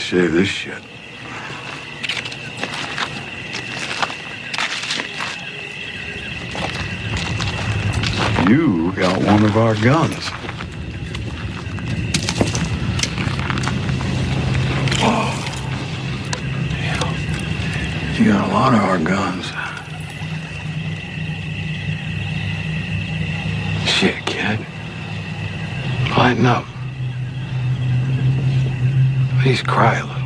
shave this shit. You got one of our guns. Oh. Damn. You got a lot of our guns. Shit, kid. Lighten up. Please cry a little.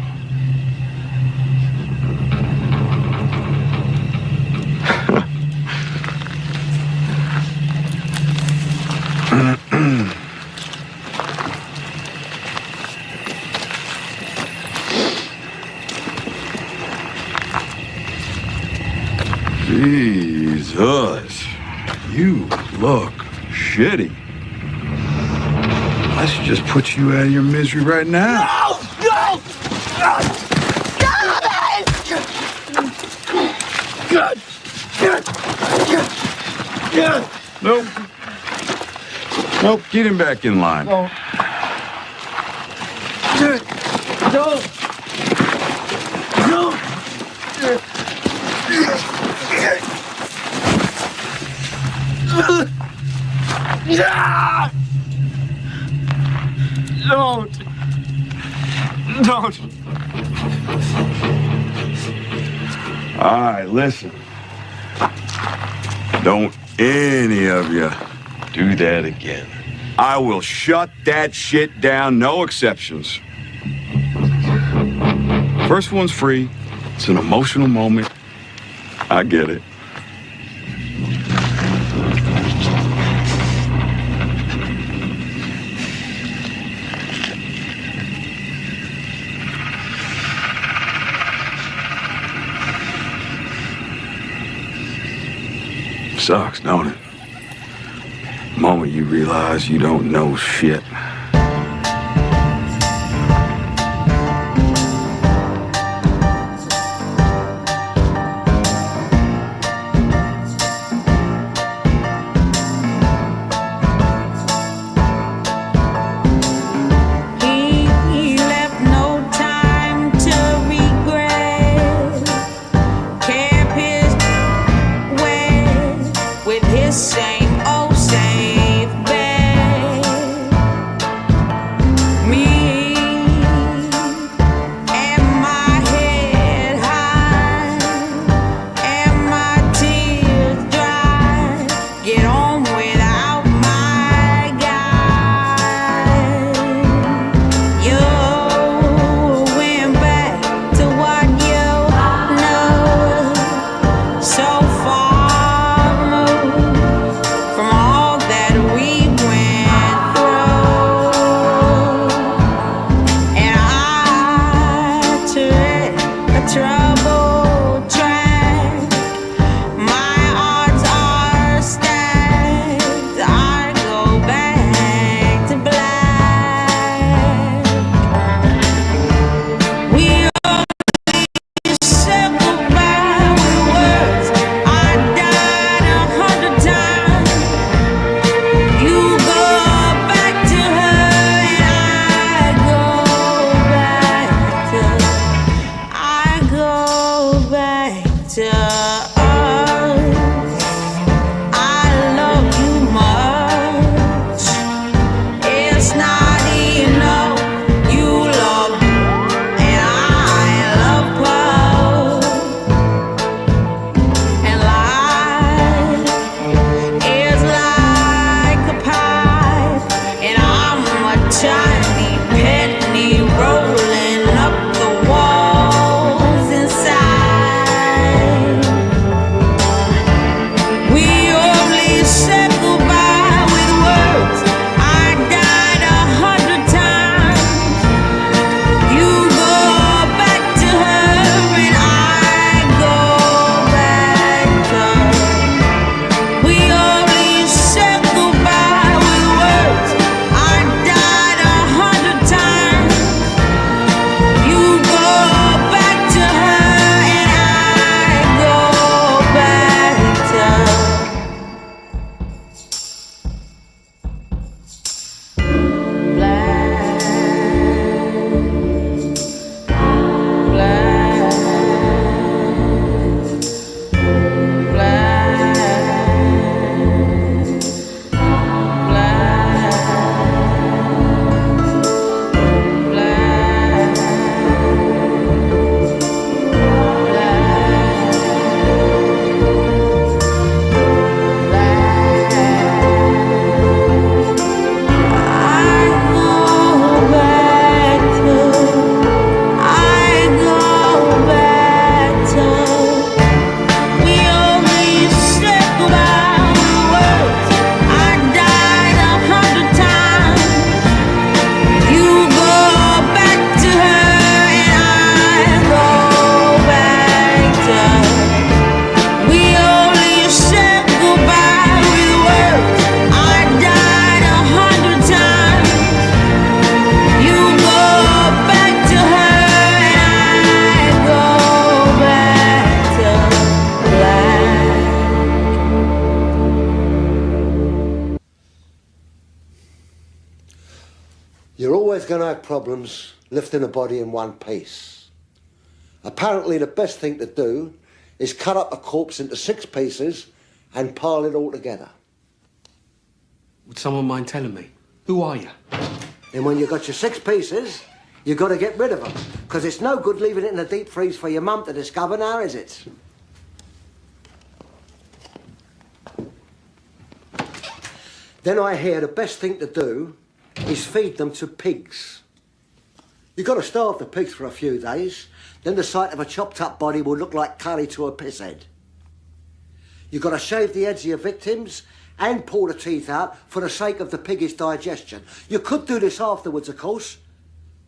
Jesus, you look shitty. I should just put you out of your misery right now. No! No! God! God! God! Nope. Nope, get him back in line. No. No! No! Don't. Don't. All right, listen. Don't any of you do that again. I will shut that shit down, no exceptions. First one's free. It's an emotional moment. I get it. Sucks, don't it? The moment you realize you don't know shit. Same old safe bet. You're always going to have problems lifting a body in one piece. Apparently the best thing to do is cut up a corpse into 6 pieces and pile it all together. Would someone mind telling me? Who are you? And when you've got your 6 pieces, you've got to get rid of them. Because it's no good leaving it in the deep freeze for your mum to discover now, is it? Then I hear the best thing to do is feed them to pigs. You've got to starve the pigs for a few days, then the sight of a chopped up body will look like curry to a piss head. You've got to shave the heads of your victims and pull the teeth out for the sake of the piggish digestion. You could do this afterwards, of course,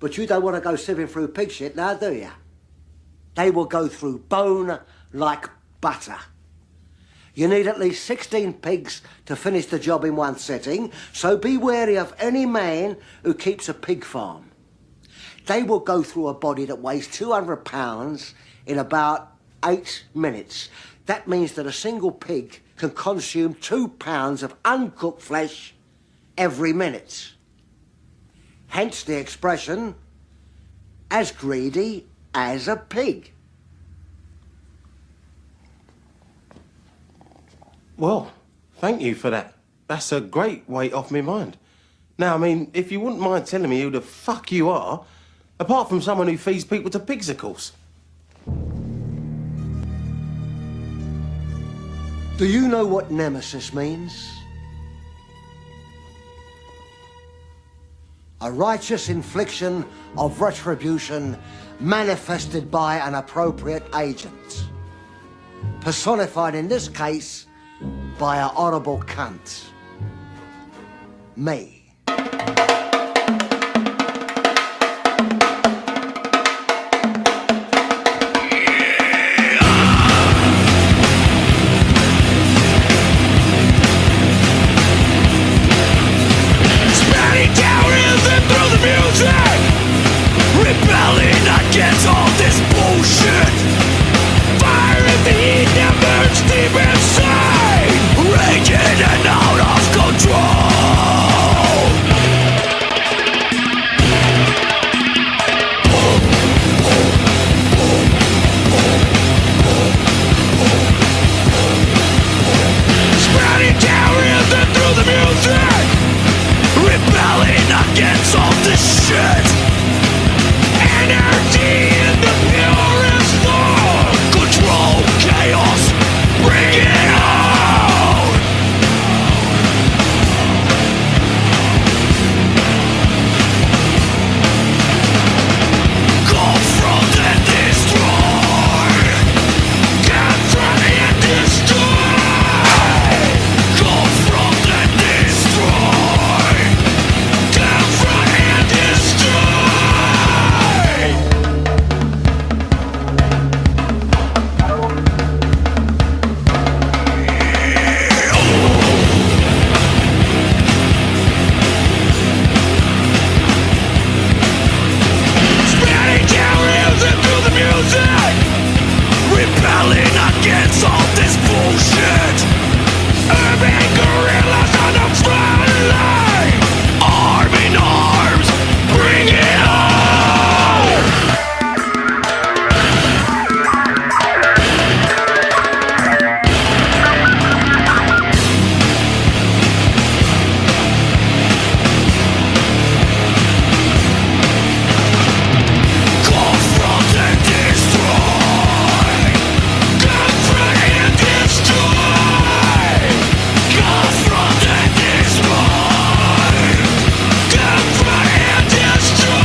but you don't want to go sieving through pig shit now, do you? They will go through bone like butter. You need at least 16 pigs to finish the job in one sitting, so be wary of any man who keeps a pig farm. They will go through a body that weighs 200 pounds in about 8 minutes. That means that a single pig can consume 2 pounds of uncooked flesh every minute. Hence the expression, as greedy as a pig. Well, thank you for that. That's a great weight off my mind. Now, I mean, if you wouldn't mind telling me who the fuck you are, apart from someone who feeds people to pigs, of course. Do you know what nemesis means? A righteous infliction of retribution manifested by an appropriate agent. Personified in this case by a horrible cunt. Me. Rebelling against all this bullshit. Fire in the heat that burns deep inside, raging and out of control. Spreading terrorism through the music. Rebelling against all this shit. Energy in the purest form. Control chaos. Bring it on. Confront and destroy. Confront and destroy. Confront and destroy. Confront and destroy. Spreading terrorism through the music. Rebelling against all this bullshit. Urban guerrillas on the front line. Arm in arms. Bring it on. Confront and destroy. Confront and destroy. Confront and destroy. Confront and destroy.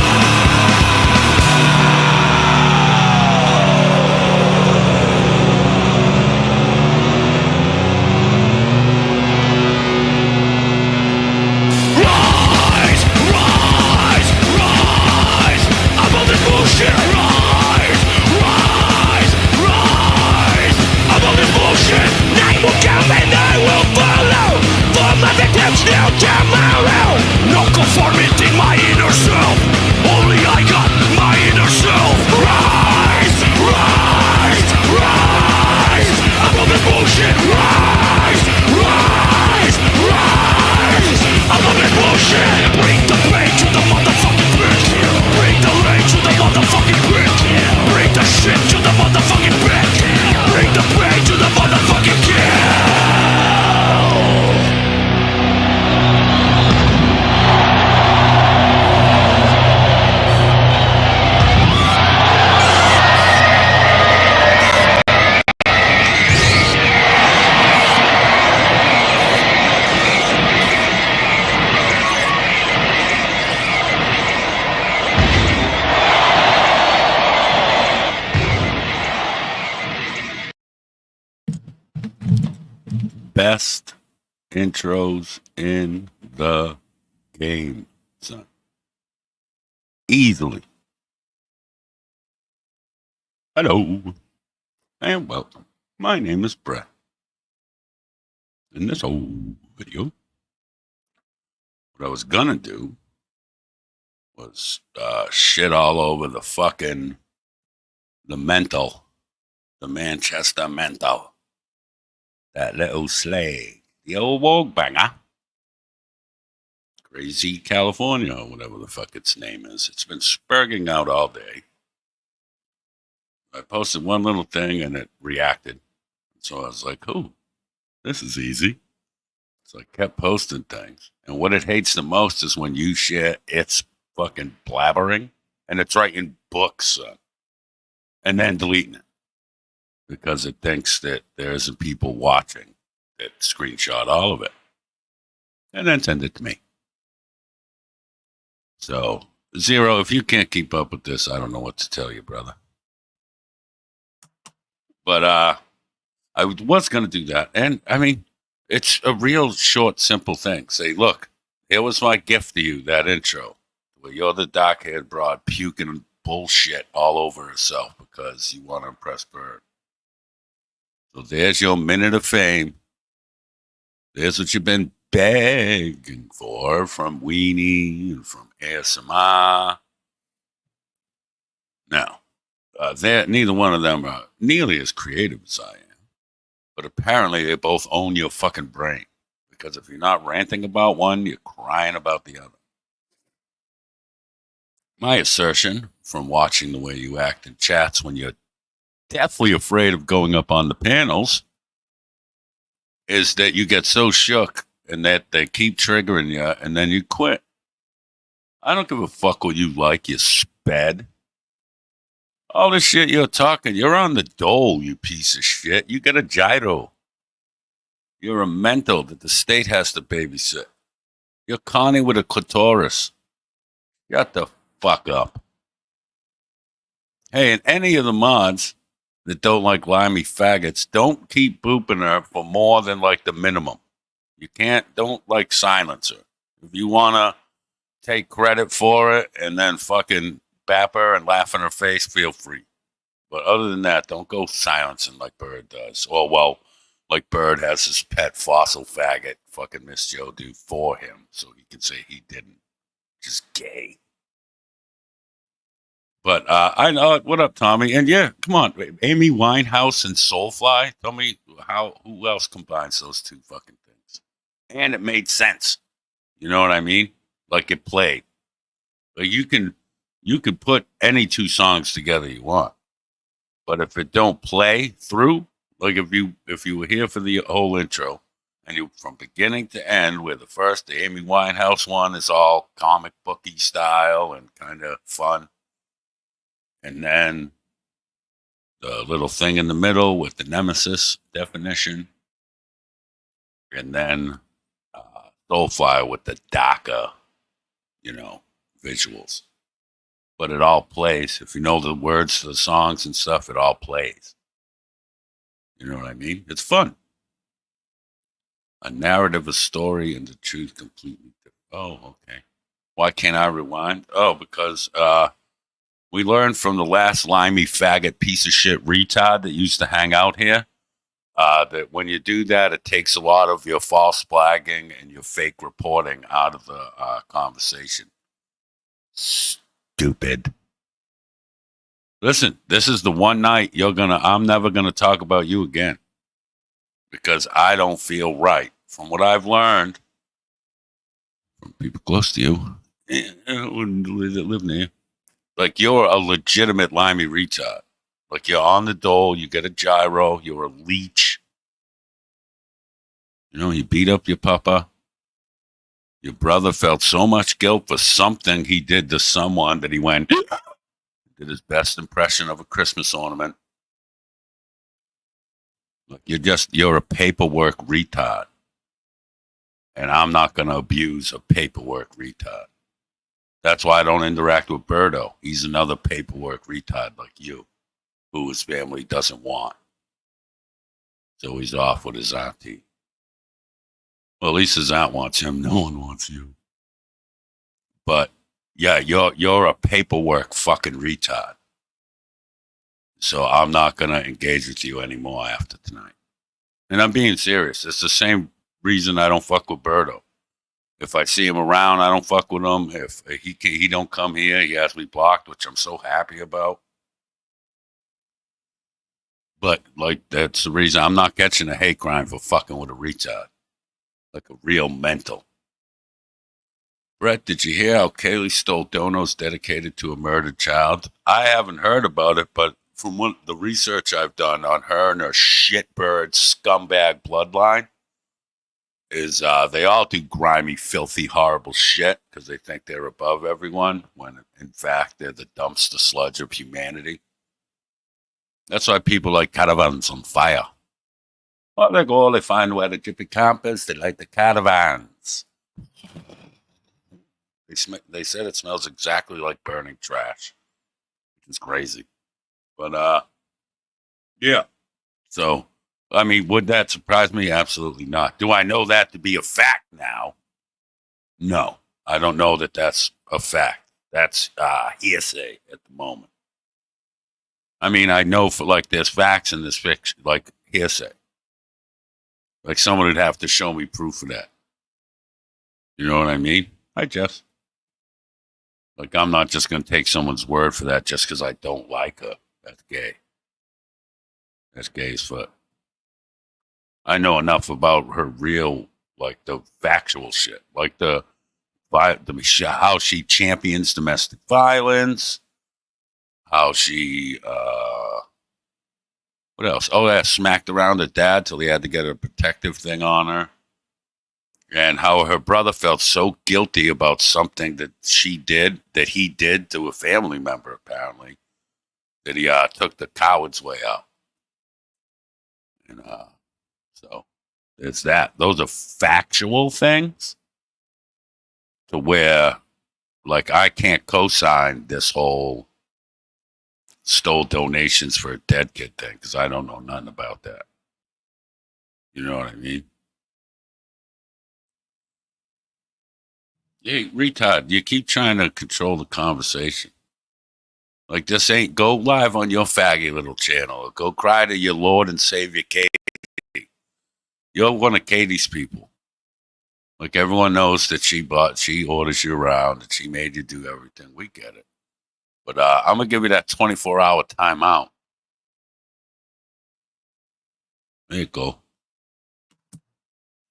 Rise, rise, rise above this bullshit. Rise, rise, rise above this bullshit. Night will come and I will follow. For my victims now tomorrow. No conformity in my inner self. Only I got my inner self. Rise, rise, rise above this bullshit. Rise, rise, rise above this bullshit. Bring the pain to the motherfucker. best intros in the game, son. Easily. Hello, and welcome. My name is Brett. In this old video, what I was gonna do was shit all over the Manchester mental, that little slag, the old woke banger, Crazy California, or whatever the fuck its name is. It's been spurging out all day. I posted one little thing and it reacted. So I was like, oh, this is easy. So I kept posting things. And what it hates the most is when you share its fucking blabbering and it's writing books and then deleting it because it thinks that there isn't people watching that screenshot all of it and then send it to me. So, Zero, if you can't keep up with this, I don't know what to tell you, brother. But I was going to do that. And, I mean, it's a real short, simple thing. Say, look, here was my gift to you, that intro, where you're the dark-haired broad puking bullshit all over herself because you want to impress Bird. So there's your minute of fame. There's what you've been begging for from Weenie and from ASMR. Now, neither one of them are nearly as creative as I am. But apparently they both own your fucking brain. Because if you're not ranting about one, you're crying about the other. My assertion, from watching the way you act in chats when you're deathly afraid of going up on the panels, is that you get so shook and that they keep triggering you and then you quit. I don't give a fuck what you like, you sped. All this shit you're talking, you're on the Dole, you piece of shit. You get a gyro. You're a mental that the state has to babysit. You're Connie with a clitoris. Shut the fuck up. Hey, and any of the mods that don't like limey faggots, don't keep booping her for more than like the minimum. You don't like silence her. If you want to take credit for it and then fucking bap her and laugh in her face, feel free. But other than that, don't go silencing like Bird does. Or, well, like Bird has his pet fossil faggot, fucking Miss Joe, do for him so he can say he didn't. Just gay. But I know what up, Tommy? And yeah, come on, Amy Winehouse and Soulfly. Tell me who else combines those two fucking things? And it made sense. You know what I mean? Like it played. Like you can put any two songs together you want, but if it don't play through, like if you were here for the whole intro and you from beginning to end, where the Amy Winehouse one is all comic booky style and kind of fun. And then the little thing in the middle with the nemesis definition. And then Soulfly with the darker, visuals. But it all plays. If you know the words to the songs and stuff, it all plays. You know what I mean? It's fun. A narrative, a story, and the truth completely different. Oh, okay. Why can't I rewind? Oh, because we learned from the last limey faggot piece of shit retard that used to hang out here that when you do that, it takes a lot of your false flagging and your fake reporting out of the conversation. Stupid. Listen, this is the one night I'm never gonna talk about you again because I don't feel right. From what I've learned from people close to you that live near you, like you're a legitimate limey retard. Like you're on the Dole, you get a gyro, you're a leech. You beat up your papa. Your brother felt so much guilt for something he did to someone that he went, did his best impression of a Christmas ornament. Look, you're a paperwork retard. And I'm not going to abuse a paperwork retard. That's why I don't interact with Birdo. He's another paperwork retard like you, who his family doesn't want. So he's off with his auntie. Well, at least his aunt wants him. No one wants you. But yeah, you're a paperwork fucking retard. So I'm not gonna engage with you anymore after tonight. And I'm being serious. It's the same reason I don't fuck with Birdo. If I see him around, I don't fuck with him. If he don't come here, he has me blocked, which I'm so happy about. But like that's the reason I'm not catching a hate crime for fucking with a retard, like a real mental. Brett, did you hear how Kaylee stole donos dedicated to a murdered child? I haven't heard about it, but from what the research I've done on her and her shitbird scumbag bloodline is they all do grimy, filthy, horrible shit because they think they're above everyone when in fact they're the dumpster sludge of humanity. That's why people like caravans on fire. Well, they go, they find where the gyppy camp is, they light the caravans. They said it smells exactly like burning trash. It's crazy. But, yeah. So, I mean, would that surprise me? Absolutely not. Do I know that to be a fact now? No. I don't know that that's a fact. That's hearsay at the moment. I mean, I know for like there's facts in this fiction, like hearsay. Like someone would have to show me proof of that. You know what I mean? Hi, Jess. Like, I'm not just going to take someone's word for that just because I don't like her. That's gay. That's gay as fuck. I know enough about her real, like, the factual shit. Like, how she champions domestic violence. How she, what else? Oh, yeah, smacked around her dad till he had to get a protective thing on her. And how her brother felt so guilty about something that he did to a family member, apparently, that he took the coward's way out. And so it's that. Those are factual things to where, like, I can't co-sign this whole stole donations for a dead kid thing because I don't know nothing about that. You know what I mean? Hey, retard, you keep trying to control the conversation. Like, this ain't, go live on your faggy little channel. Or go cry to your Lord and Savior, Katie. You're one of Katie's people. Like, everyone knows that she orders you around, and she made you do everything. We get it. But I'm going to give you that 24-hour timeout. There you go.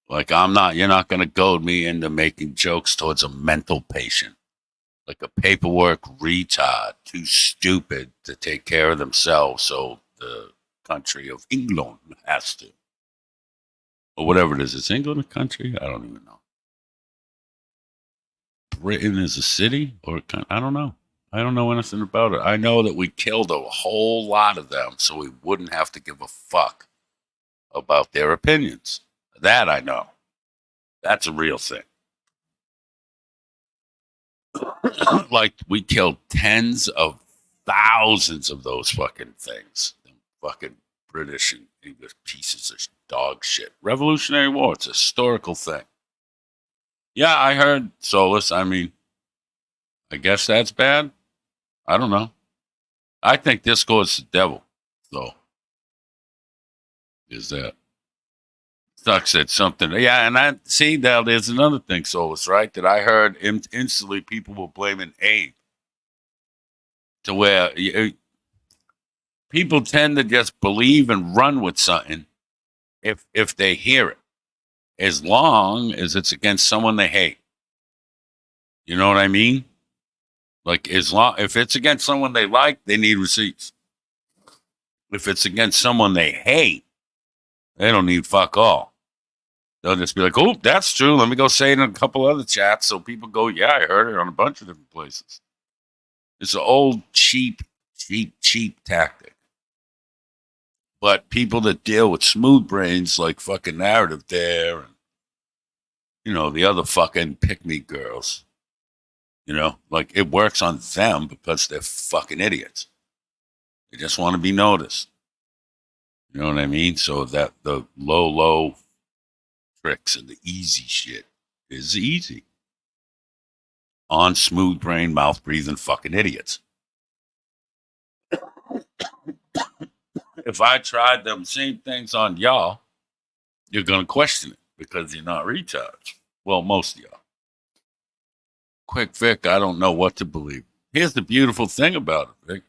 Like, you're not going to goad me into making jokes towards a mental patient. Like a paperwork retard, too stupid to take care of themselves, so the country of England has to. Or whatever it is. Is England a country? I don't even know. Britain is a city? Or I don't know. I don't know anything about it. I know that we killed a whole lot of them so we wouldn't have to give a fuck about their opinions. That I know. That's a real thing. Like, we killed tens of thousands of those fucking things. Them fucking British and English pieces of dog shit. Revolutionary War. It's a historical thing. Yeah, I heard Solus. I mean, I guess that's bad. I don't know. I think Discord's the devil, though. Is that? Stuck said something. Yeah, and I see now there's another thing, Solus, right? That I heard instantly people were blaming Abe. To where people tend to just believe and run with something if they hear it. As long as it's against someone they hate. You know what I mean? Like, if it's against someone they like, they need receipts. If it's against someone they hate, they don't need fuck all. They'll just be like, oh, that's true. Let me go say it in a couple other chats so people go, yeah, I heard it on a bunch of different places. It's an old, cheap tactic. But people that deal with smooth brains like fucking Narrative there and, you know, the other fucking pick-me girls, you know, like it works on them because they're fucking idiots. They just want to be noticed. You know what I mean? So that the low tricks and the easy shit is easy on smooth brain, mouth breathing fucking idiots. If I tried them same things on y'all, you're going to question it because you're not retards. Well, most of y'all. Quick Vic, I don't know what to believe. Here's the beautiful thing about it, Vic.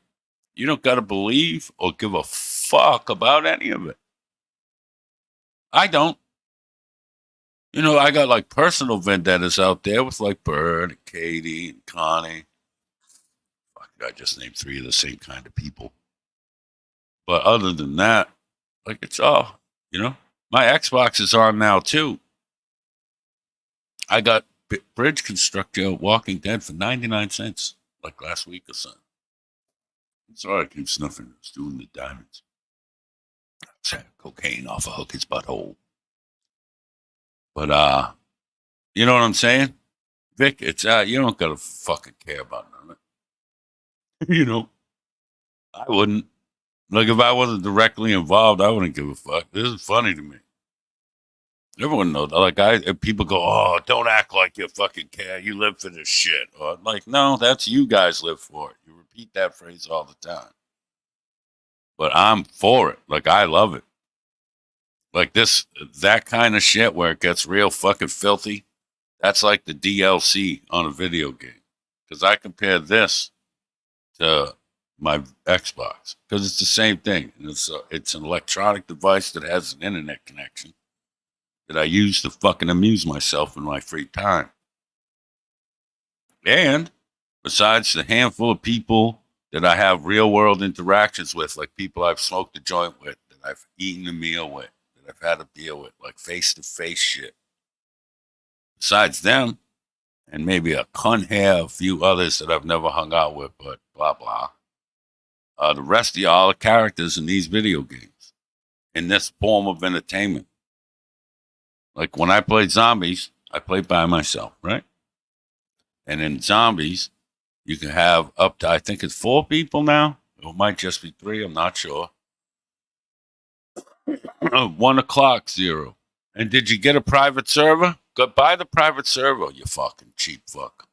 You don't got to believe or give a fuck about any of it. I don't. You know, I got like personal vendettas out there with like Bird and Katie and Connie. Fuck, I just named 3 of the same kind of people. But other than that, like it's all, you know, my Xbox is on now too. I got Bridge Constructor Walking Dead for 99 cents, like last week or something. Sorry, I keep snuffing. It's doing the diamonds. Cocaine off a hooker's butthole. But, you know what I'm saying? Vic, it's, you don't gotta fucking care about none of it. You know, I wouldn't. Like, if I wasn't directly involved, I wouldn't give a fuck. This is funny to me. Everyone knows. Like, if people go, oh, don't act like you fucking care. You live for this shit. Or, like, no, that's you guys live for it. You repeat that phrase all the time. But I'm for it. Like, I love it. Like, that kind of shit where it gets real fucking filthy, that's like the DLC on a video game. Because I compare this to my Xbox. Because it's the same thing. And it's an electronic device that has an internet connection that I use to fucking amuse myself in my free time. And besides the handful of people that I have real world interactions with, like people I've smoked a joint with, that I've eaten a meal with, that I've had a beer with, like face to face shit. Besides them, and maybe a few others that I've never hung out with, but blah, blah. The rest of y'all are characters in these video games, in this form of entertainment. Like when I played Zombies, I played by myself, right? And in Zombies, you can have up to, I think it's 4 people now. It might just be 3, I'm not sure. 1 o'clock, 0. And did you get a private server? Go buy the private server, you fucking cheap fuck.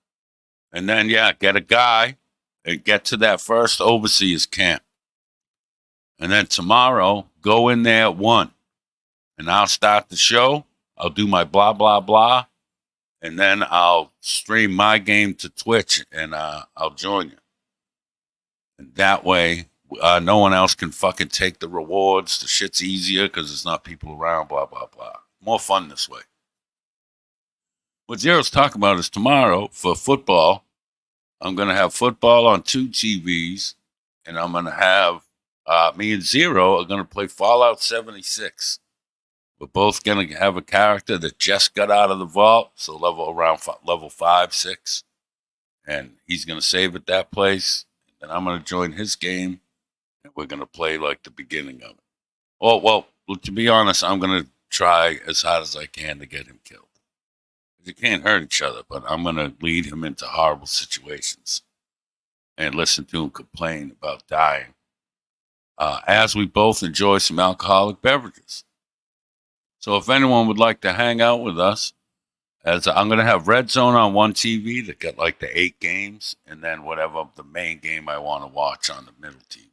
And then, yeah, get a guy and get to that first overseer's camp. And then tomorrow, go in there at 1. And I'll start the show. I'll do my blah, blah, blah. And then I'll stream my game to Twitch and I'll join you. And that way, no one else can fucking take the rewards. The shit's easier because there's not people around, blah, blah, blah. More fun this way. What Zero's talking about is tomorrow for football. I'm going to have football on 2 TVs. And I'm going to have, me and Zero are going to play Fallout 76. We're both going to have a character that just got out of the vault, so level 5, 6. And he's going to save at that place. And I'm going to join his game, and we're going to play like the beginning of it. Oh, well, to be honest, I'm going to try as hard as I can to get him killed. You can't hurt each other, but I'm going to lead him into horrible situations and listen to him complain about dying as we both enjoy some alcoholic beverages. So if anyone would like to hang out with us, as I'm going to have Red Zone on 1 TV to get like the 8 games, and then whatever the main game I want to watch on the middle TV.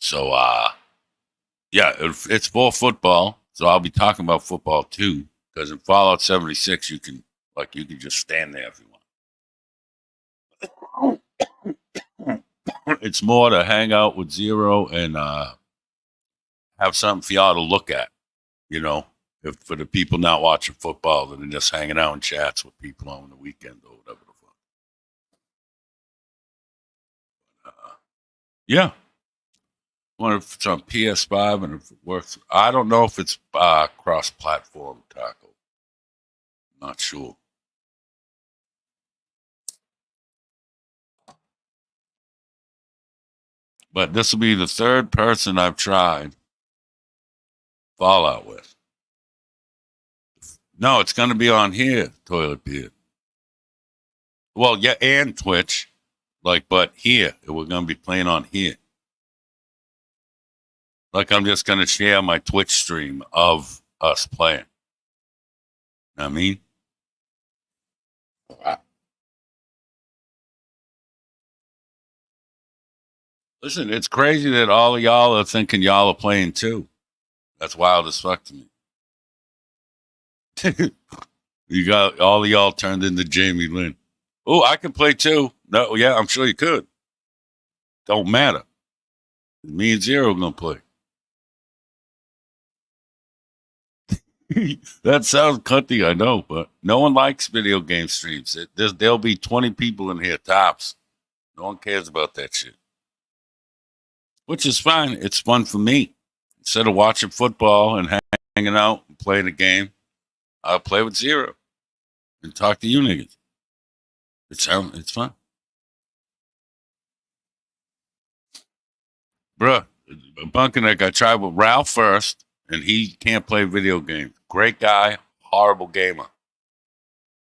So, yeah, it's for football. So I'll be talking about football too, because in Fallout 76, you can just stand there if you want. It's more to hang out with Zero and have something for y'all to look at. You know, if for the people not watching football that are just hanging out in chats with people on the weekend or whatever the fuck. Yeah. I wonder if it's on PS5 and if it works. I don't know if it's cross-platform, Taco. Not sure. But this will be the 3rd person I've tried Fallout with. No, it's going to be on here, Toilet Beard. Well, yeah, and Twitch. But here, we're going to be playing on here. Like, I'm just going to share my Twitch stream of us playing. Know what I mean? Wow. Listen, it's crazy that all of y'all are thinking y'all are playing too. That's wild as fuck to me. You got all of y'all turned into Jamie Lynn. Oh, I can play too. No, yeah, I'm sure you could. Don't matter. Me and Zero gonna play. That sounds cunty, I know, but no one likes video game streams. There'll be 20 people in here tops. No one cares about that shit. Which is fine. It's fun for me. Instead of watching football and hanging out and playing a game, I'll play with Zero and talk to you niggas. It's fun. Bruh, Bunking, I tried with Ralph first, and he can't play video games. Great guy, horrible gamer.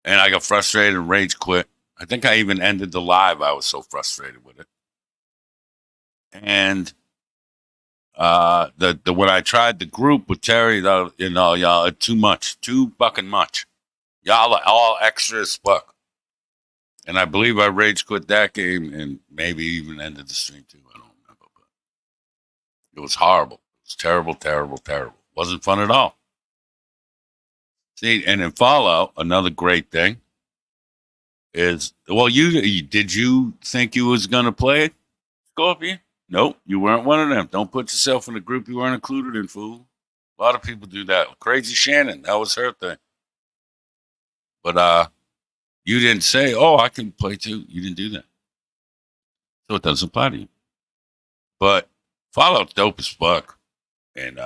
And I got frustrated and rage quit. I think I even ended the live. I was so frustrated with it. And when I tried the group with Terry, y'all, too fucking much. Y'all are all extra as fuck. And I believe I rage quit that game and maybe even ended the stream too. I don't remember, but it was horrible. It was terrible, terrible, terrible. Wasn't fun at all. See, and in Fallout, another great thing is, well, did you think you was gonna play Scorpion? Nope, you weren't one of them. Don't put yourself in a group you weren't included in, fool. A lot of people do that. Crazy Shannon, that was her thing. But you didn't say, oh, I can play too. You didn't do that. So it doesn't apply to you. But Fallout's dope as fuck. And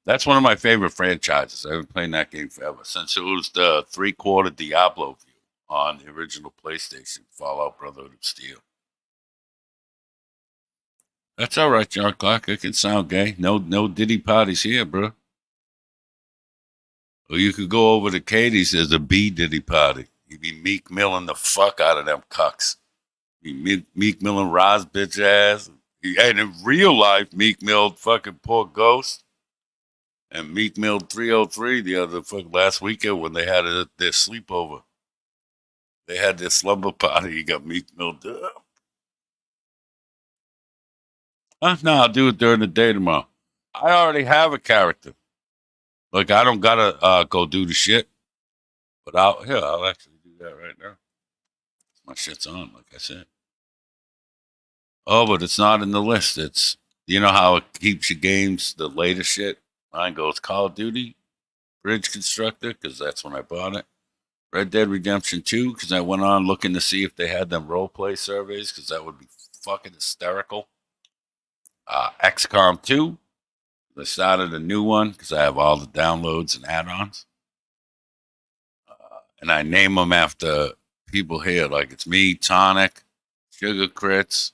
that's one of my favorite franchises. I've been playing that game forever. Since it was the 3/4 Diablo view on the original PlayStation, Fallout Brotherhood of Steel. That's all right, John Clark. It can sound gay. No diddy parties here, bro. Or you could go over to Katie's. There's a B diddy party. You'd be Meek Milling the fuck out of them cucks. You Meek Milling Roz bitch ass. And in real life, Meek milled fucking poor Ghost. And Meek milled 303 the other last weekend when they had their sleepover. They had their slumber party. You got Meek milled up. No, I'll do it during the day tomorrow. I already have a character. Like, I don't gotta go do the shit. But I'll actually do that right now. My shit's on, like I said. Oh, but it's not in the list. It's, you know how it keeps your games, the latest shit? Mine goes Call of Duty, Bridge Constructor, because that's when I bought it. Red Dead Redemption 2, because I went on looking to see if they had them roleplay surveys, because that would be fucking hysterical. XCOM 2. I started a new one, because I have all the downloads and add-ons. And I name them after people here, like it's me, Tonic, Sugar Crits,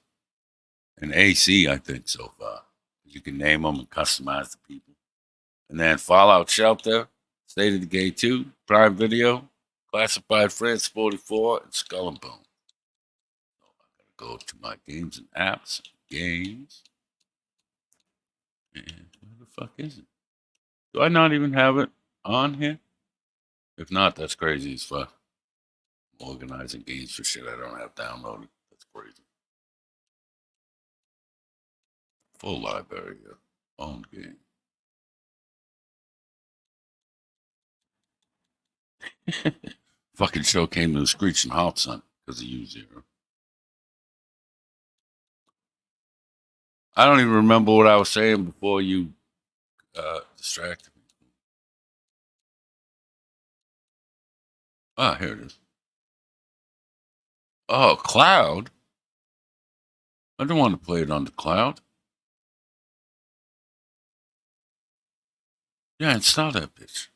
and AC, I think, so far. You can name them and customize the people. And then Fallout Shelter, State of Decay 2, Prime Video, Classified France 44, and Skull and Bone. So I gotta go to my games and apps. Games. And where the fuck is it? Do I not even have it on here? If not, that's crazy as fuck. I'm organizing games for shit I don't have downloaded. That's crazy. Full library of owned game. Fucking show came to a screeching halt, son, because of you, Zero. I don't even remember what I was saying before you distracted me. Ah, here it is. Oh, Cloud? I don't want to play it on the Cloud. Yeah, install that bitch.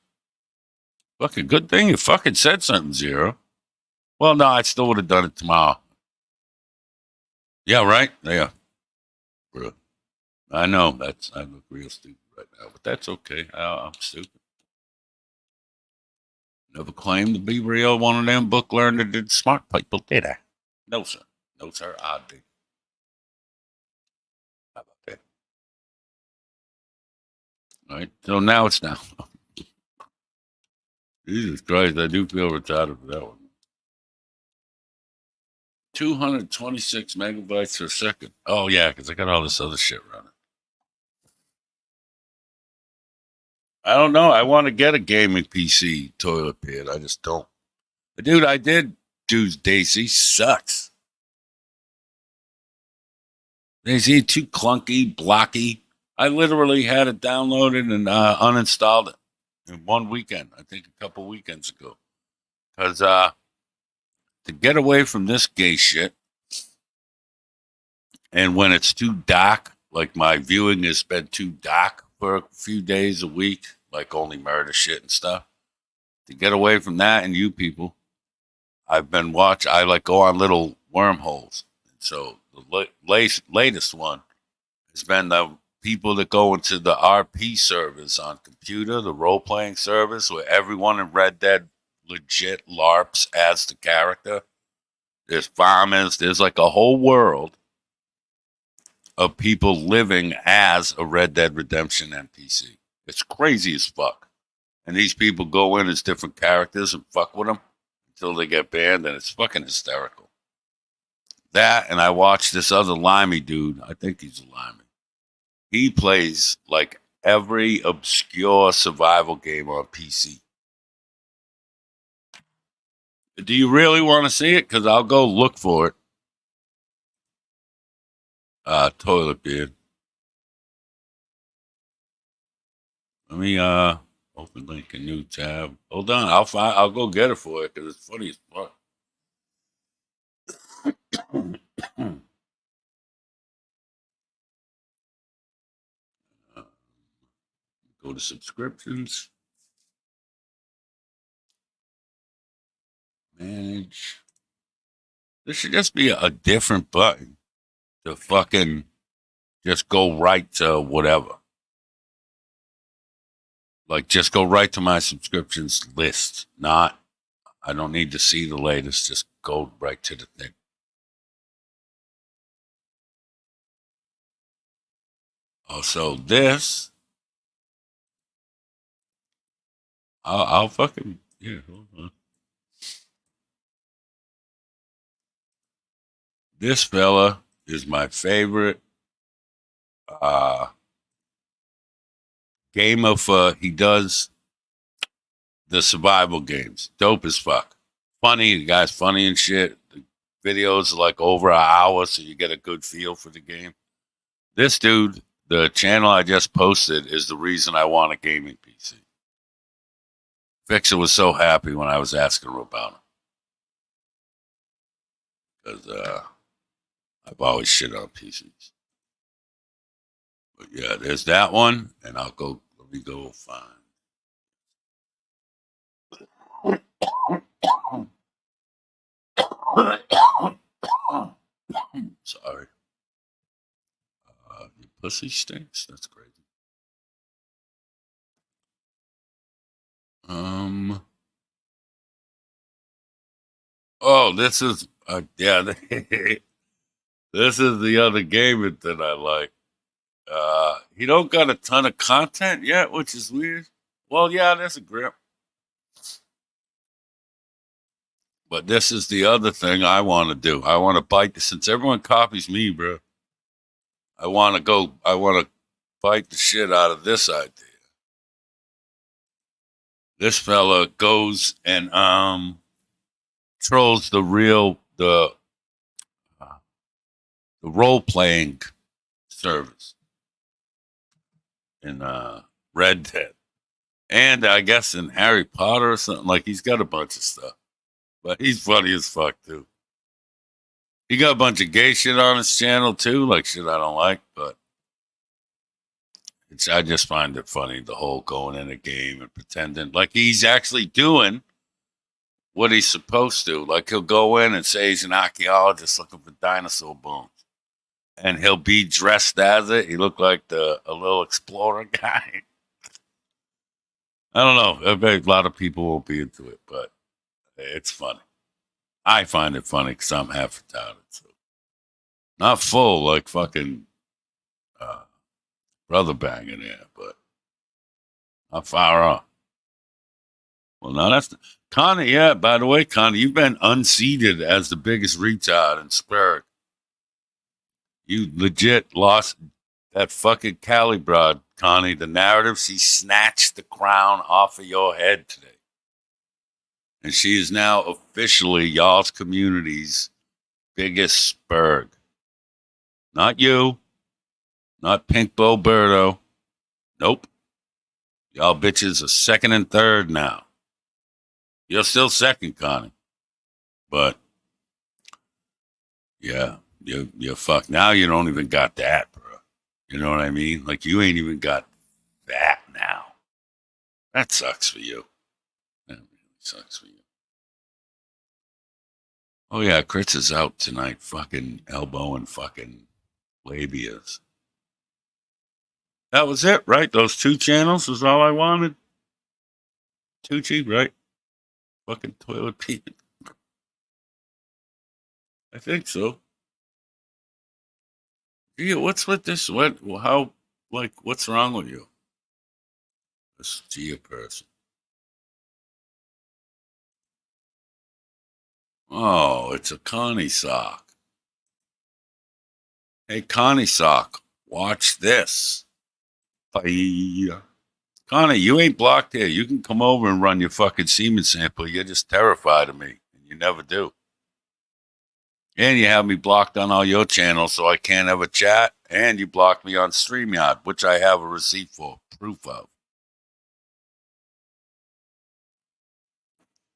Fucking good thing you fucking said something, Zero. Well, no, I still would have done it tomorrow. Yeah, right? Yeah. Bro. I know, I look real stupid right now, but that's okay. I'm stupid. Never claimed to be real one of them book learned did smart people, did I? No, sir. No, sir, I did. How about that? All right, so now it's down. Jesus Christ, I do feel retarded for that one. 226 megabytes per second. Oh, yeah, because I got all this other shit running. I don't know. I want to get a gaming PC toilet pit. I just don't. Dude, I did do Daisy. Sucks. Daisy, too clunky, blocky. I literally had it downloaded and uninstalled it in one weekend. I think a couple weekends ago. Because to get away from this gay shit, and when it's too dark, like my viewing has been too dark for a few days a week, like only murder shit and stuff. To get away from that and you people, I've been I like go on little wormholes. So the latest one has been the people that go into the RP service on computer, the role-playing service, where everyone in Red Dead legit LARPs as the character. There's farmers. There's like a whole world of people living as a Red Dead Redemption NPC. It's crazy as fuck. And these people go in as different characters and fuck with them until they get banned, and it's fucking hysterical. That, and I watched this other limey dude. I think he's a limey. He plays like every obscure survival game on PC. Do you really want to see it? Because I'll go look for it. Toilet beard. Let me open link a new tab. Hold on, I'll go get it for you because it's funny as fuck. Go to subscriptions. Manage. This should just be a different button to fucking just go right to whatever. Like, just go right to my subscriptions list. Not, I don't need to see the latest. Just go right to the thing. Oh, so this, I'll fucking, yeah, hold on. This fella is my favorite game of, he does the survival games. Dope as fuck. Funny, the guy's funny and shit. The videos are like over an hour, so you get a good feel for the game. This dude, the channel I just posted, is the reason I want a gaming PC. Fixer was so happy when I was asking her about him. Because I've always shit on PCs. But yeah, there's that one, and let me go find. Sorry. Your pussy stinks? That's crazy. Oh, this is, yeah, this is the other game that I like. He don't got a ton of content yet, which is weird. Well, yeah, there's a grip. But this is the other thing I want to do. I want to bite this. Since everyone copies me, bro, I want to bite the shit out of this idea. This fella goes and trolls the role-playing service in Red Dead. And I guess in Harry Potter or something. Like, he's got a bunch of stuff. But he's funny as fuck, too. He got a bunch of gay shit on his channel, too. Like, shit I don't like. But I just find it funny, the whole going in a game and pretending. Like, he's actually doing what he's supposed to. Like, he'll go in and say he's an archaeologist looking for dinosaur bones. And he'll be dressed as it. He looked like a little explorer guy. I don't know. I bet a lot of people won't be into it, but it's funny. I find it funny because I'm half retarded. So. Not full like fucking brother banging there, but not far off. Well, no, that's Connor. Yeah, by the way, Connor, you've been unseated as the biggest retard in Spurg. You legit lost that fucking Cali broad, Connie. The narrative, she snatched the crown off of your head today. And she is now officially y'all's community's biggest Spurg. Not you. Not Pink Boberto. Nope. Y'all bitches are second and third now. You're still second, Connie. But, yeah, you're fucked. Now you don't even got that, bro. You know what I mean? Like, you ain't even got that now. That sucks for you. That really sucks for you. Oh, yeah, Chris is out tonight, fucking elbowing fucking labias. That was it, right? Those 2 channels was all I wanted. Tucci, right? Fucking toilet peeing. I think so. Yeah, what's with this? What's wrong with you? This Gia person. Oh, it's a Connie sock. Hey, Connie sock, watch this. Bye. Connie, you ain't blocked here. You can come over and run your fucking semen sample. You're just terrified of me, and you never do. And you have me blocked on all your channels, so I can't ever chat. And you blocked me on StreamYard, which I have a receipt for, proof of.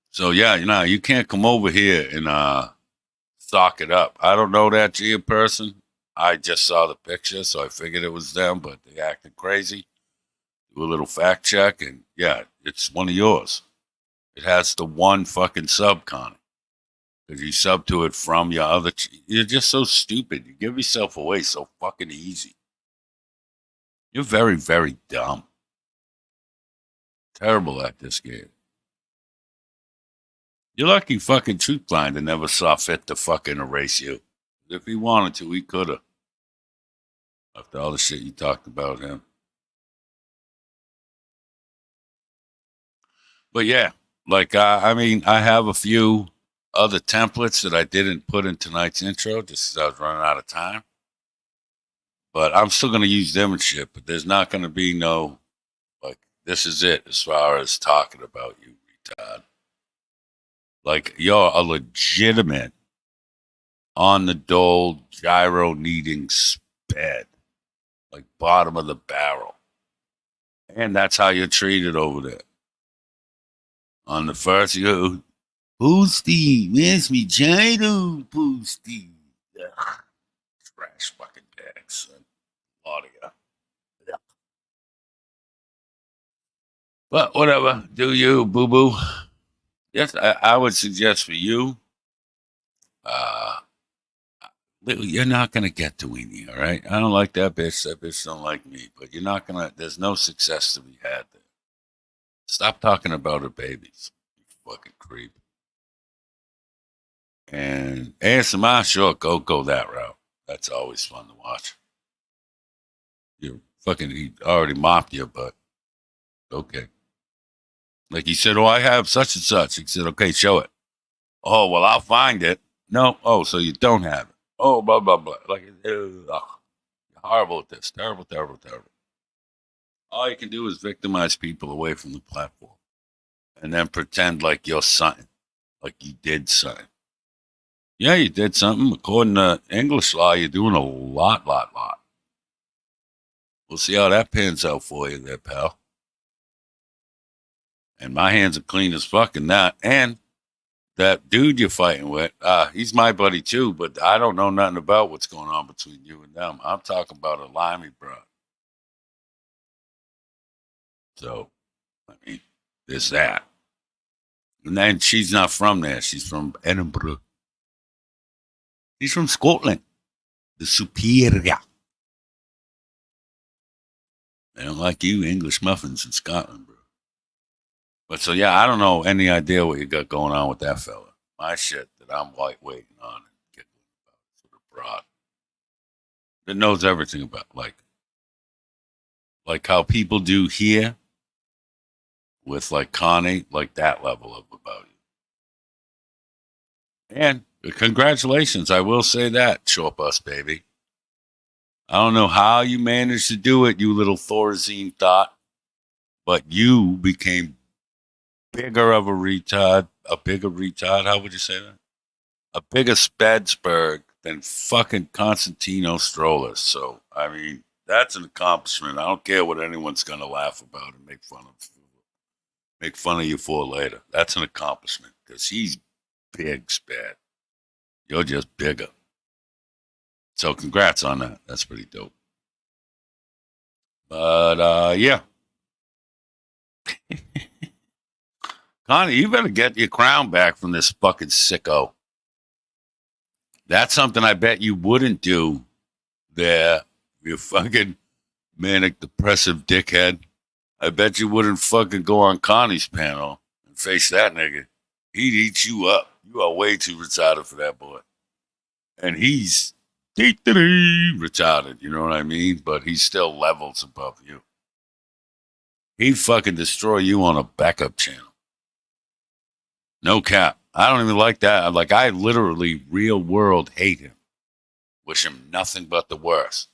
So yeah, you can't come over here and sock it up. I don't know that Gia person. I just saw the picture, so I figured it was them, but they acted crazy. Do a little fact check, and yeah, it's one of yours. It has the one fucking sub, Connie. Because you sub to it from your other... You're just so stupid. You give yourself away so fucking easy. You're very, very dumb. Terrible at this game. You're lucky fucking Truthblinder never saw fit to fucking erase you. If he wanted to, he could have. After all the shit you talked about him. But yeah, like, I mean, I have a few other templates that I didn't put in tonight's intro just because I was running out of time. But I'm still going to use them and shit, but there's not going to be no, like, this is it as far as talking about you, retard. Like, you're a legitimate on the Dole gyro needing sped. Like, bottom of the barrel. And that's how you're treated over there. On the first, you Boosty, where's me gyro, Boosty? Ugh. Trash fucking bags, son. Audio. Ugh. But whatever, do you, boo-boo. Yes, I would suggest for you, you're not going to get to Weenie, all right? I don't like that bitch. That bitch don't like me. But you're not going to, there's no success to be had there. Stop talking about her babies, you fucking creep. And ASMR, sure, go that route. That's always fun to watch. He already mopped you, but okay. Like he said, oh, I have such and such. He said, okay, show it. Oh, well, I'll find it. No. Oh, so you don't have it. Oh, blah, blah, blah. Like, you're horrible at this. Terrible, terrible, terrible. All you can do is victimize people away from the platform and then pretend like you're something, like you did something. Yeah, you did something. According to English law, you're doing a lot. We'll see how that pans out for you there, pal. And my hands are clean as fuck in that. And that dude you're fighting with, he's my buddy too, but I don't know nothing about what's going on between you and them. I'm talking about a limey bro. So, I mean, there's that. And then she's not from there. She's from Edinburgh. She's from Scotland. The Superior. They don't like you English muffins in Scotland, bro. But so, yeah, I don't know any idea what you got going on with that fella. My shit that I'm waiting on and giggling about sort of broad. That knows everything about, like how people do here. with like Connie, like that level of about you. And congratulations, I will say that, short bus baby. I don't know how you managed to do it, you little Thorazine thought, but you became bigger of a retard, how would you say that? A bigger Spadsberg than fucking Constantino Strollers. So, I mean, that's an accomplishment. I don't care what anyone's going to laugh about and make fun of you for later. That's an accomplishment because he's big Spad. You're just bigger. So congrats on that. That's pretty dope. But, yeah. Connie, you better get your crown back from this fucking sicko. That's something I bet you wouldn't do there, you fucking manic depressive dickhead. I bet you wouldn't fucking go on Connie's panel and face that nigga. He'd eat you up. You are way too retarded for that boy. And he's retarded, you know what I mean? But he's still levels above you. He'd fucking destroy you on a backup channel. No cap. I don't even like that. Like, I literally, real world, hate him. Wish him nothing but the worst.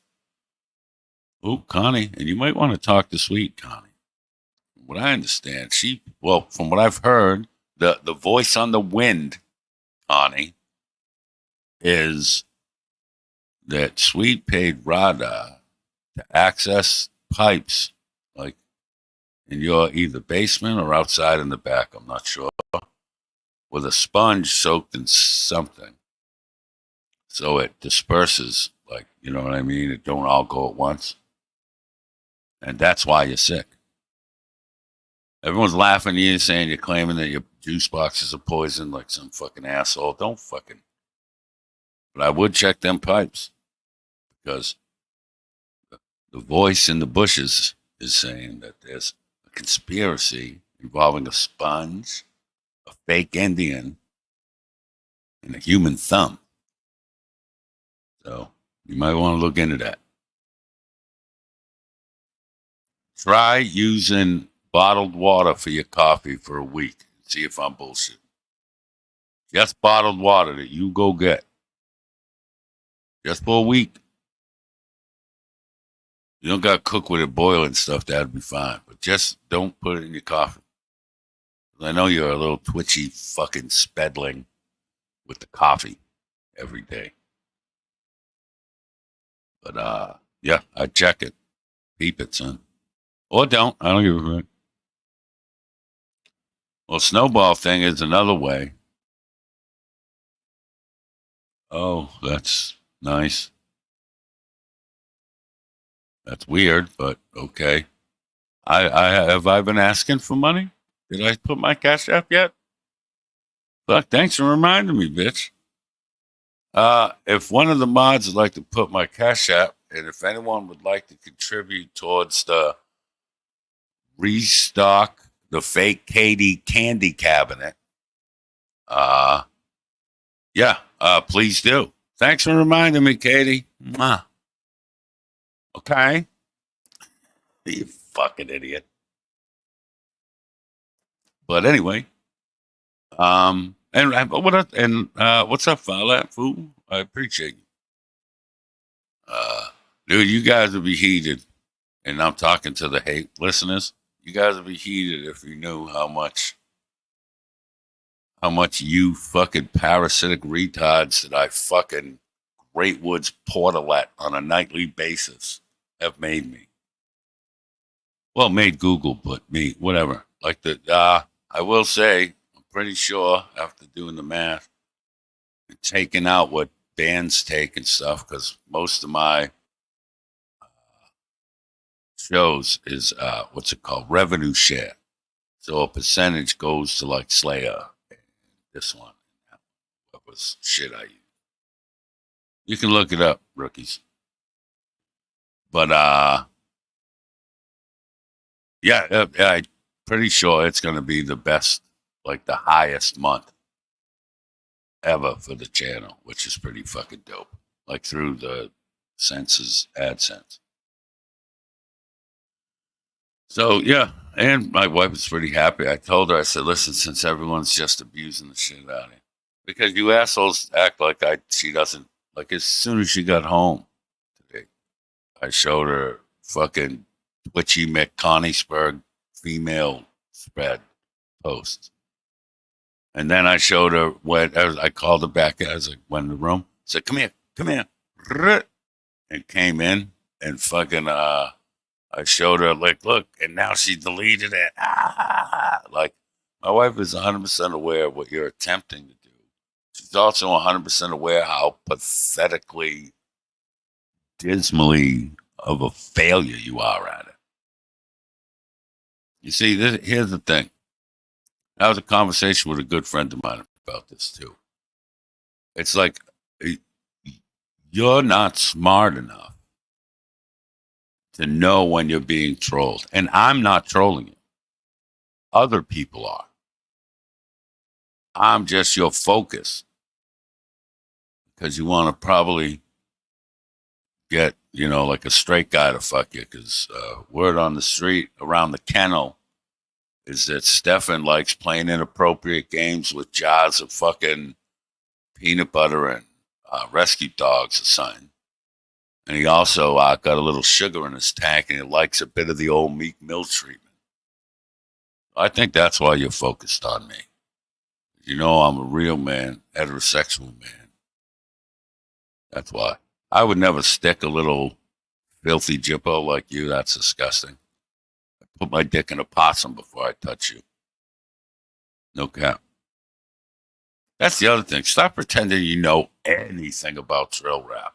Ooh, Connie, and you might want to talk to sweet Connie. From what I understand, from what I've heard, the voice on the wind, Connie, is that Sweet paid Rada to access pipes, like in your either basement or outside in the back, I'm not sure, with a sponge soaked in something. So it disperses, like, you know what I mean? It don't all go at once. And that's why you're sick. Everyone's laughing at you, saying you're claiming that your juice boxes are poisoned like some fucking asshole. Don't fucking. But I would check them pipes. Because the voice in the bushes is saying that there's a conspiracy involving a sponge, a fake Indian, and a human thumb. So you might want to look into that. Try using bottled water for your coffee for a week. See if I'm bullshit. Just bottled water that you go get. Just for a week. You don't got to cook with it, boil and stuff. That'd be fine. But just don't put it in your coffee. I know you're a little twitchy fucking spedling with the coffee every day. But, yeah, I'd check it. Peep it, son. Or don't. I don't give a fuck. Well, snowball thing is another way. Oh, that's nice. That's weird, but okay. Have I been asking for money? Did I put my Cash App yet? Fuck, thanks for reminding me, bitch. If one of the mods would like to put my Cash App, and if anyone would like to contribute towards the restock the fake Katie candy cabinet, yeah, please do. Thanks for reminding me, Katie. Mwah. Okay. You fucking idiot. But anyway, and what's up, Mallard? I appreciate you. Dude, you guys would be heated, and I'm talking to the hate listeners. You guys would be heated if you knew how much you fucking parasitic retards that I fucking Great Woods Portalet on a nightly basis have made me. Well, made Google, but me, whatever. Like I will say, I'm pretty sure after doing the math and taking out what bands take and stuff, because most of my shows is, what's it called? Revenue share. So a percentage goes to like Slayer. This one. That was shit I used. You can look it up, rookies. But, yeah, I'm pretty sure it's going to be the best, like the highest month ever for the channel, which is pretty fucking dope. Like through the AdSense. So, yeah. And my wife was pretty happy. I told her, I said, listen, since everyone's just abusing the shit out of you. Because you assholes act like she doesn't, like as soon as she got home today, I showed her fucking Twitchy McConnigsburg female spread post. And then I showed her I called her back as I went in the room. Said, come here. And came in and fucking, I showed her, like, look, and now she deleted it. Like, my wife is 100% aware of what you're attempting to do. She's also 100% aware how pathetically, dismally of a failure you are at it. You see, here's the thing. I was a conversation with a good friend of mine about this too. It's like, you're not smart enough to know when you're being trolled. And I'm not trolling you. Other people are. I'm just your focus. Because you want to probably get, like a straight guy to fuck you. Because word on the street around the kennel is that Stefan likes playing inappropriate games with jars of fucking peanut butter and rescue dogs or something. And he also got a little sugar in his tank, and he likes a bit of the old Meek Mill treatment. I think that's why you're focused on me. I'm a real man, heterosexual man. That's why. I would never stick a little filthy jippo like you. That's disgusting. I put my dick in a possum before I touch you. No cap. That's the other thing. Stop pretending you know anything about drill rap.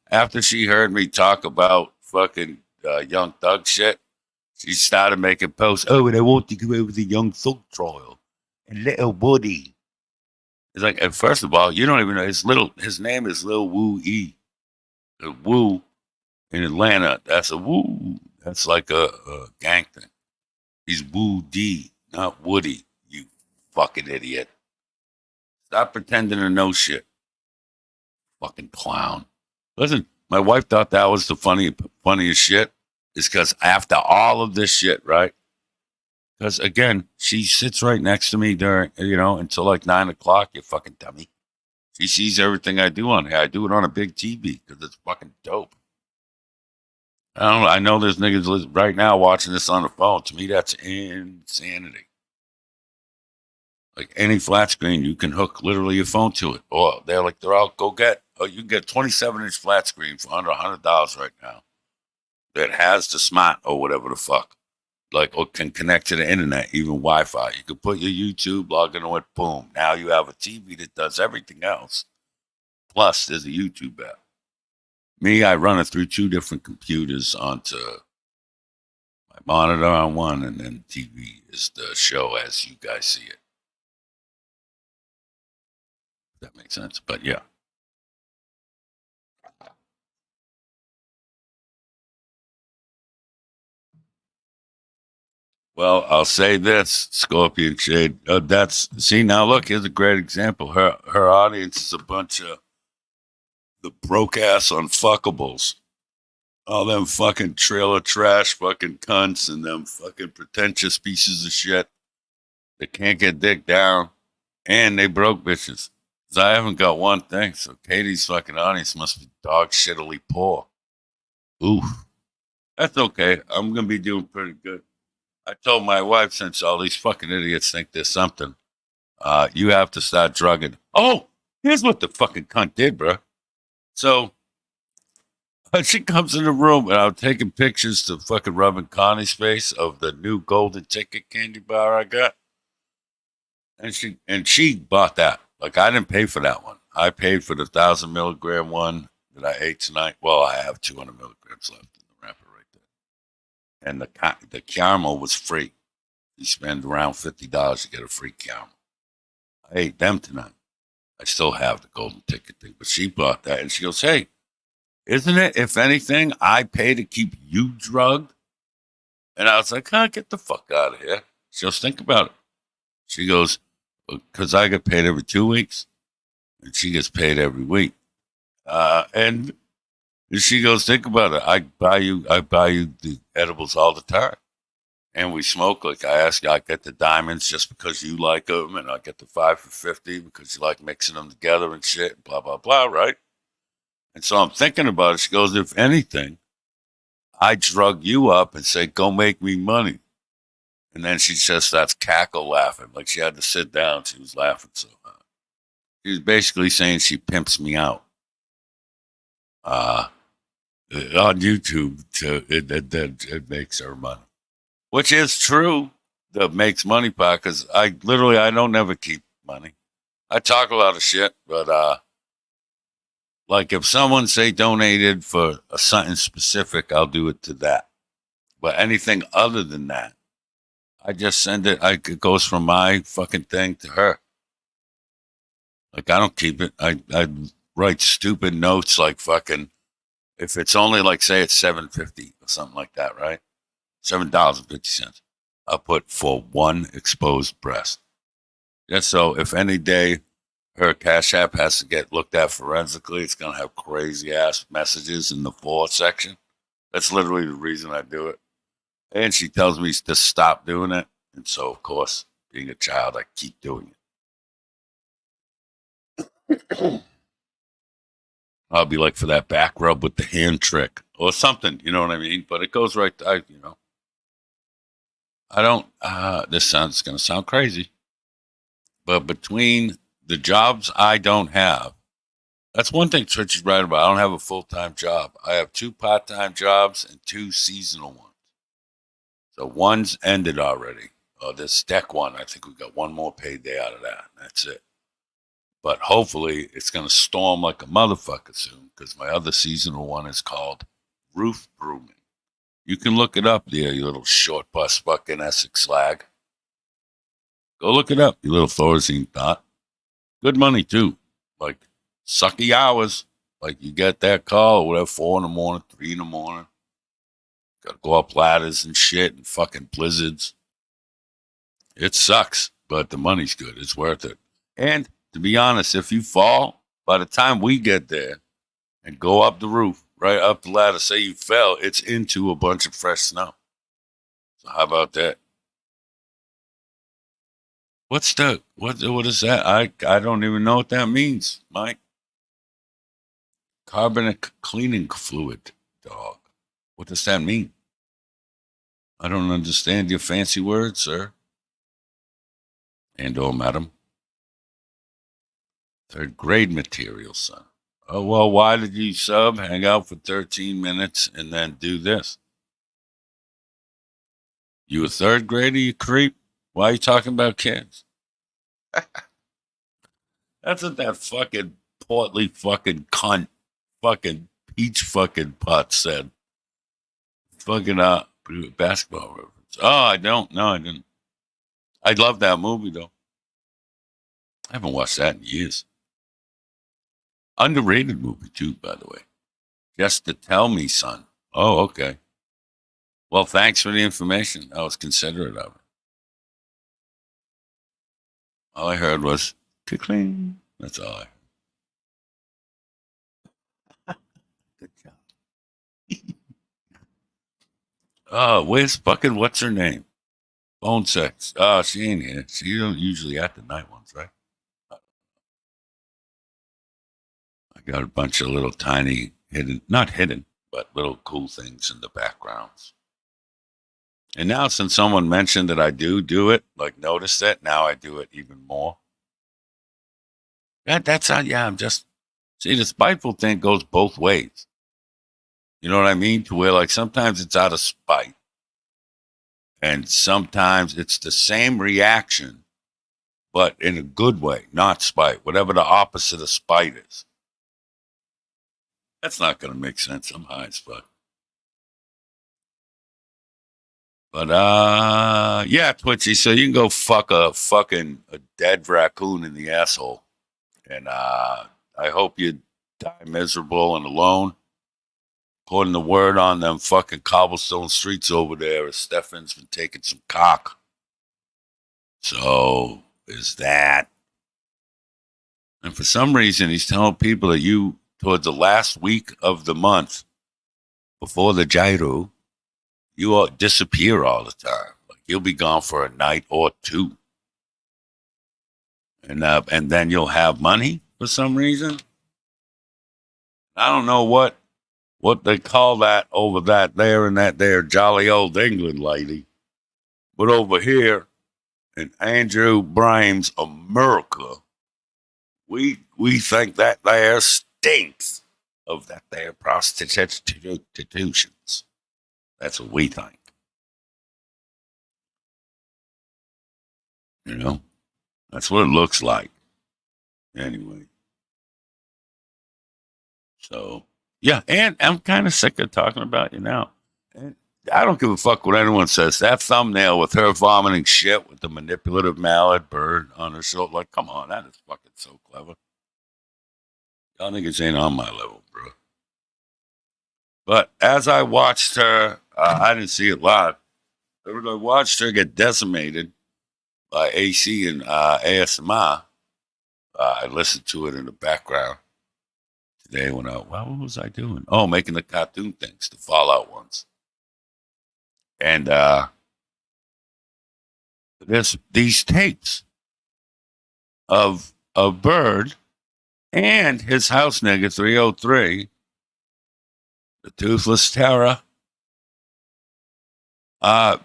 After she heard me talk about fucking Young Thug shit, she started making posts. Oh, and I want to go over the Young Thug trial. And Little Woody. It's like, and first of all, you don't even know his name is Lil Woo E. The Woo in Atlanta, that's a Woo. That's like a gang thing. He's Woo D, not Woody, you fucking idiot. Stop pretending to know shit. Fucking clown. Listen, my wife thought that was the funniest shit. Is because after all of this shit, right? Because again, she sits right next to me during, until like 9 o'clock, you fucking dummy. She sees everything I do on here. I do it on a big TV because it's fucking dope. I know there's niggas right now watching this on the phone. To me, that's insanity. Like any flat screen, you can hook literally your phone to it. Or they're out, you can get 27-inch flat screen for under $100 right now. That has the smart or whatever the fuck. Or can connect to the internet, even Wi-Fi. You can put your YouTube, log into it, boom. Now you have a TV that does everything else. Plus, there's a YouTube app. Me, I run it through 2 different computers onto my monitor on one, and then TV is the show as you guys see it. That makes sense, but yeah. Well, I'll say this, Scorpion Shade. Now look, here's a great example. Her audience is a bunch of the broke ass unfuckables. All them fucking trailer trash fucking cunts and them fucking pretentious pieces of shit that can't get dick down. And they broke bitches. 'Cause I haven't got one thing, so Katie's fucking audience must be dog shittily poor. Oof. That's okay. I'm going to be doing pretty good. I told my wife, since all these fucking idiots think there's something, you have to start drugging. Oh, here's what the fucking cunt did, bro. So she comes in the room, and I'm taking pictures to fucking rubbing Connie's face of the new golden ticket candy bar I got. And she bought that. Like, I didn't pay for that one. I paid for the 1,000 milligram one that I ate tonight. Well, I have 200 milligrams left in the wrapper right there. And the caramel was free. You spend around $50 to get a free caramel. I ate them tonight. I still have the golden ticket thing, but she bought that, and she goes, hey, isn't it, if anything, I pay to keep you drugged? And I was like, get the fuck out of here. She goes, think about it. She goes, because I get paid every 2 weeks, and she gets paid every week. And she goes, think about it. I buy you the edibles all the time. And we smoke. Like I ask you, I get the diamonds just because you like them, and I get the 5 for $50 because you like mixing them together and shit, blah, blah, blah, right? And so I'm thinking about it. She goes, if anything, I drug you up and say, go make me money. And then she just starts cackle laughing. Like she had to sit down. She was laughing so hard. She was basically saying she pimps me out. On YouTube, it makes her money. Which is true. That makes money part, because I don't never keep money. I talk a lot of shit, but like if someone say donated for something specific, I'll do it to that. But anything other than that, I just send it. It goes from my fucking thing to her. Like I don't keep it. I write stupid notes like fucking. If it's only like say it's $7.50 or something like that, right? $7.50. I'll put for one exposed breast. Yeah. So if any day her Cash App has to get looked at forensically, it's gonna have crazy ass messages in the for section. That's literally the reason I do it. And she tells me to stop doing it. And so, of course, being a child, I keep doing it. I'll be like for that back rub with the hand trick or something, you know what I mean? But it goes right, I don't, this going to sound crazy, but between the jobs I don't have, that's one thing Twitch is right about. I don't have a full-time job. I have 2 part-time jobs and 2 seasonal ones. So one's ended already. This deck one, I think we got one more payday out of that. That's it. But hopefully it's going to storm like a motherfucker soon, because my other seasonal one is called Roof Brooming. You can look it up there, you little short bus fucking Essex slag. Go look it up, you little Thorazine thought. Good money too. Like sucky hours. Like you get that call, or whatever, 4 in the morning, 3 in the morning. Got to go up ladders and shit and fucking blizzards. It sucks, but the money's good. It's worth it. And to be honest, if you fall, by the time we get there and go up the roof, right up the ladder, say you fell, it's into a bunch of fresh snow. So how about that? What is that? I don't even know what that means, Mike. Carbonic cleaning fluid, dog. What does that mean? I don't understand your fancy words, sir. And/or madam. 3rd grade material, son. Oh, well, why did you sub, hang out for 13 minutes, and then do this? You a 3rd grader, you creep? Why are you talking about kids? That's what that fucking portly fucking cunt fucking peach fucking pot said. Fucking basketball reference. Oh, I don't. No, I didn't. I love that movie, though. I haven't watched that in years. Underrated movie, too, by the way. Just to tell me, son. Oh, okay. Well, thanks for the information. I was considerate of it. All I heard was, tickling. That's all I heard. Good job. Oh, where's fucking, what's her name? Bone Sex. Oh, she ain't here. She don't usually at the night ones, right? I got a bunch of little tiny hidden, not hidden, but little cool things in the backgrounds. And now since someone mentioned that I do it, like noticed it, now I do it even more. That's how, I'm just, see, the spiteful thing goes both ways. You know what I mean? To where like sometimes it's out of spite. And sometimes it's the same reaction, but in a good way, not spite, whatever the opposite of spite is. That's not going to make sense. I'm high as fuck. But, yeah, Twitchy, so you can go fuck a dead raccoon in the asshole. And I hope you die miserable and alone. According to word on them fucking cobblestone streets over there, Stefan's been taking some cock. So, is that. And for some reason, he's telling people that towards the last week of the month, before the gyro, you all disappear all the time. He'll be gone for a night or two. And then you'll have money for some reason. I don't know what they call that over that there and that there jolly old England lady. But over here in Andrew Brahms, America, we think that there stinks of that there prostitutions. That's what we think. You know? That's what it looks like. Anyway. So, yeah, and I'm kind of sick of talking about you now. And I don't give a fuck what anyone says. That thumbnail with her vomiting shit with the manipulative mallard bird on her shoulder, like, come on, that is fucking so clever. Y'all niggas ain't on my level, bro. But as I watched her, I didn't see it live. As I watched her get decimated by AC and ASMR, I listened to it in the background today when what was I doing? Oh, making the cartoon things, the Fallout ones. And there's these tapes of Bird and his house nigga 303, the Toothless Terror,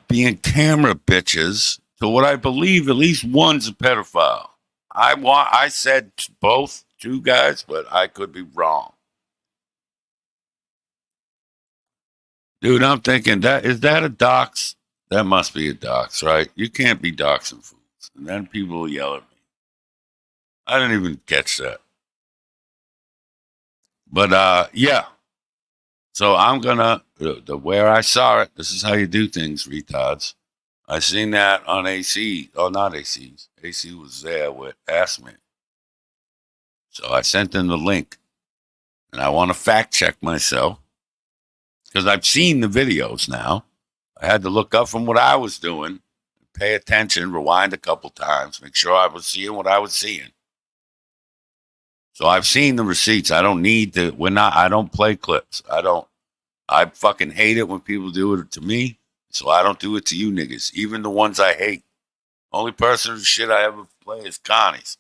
being camera bitches to what I believe at least one's a pedophile. I said both two guys, but I could be wrong. Dude, I'm thinking is that a dox? That must be a dox, right? You can't be doxing fools. And then people will yell at me. I didn't even catch that. But yeah. So I'm gonna where I saw it, this is how you do things, retards. I seen that on AC. Oh, not AC's. AC was there with Ask Me. So I sent in the link. And I want to fact check myself. Because I've seen the videos now. I had to look up from what I was doing. Pay attention, rewind a couple times. Make sure I was seeing what I was seeing. So I've seen the receipts. I don't need to. I don't play clips. I fucking hate it when people do it to me. So I don't do it to you niggas. Even the ones I hate. Only person whose shit I ever play is Connie's.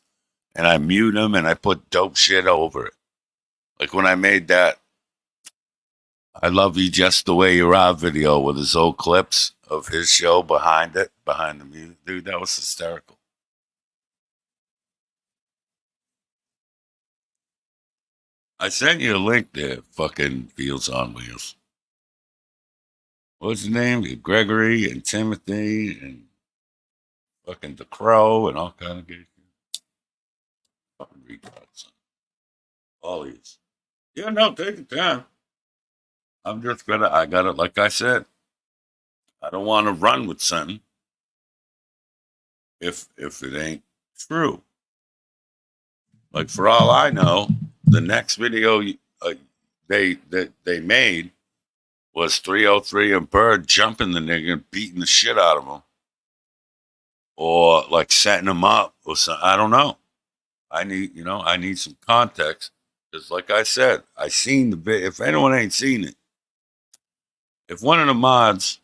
And I mute them and I put dope shit over it. Like when I made that I Love You Just the Way You Are video with his old clips of his show behind the music. Dude, that was hysterical. I sent you a link there, fucking Fields on Wheels. What's his name? Gregory and Timothy and fucking the Crow and all kind of good shit. Fucking retards. All these. Yeah, no, take your time. I'm just I got it, like I said. I don't want to run with something if it ain't true. Like for all I know, the next video they made was 303 and Bird jumping the nigga and beating the shit out of him. Or like setting him up or something. I don't know. I need some context. Because like I said, I seen the video. If anyone ain't seen it, if one of the mods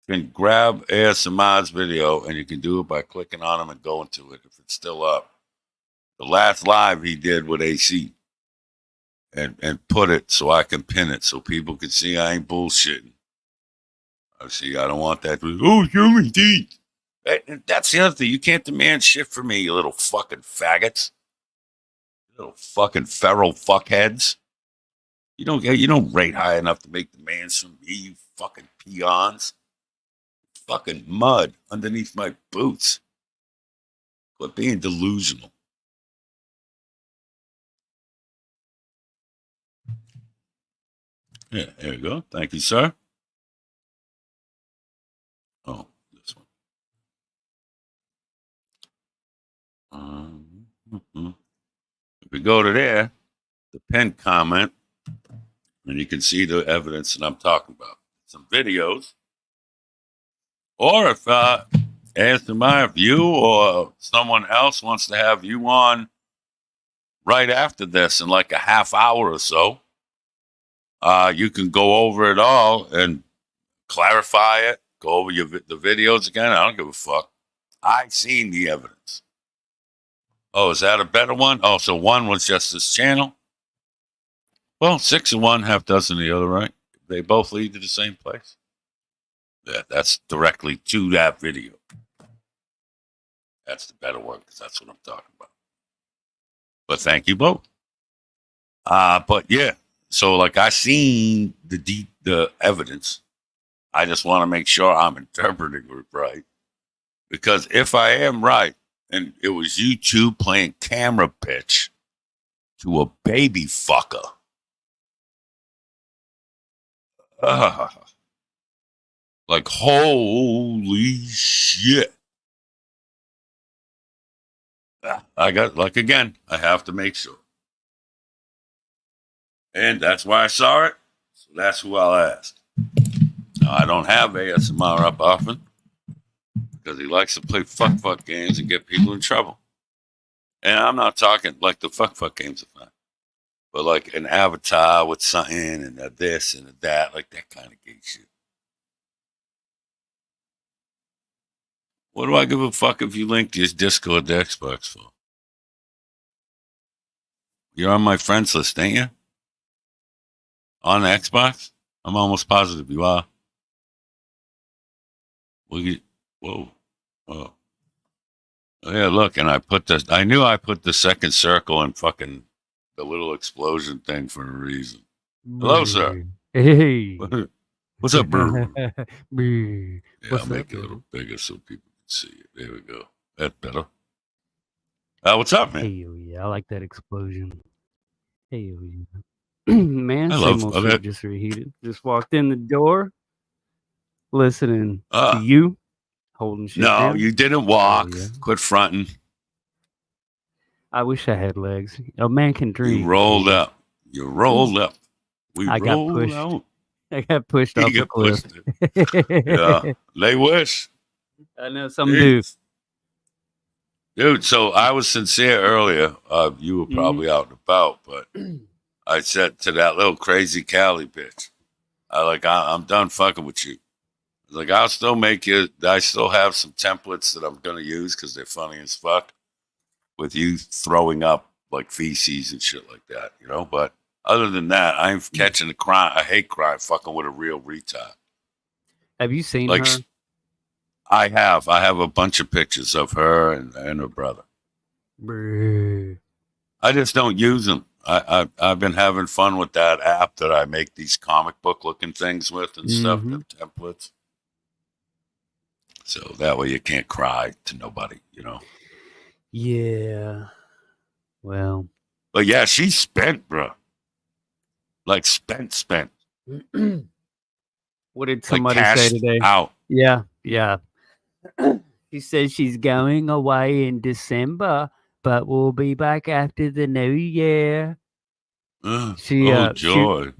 can grab ASMR's video and you can do it by clicking on him and going to it if it's still up. The last live he did with AC. And put it so I can pin it so people can see I ain't bullshitting. I don't want that. Oh, human teeth. That's the other thing. You can't demand shit from me, you little fucking faggots. You little fucking feral fuckheads. You don't rate high enough to make demands from me, you fucking peons. Fucking mud underneath my boots. Quit being delusional. Yeah, there you go. Thank you, sir. Oh, this one. If we go to there, the pinned comment, and you can see the evidence that I'm talking about. Some videos. Or if ASMR, if you or someone else wants to have you on right after this in like a half hour or so, you can go over it all and clarify it, go over the videos again. I don't give a fuck. I seen the evidence. Oh, is that a better one? Oh, so one was just this channel? Well, 6 of one, half dozen of the other, right? They both lead to the same place. Yeah, that's directly to that video. That's the better one, because that's what I'm talking about. But thank you both. But yeah, so like I seen the evidence. I just want to make sure I'm interpreting it right. Because if I am right, and it was you two playing camera pitch to a baby fucker. Like, holy shit. I got, like, again, I have to make sure. And that's why I saw it. So that's who I'll ask. Now, I don't have ASMR up often because he likes to play fuck games and get people in trouble. And I'm not talking like the fuck games are fine, but like an avatar with something and a this and a that, like that kind of gay shit. What do I give a fuck if you link your Discord to Xbox for? You're on my friends list, ain't you? On the Xbox? I'm almost positive you are. Whoa. Oh. Yeah, look, and I knew I put the second circle in fucking the little explosion thing for a reason. Hello, sir. Hey. What's up, bro? Yeah, What's I'll make it a little bigger so people can see it. There we go. That's better. What's up, man? Hey, yeah, I like that explosion. Hey, yeah. Man, I same love old it. shit, just reheated. Just walked in the door, listening to you, holding shit No, down. you didn't walk. Oh, yeah. Quit fronting. I wish I had legs. A man can dream. You rolled up. You rolled up. I got pushed. Out. I got pushed off the cliff. Yeah, they wish. I know some do. Dude, so I was sincere earlier. You were probably out and about, but I said to that little crazy Cali bitch, I'm done fucking with you. Like, I'll still make you, I still have some templates that I'm going to use because they're funny as fuck with you throwing up like feces and shit like that, you know? But other than that, I'm catching a hate crime fucking with a real retard. Have you seen like, her? I have a bunch of pictures of her and her brother. Brr. I just don't use them. I've been having fun with that app that I make these comic book looking things with and stuff, the templates. So that way you can't cry to nobody, you know? Yeah. Well. But yeah, she's spent, bro. Like spent. What did somebody like say today? Out. Yeah. She says she's going away in December, but we'll be back after the new year. Joy.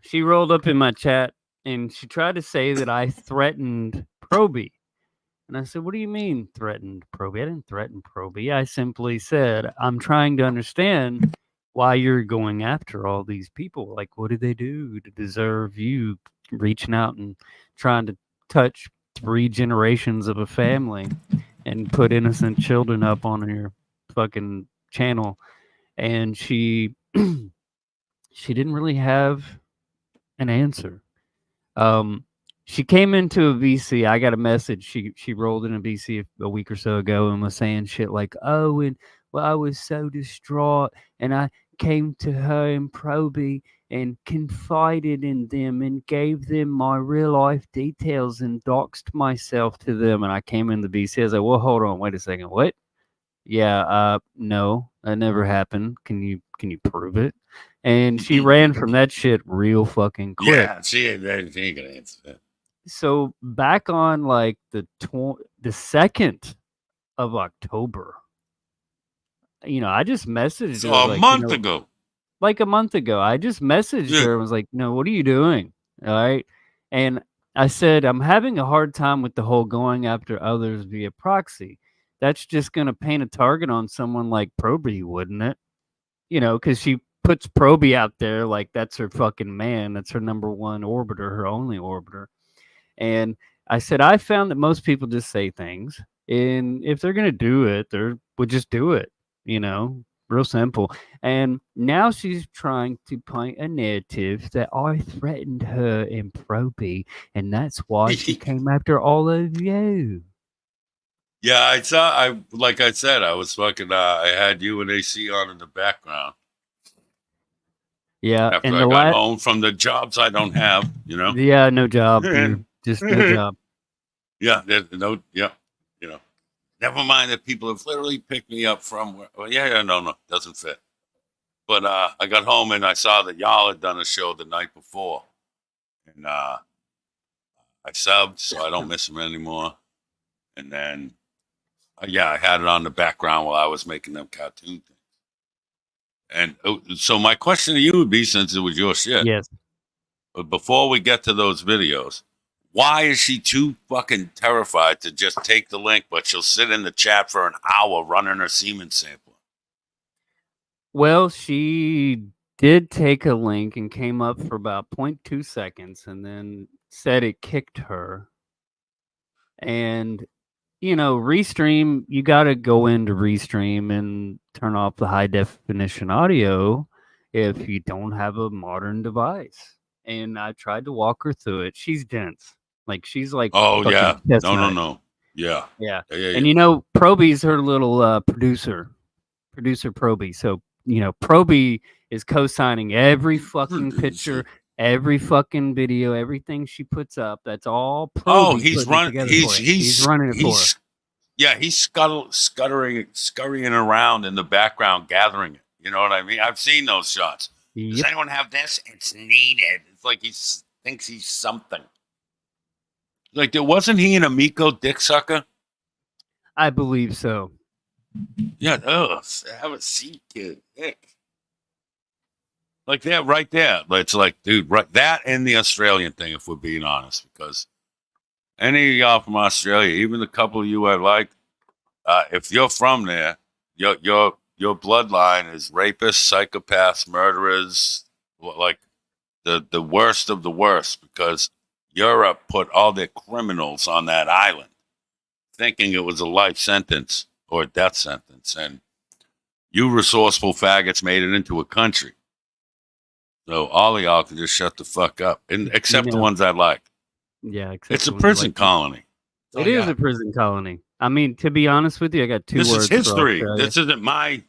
She rolled up in my chat and she tried to say that I threatened Proby. And I said, what do you mean threatened Proby? I didn't threaten Proby. I simply said, I'm trying to understand why you're going after all these people. Like, what did they do to deserve you reaching out and trying to touch 3 generations of a family and put innocent children up on your fucking channel? And she didn't really have an answer. She came into a VC. I got a message. She rolled in a VC a week or so ago and was saying shit like, oh, and well, I was so distraught and I came to her and Proby and confided in them and gave them my real life details and doxed myself to them. And I came in the VC. I was like, well, hold on, wait a second. What? Yeah, no, that never happened. Can you prove it? And she ran from that shit real fucking quick. Yeah, she ain't gonna answer that. So back on like the 2nd of October, I just messaged her a month ago. Like a month ago, I just messaged her and was like, "No, what are you doing?" All right, and I said, "I'm having a hard time with the whole going after others via proxy. That's just gonna paint a target on someone like Proby, wouldn't it? Because she puts Proby out there like that's her fucking man. That's her number one orbiter, her only orbiter." And I said, I found that most people just say things, and if they're gonna do it, would just do it. You know, real simple. And now she's trying to paint a narrative that I threatened her in Proby, and that's why she came after all of you. Yeah, I saw. Like I said, I was fucking. I had you and AC on in the background. Yeah, After and I got home from the jobs I don't have, you know. Yeah, no job, dude. Just no job. Yeah, no. Yeah, you know. Never mind that people have literally picked me up from where. Well, yeah, no, doesn't fit. But I got home and I saw that y'all had done a show the night before, and I subbed, so I don't miss them anymore. And then, yeah, I had it on the background while I was making them cartoon things. And so my question to you would be, since it was your shit. Yes. But before we get to those videos, why is she too fucking terrified to just take the link, but she'll sit in the chat for an hour running her semen sampler? Well, she did take a link and came up for about 0.2 seconds and then said it kicked her. And, you know, Restream, you got to go into Restream and turn off the high definition audio if you don't have a modern device. And I tried to walk her through it. She's dense. Like, she's like, oh, yeah. Chestnut. No. Yeah. Yeah. And, you know, Proby's her little producer Proby. So, you know, Proby is co-signing every fucking picture, every fucking video, everything she puts up. That's all Proby. Oh, he's running. He's running it for her. Yeah, he's scurrying around in the background, gathering it. You know what I mean? I've seen those shots. Yep. Does anyone have this? It's needed. It's like he thinks he's something. Like, wasn't he an Amico dick sucker? I believe so. Yeah, have a seat, kid. Dick. Like that right there. It's like, dude, right, that and the Australian thing, if we're being honest, because any of y'all from Australia, even the couple of you I like, if you're from there, your bloodline is rapists, psychopaths, murderers, like the worst of the worst, because Europe put all their criminals on that island, thinking it was a life sentence or a death sentence, and you resourceful faggots made it into a country. So all of y'all can just shut the fuck up, except the ones I like. Yeah, it's a prison colony. It is a prison colony. I mean, to be honest with you, I got two words. This is history. This isn't my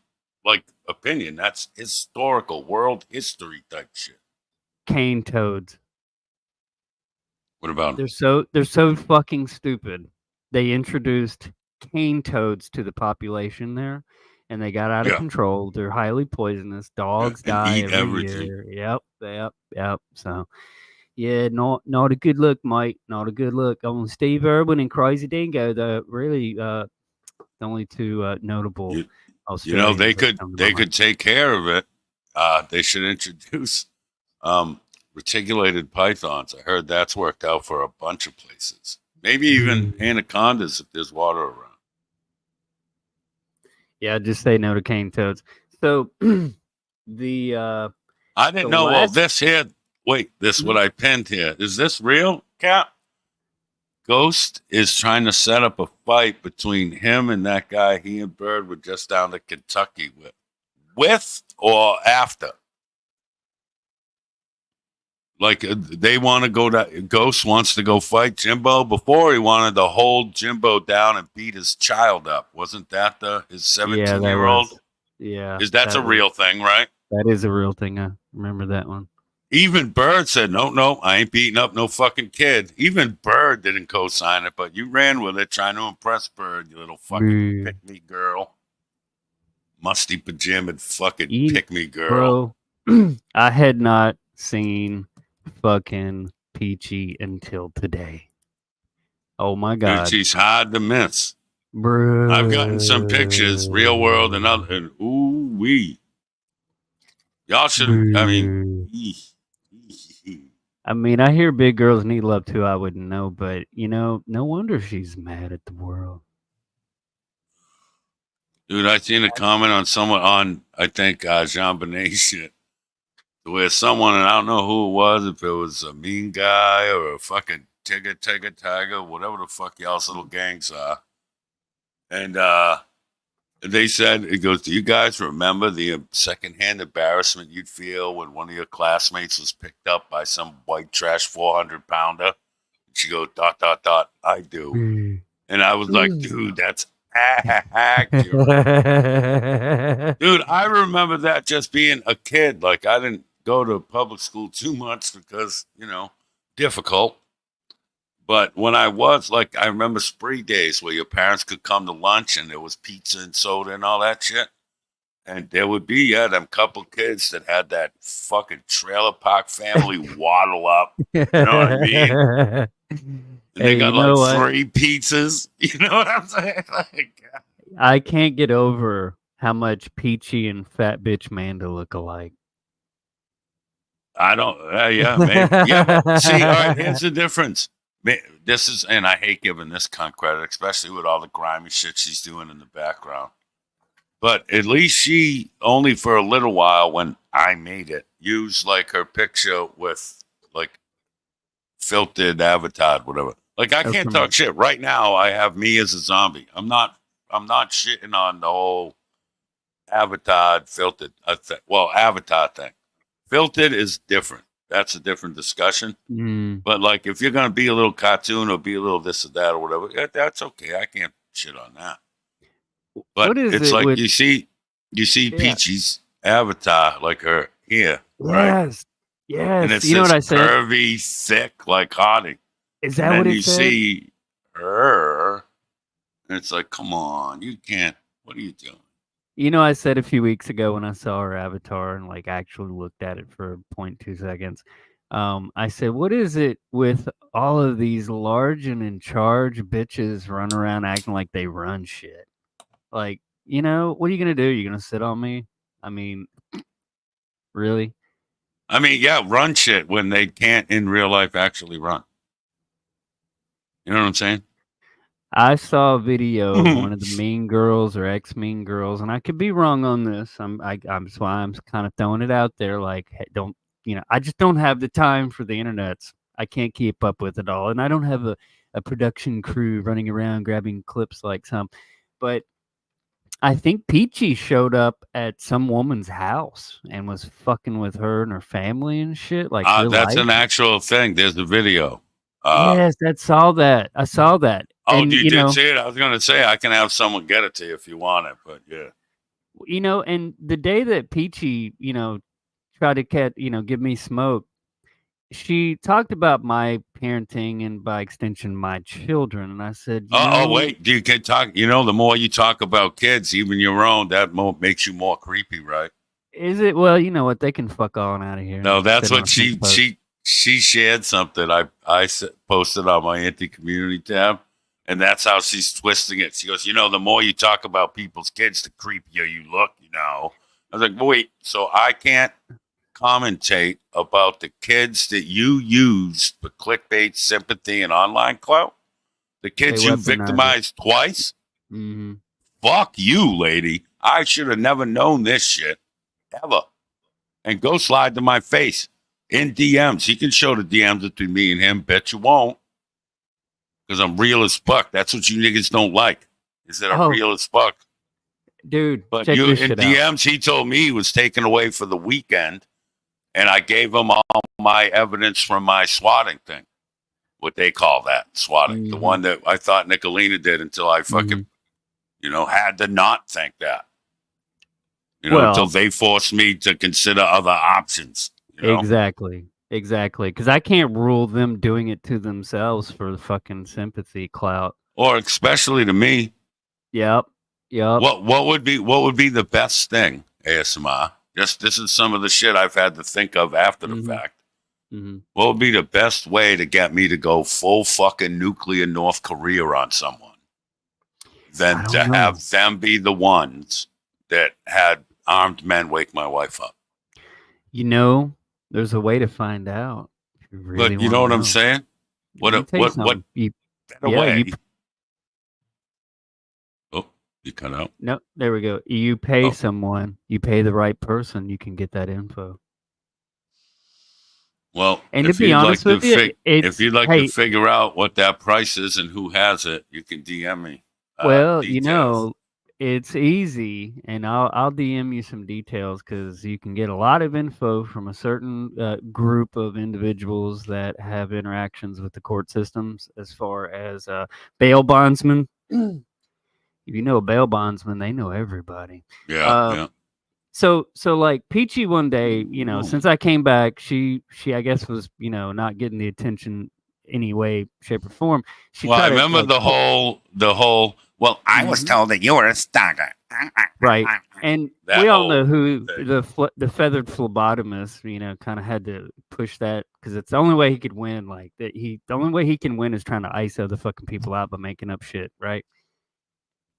opinion. That's historical world history type shit. Cane toads. What about them? They're so fucking stupid. They introduced cane toads to the population there, and they got out of control. They're highly poisonous. Dogs die every year. Yep. So, yeah, not a good look, mate. Not a good look. On Steve Irwin and Crazy Dingo, the really the only two notable. You know, they could take care of it. They should introduce reticulated pythons. I heard that's worked out for a bunch of places. Maybe even anacondas if there's water around. Yeah, just say no to cane toads. So I didn't know all this here. Wait, this what I pinned here. Is this real, Cap? Ghost is trying to set up a fight between him and that guy he and Bird were just down to Kentucky with. With or after? Like, they want to go to... Ghost wants to go fight Jimbo. Before, he wanted to hold Jimbo down and beat his child up. Wasn't that his 17-year-old? Yeah. That's a real thing, right? That is a real thing. I remember that one. Even Bird said, no, I ain't beating up no fucking kid. Even Bird didn't co-sign it, but you ran with it trying to impress Bird, you little fucking pick-me girl. Musty Pajamas fucking pick-me girl. Bro, I had not seen fucking Peachy until today. Oh, my God. She's hard to miss. Bro. I've gotten some pictures, real world and other, and ooh-wee. Y'all should, I mean, I hear big girls need love too. I wouldn't know, but you know, no wonder she's mad at the world. Dude, I seen a comment on someone on, I think, Jean Benet shit, where someone, and I don't know who it was, if it was a mean guy or a fucking Tiger, whatever the fuck y'all's little gangs are. And they said, it goes, do you guys remember the secondhand embarrassment you'd feel when one of your classmates was picked up by some white trash 400-pounder? She goes, ... I do. And I was like, dude, that's accurate. Dude, I remember that just being a kid. Like, I didn't go to public school too much because, difficult. But when I was, like, I remember spree days where your parents could come to lunch and there was pizza and soda and all that shit. And there would be, them couple kids that had that fucking trailer park family waddle up. You know what I mean? And they got like 3 pizzas. You know what I'm saying? Like, I can't get over how much Peachy and Fat Bitch Manda look alike. I don't, yeah, maybe. Yeah, but see, all right, here's the difference. This is, and I hate giving this cunt credit, especially with all the grimy shit she's doing in the background. But at least she, only for a little while when I made it, used like her picture with like filtered avatar, whatever. Like I can't talk shit. Right now I have me as a zombie. I'm not shitting on the whole avatar filtered avatar thing. Filtered is different. That's a different discussion. But like if you're gonna be a little cartoon or be a little this or that or whatever, that's okay. I can't shit on that. But it's like you see Peachy's avatar, like her here, right? Yes. And it's you know what I said? Curvy, thick, like Hottie. Is that what it said? And you see her, and it's like, come on, you can't. What are you doing? You know, I said a few weeks ago when I saw her avatar and like actually looked at it for 0.2 seconds. I said, what is it with all of these large and in charge bitches run around acting like they run shit? Like, what are you going to do? You're going to sit on me? I mean, really? I mean, yeah, run shit when they can't in real life actually run. You know what I'm saying? I saw a video of one of the Mean Girls or ex-Mean Girls, and I could be wrong on this. That's why I'm kind of throwing it out there. Like, hey, I just don't have the time for the internets. I can't keep up with it all, and I don't have a production crew running around grabbing clips like some. But I think Peachy showed up at some woman's house and was fucking with her and her family and shit. Like, that's an actual thing. There's a video. Yes, I saw that. Oh, and, you did see it? I was going to say, I can have someone get it to you if you want it, but yeah. And the day that Peachy, tried to give me smoke, she talked about my parenting and by extension, my children. And I said, wait, you can talk, the more you talk about kids, even your own, that makes you more creepy, right? Is it? Well, you know what? They can fuck on out of here. No, that's what she shared something. I posted on my anti-community tab. And that's how she's twisting it. She goes, the more you talk about people's kids, the creepier you look, I was like, wait, so I can't commentate about the kids that you used for clickbait, sympathy, and online clout? The kids you victimized twice? Mm-hmm. Fuck you, lady. I should have never known this shit, ever. And go slide to my face in DMs. He can show the DMs between me and him. Bet you won't. Because I'm real as fuck. That's what you niggas don't like. Is that I'm real as fuck. Dude, but check this in shit DMs, out. he told me he was taken away for the weekend. And I gave him all my evidence from my swatting thing. What they call that, swatting. Mm-hmm. The one that I thought Nikalina did until I fucking, had to not think that. Until they forced me to consider other options. Exactly. Because I can't rule them doing it to themselves for the fucking sympathy clout. Or especially to me. Yep. What would be the best thing, ASMR? This is some of the shit I've had to think of after the fact. Mm-hmm. What would be the best way to get me to go full fucking nuclear North Korea on someone than to have them be the ones that had armed men wake my wife up? There's a way to find out. If you really but you know what I'm saying? What way? You cut out. No, there we go. You pay someone, you pay the right person, you can get that info. Well, And to if be you'd honest like with to you, fig- it's if you'd like hey, to figure out what that price is and who has it, you can DM me. well, Details. it's easy, and I'll DM you some details because you can get a lot of info from a certain group of individuals that have interactions with the court systems, as far as bail bondsmen. If you know a bail bondsman, they know everybody. Yeah. So like Peachy one day, since I came back, she I guess was, not getting the attention any way, shape, or form. She Well, I tried to remember like the whole. Well, I was Mhm. told that you were a stalker. right. And That we all know whole who thing. the feathered phlebotomist, kind of had to push that because it's the only way he could win. Like that, the only way he can win is trying to ice other fucking people out by making up shit, right?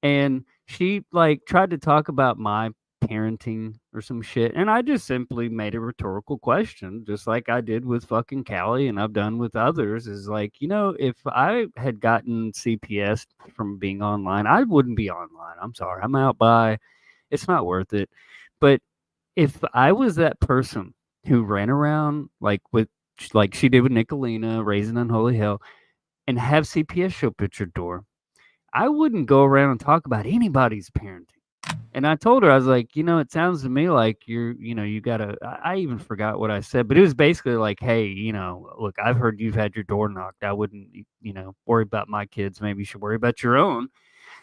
And she like tried to talk about my parenting or some shit, and I just simply made a rhetorical question, just like I did with fucking Callie and I've done with others, is like, if I had gotten CPS from being online, I wouldn't be online. I'm sorry, I'm out by, it's not worth it. But if I was that person who ran around like she did with Nikalina raising unholy hell and have CPS show up at your door, I wouldn't go around and talk about anybody's parenting. And I told her, I was like, it sounds to me like you gotta, I even forgot what I said, but it was basically like, hey, look, I've heard you've had your door knocked. I wouldn't, worry about my kids. Maybe you should worry about your own.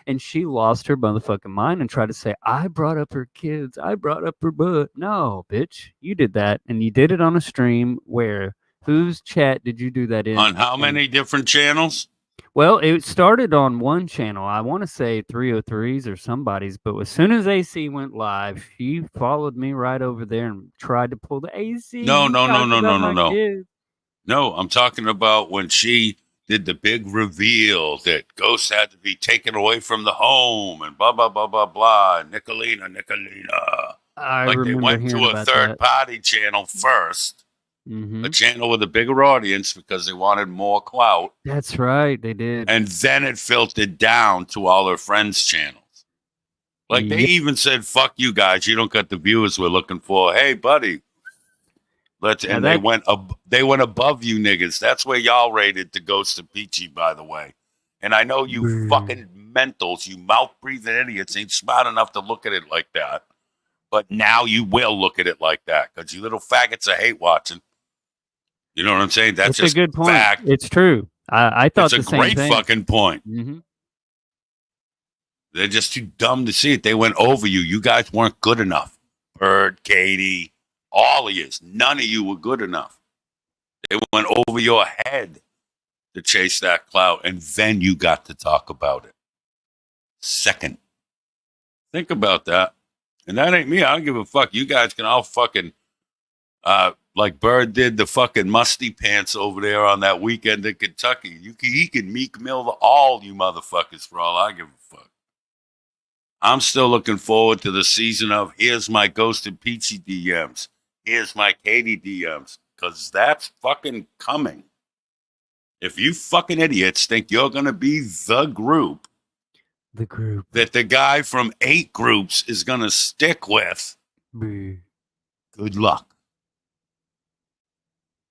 And she lost her motherfucking mind and tried to say, I brought up her kids. I brought up her butt. No, bitch, you did that. And you did it on a stream where, whose chat did you do that in? On how many different channels? Well, it started on one channel. I want to say 303's or somebody's, but as soon as AC went live, she followed me right over there and tried to pull the AC. No. Kids. No, I'm talking about when she did the big reveal that ghosts had to be taken away from the home and blah, blah, blah, blah, blah. Nikalina. I Like they remember went hearing to a about third that. party channel first, Mm-hmm. a channel with a bigger audience because they wanted more clout. That's right, they did. And then it filtered down to all her friends' channels. Like they Yep. even said, fuck you guys, you don't got the viewers we're looking for. Hey, buddy. And they went above you niggas. That's where y'all rated the Ghost of Peachy, by the way. And I know you fucking mentals, you mouth-breathing idiots ain't smart enough to look at it like that. But now you will look at it like that because you little faggots are hate watching. You know what I'm saying? That's just a good point. fact. It's true. I thought it's the a same great thing. Fucking point. Mm-hmm. They're just too dumb to see it. They went over you. You guys weren't good enough. Bird, Katie, all of you. None of you were good enough. They went over your head to chase that clout, and then you got to talk about it. Second. Think about that. And that ain't me. I don't give a fuck. You guys can all fucking, like Bird did the fucking musty pants over there on that weekend in Kentucky. He can Meek Mill all you motherfuckers for all I give a fuck. I'm still looking forward to the season of here's my Ghosted Peachy DMs. Here's my Katie DMs. Because that's fucking coming. If you fucking idiots think you're going to be the group that the guy from 8 groups is going to stick with, good luck.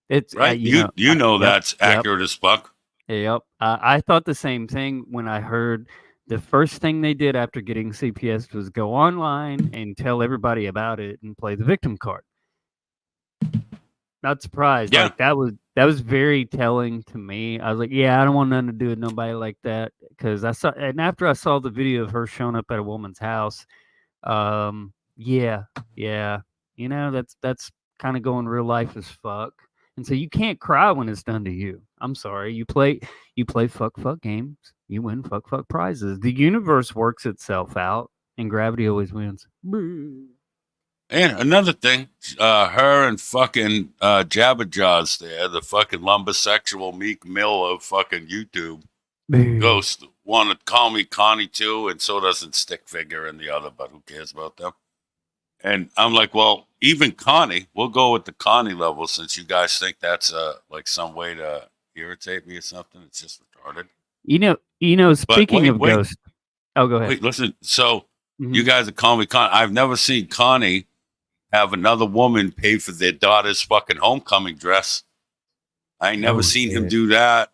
It's right. You know that's accurate as fuck. Yep. I thought the same thing when I heard the first thing they did after getting CPS was go online and tell everybody about it and play the victim card. Not surprised. Yeah. Like that was very telling to me. I was like, yeah, I don't want nothing to do with nobody like that. Because after I saw the video of her showing up at a woman's house, yeah. That's kind of going real life as fuck. And so you can't cry when it's done to you. I'm sorry. You play fuck games. You win fuck prizes. The universe works itself out, and gravity always wins. And another thing, her and fucking Jabberjaws there, the fucking lumbosexual Meek Mill of fucking YouTube. Ghost want to call me Connie too, and so doesn't Stick Figure and the other, but who cares about them? And I'm like, well, even Connie, we'll go with the Connie level since you guys think that's like some way to irritate me or something. It's just retarded. Speaking of Ghost. Oh, go ahead. Wait, listen. So you guys are calling me Connie. I've never seen Connie have another woman pay for their daughter's fucking homecoming dress. I ain't never Oh, seen him shit. do that.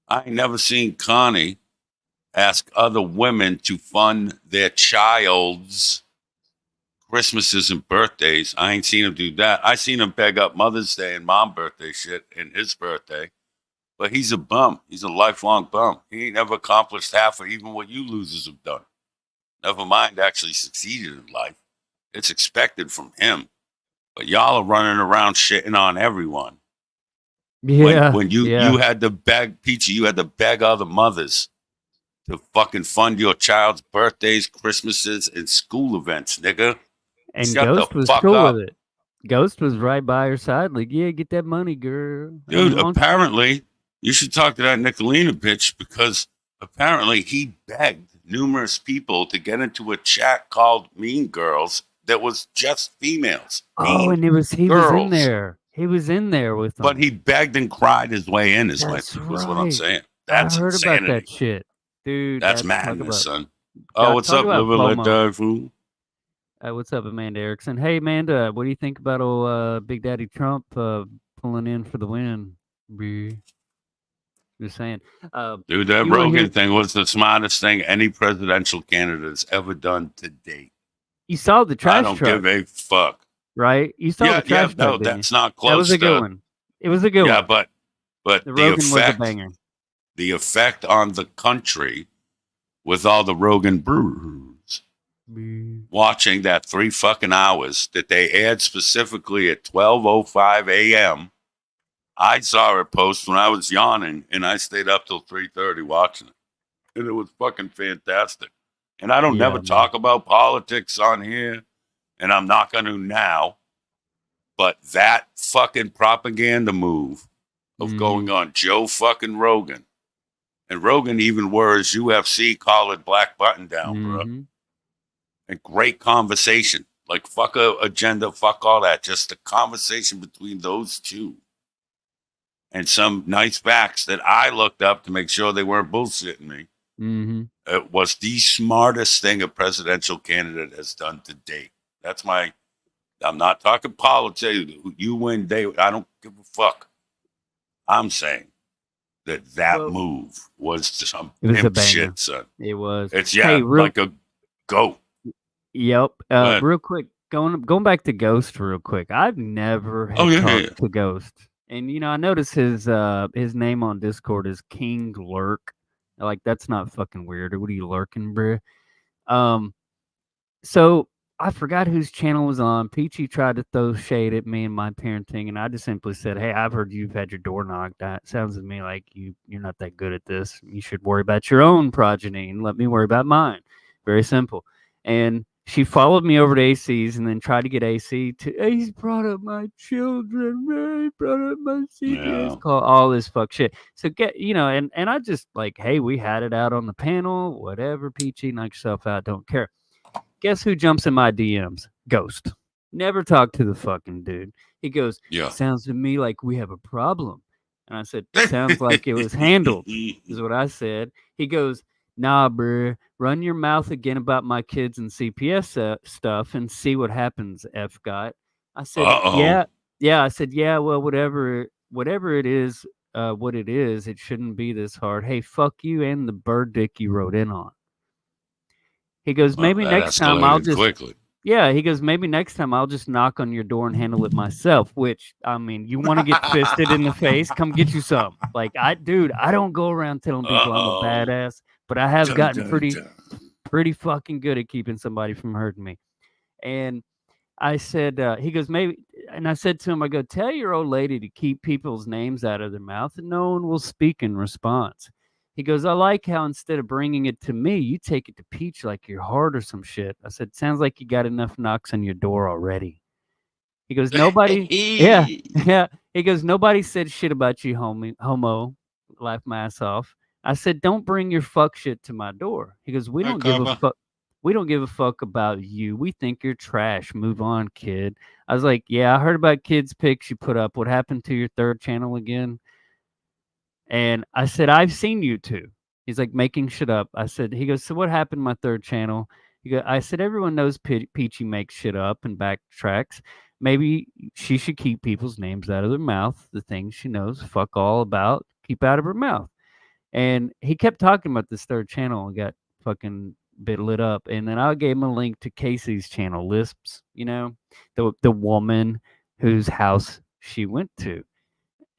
I ain't never seen Connie ask other women to fund their child's Christmases and birthdays. I ain't seen him do that. I seen him beg up Mother's Day and Mom birthday shit and his birthday. But he's a bum. He's a lifelong bum. He ain't never accomplished half of even what you losers have done. Never mind actually succeeded in life. It's expected from him. But y'all are running around shitting on everyone. Yeah. When you had to beg, Peachy, you had to beg other mothers to fucking fund your child's birthdays, Christmases, and school events, nigga. And Shut Ghost the was fuck cool up. with it. Ghost was right by her side, like, yeah, get that money, girl. Dude, apparently, you should talk to that Nikalina bitch because apparently he begged numerous people to get into a chat called Mean Girls that was just females. Oh, and he was in girls. there. He was in there with them. But he begged and cried his way in, is what I'm right. saying. That's I heard insanity. about that shit. Dude, That's talk madness, about- son. Oh, what's talk up, about liver let FOMO. die fool? What's up, Amanda Erickson? Hey, Amanda, what do you think about old Big Daddy Trump pulling in for the win? Just saying. Dude, that you were Rogan here- thing was the smartest thing any presidential candidate has ever done to date. You saw the trash I don't truck, give a fuck. right? You saw the trash truck, no, didn't that's you? not close. That was a good one. It was a good Yeah, one. but The the Rogan was a effect, banger. the effect on the country with all the Rogan brewers watching that 3 fucking hours that they aired specifically at 12:05 a.m. I saw it post when I was yawning, and I stayed up till 3:30 watching it, and it was fucking fantastic. And I don't never talk about politics on here, and I'm not going to now. But that fucking propaganda move of going on Joe fucking Rogan, and Rogan even wore his UFC collared black button down, bro. And great conversation. Like, fuck a agenda, fuck all that. Just a conversation between those two. And some nice facts that I looked up to make sure they weren't bullshitting me. It was the smartest thing a presidential candidate has done to date. That's my... I'm not talking politics. You win, I don't give a fuck. I'm saying that move was some pimp shit, son. It was. It's, like a goat. Yep. Real quick, going back to Ghost real quick. I've never talked to Ghost. And, you know, I noticed his name on Discord is King Lurk. Like, that's not fucking weird. What are you lurking, bruh? So I forgot whose channel was on. Peachy tried to throw shade at me and my parenting, and I just simply said, hey, I've heard you've had your door knocked. That sounds to me like you're not that good at this. You should worry about your own progeny and let me worry about mine. Very simple. And she followed me over to AC's and then tried to get AC to, he's brought up my children, he brought up my CPS call, all this fuck shit. So and I just like, hey, we had it out on the panel, whatever, Peachy, knock yourself out, don't care. Guess who jumps in my DMs? Ghost. Never talked to the fucking dude. He goes, sounds to me like we have a problem. And I said, sounds like it was handled, is what I said. He goes, nah, bruh, run your mouth again about my kids and CPS stuff and see what happens, F-Got. I said, yeah. I said, yeah, well, whatever it is, what it is, it shouldn't be this hard. Hey, fuck you and the bird dick you wrote in on. He goes, maybe next time I'll just... quickly. Yeah, he goes, maybe next time I'll just knock on your door and handle it myself, which, I mean, you want to get fisted in the face? Come get you some. Like, I don't go around telling people I'm a badass, but I have gotten pretty fucking good at keeping somebody from hurting me. And I said, he goes, maybe, and I said to him, I go, tell your old lady to keep people's names out of their mouth and no one will speak in response. He goes, I like how instead of bringing it to me, you take it to Peach like you're hard or some shit. I said, sounds like you got enough knocks on your door already. He goes, nobody, yeah. He goes, nobody said shit about you, homo. Laugh my ass off. I said, don't bring your fuck shit to my door. He goes, we don't give a fuck. We don't give a fuck about you. We think you're trash. Move on, kid. I was like, yeah, I heard about kids' pics you put up. What happened to your third channel again? And I said, I've seen you two. He's like making shit up. I said, he goes, so what happened to my third channel? I said, everyone knows Peachy makes shit up and backtracks. maybe she should keep people's names out of their mouth. The things she knows fuck all about, keep out of her mouth. And he kept talking about this third channel and got fucking bit lit up. And then I gave him a link to Casey's channel, Lisps, you know, the woman whose house she went to.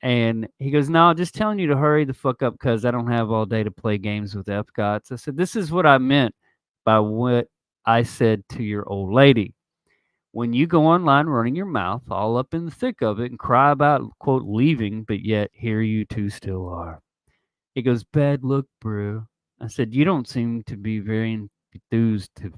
And he goes, "No, just telling you to hurry the fuck up because I don't have all day to play games with FGOTs." I said, "This is what I meant by what I said to your old lady. When you go online running your mouth all up in the thick of it and cry about, quote, leaving, but yet here you two still are." He goes, "Bad look, bro." I said, "You don't seem to be very enthused to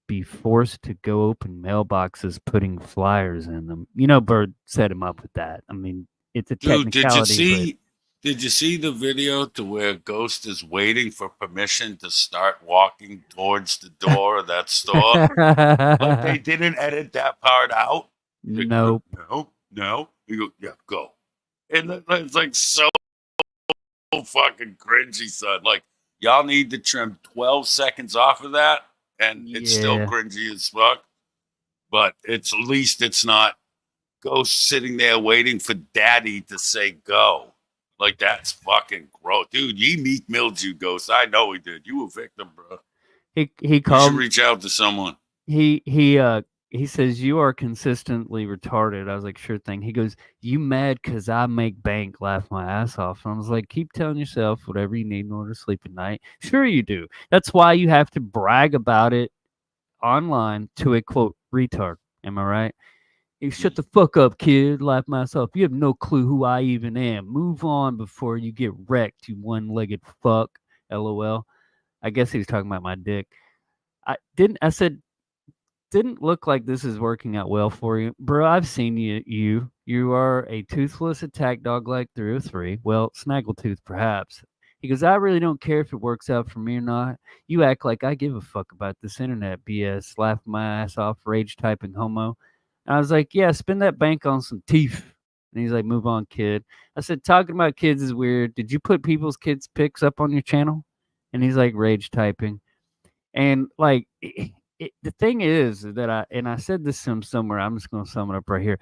be forced to go open mailboxes putting flyers in them." You know, Bird set him up with that. I mean, it's a Dude, technicality. did you see the video to where Ghost is waiting for permission to start walking towards the door of that store? Like they didn't edit that part out. Like, Nope. No. You go, yeah, go. And it's like so fucking cringy, son. Like y'all need to trim 12 seconds off of that, and it's still Yeah. cringy as fuck. But at least it's not Ghost sitting there waiting for Daddy to say go. Like that's fucking gross, dude. You meat milled you, Ghost. I know he did. You a victim, bro. He You called. should reach out to someone. He says, "You are consistently retarded." I was like, "Sure thing." He goes, "You mad because I make bank?" Laugh my ass off. And I was like, "Keep telling yourself whatever you need in order to sleep at night." Sure you do. That's why you have to brag about it online to a quote retard. Am I right? You shut the fuck up, kid. Laugh myself. You have no clue who I even am. Move on before you get wrecked, you one-legged fuck. LOL. I guess he was talking about my dick. I said, "Didn't look like this is working out well for you." Bro, I've seen you. You are a toothless attack dog like 303. Well, snaggletooth perhaps. He goes, "I really don't care if it works out for me or not. You act like I give a fuck about this internet BS. Laugh my ass off, rage typing homo." And I was like, "Yeah, spend that bank on some teeth." And he's like, "Move on, kid." I said, "Talking about kids is weird. Did you put people's kids' pics up on your channel?" And he's like, rage typing. And like, the thing is that I said this to him somewhere. I'm just going to sum it up right here.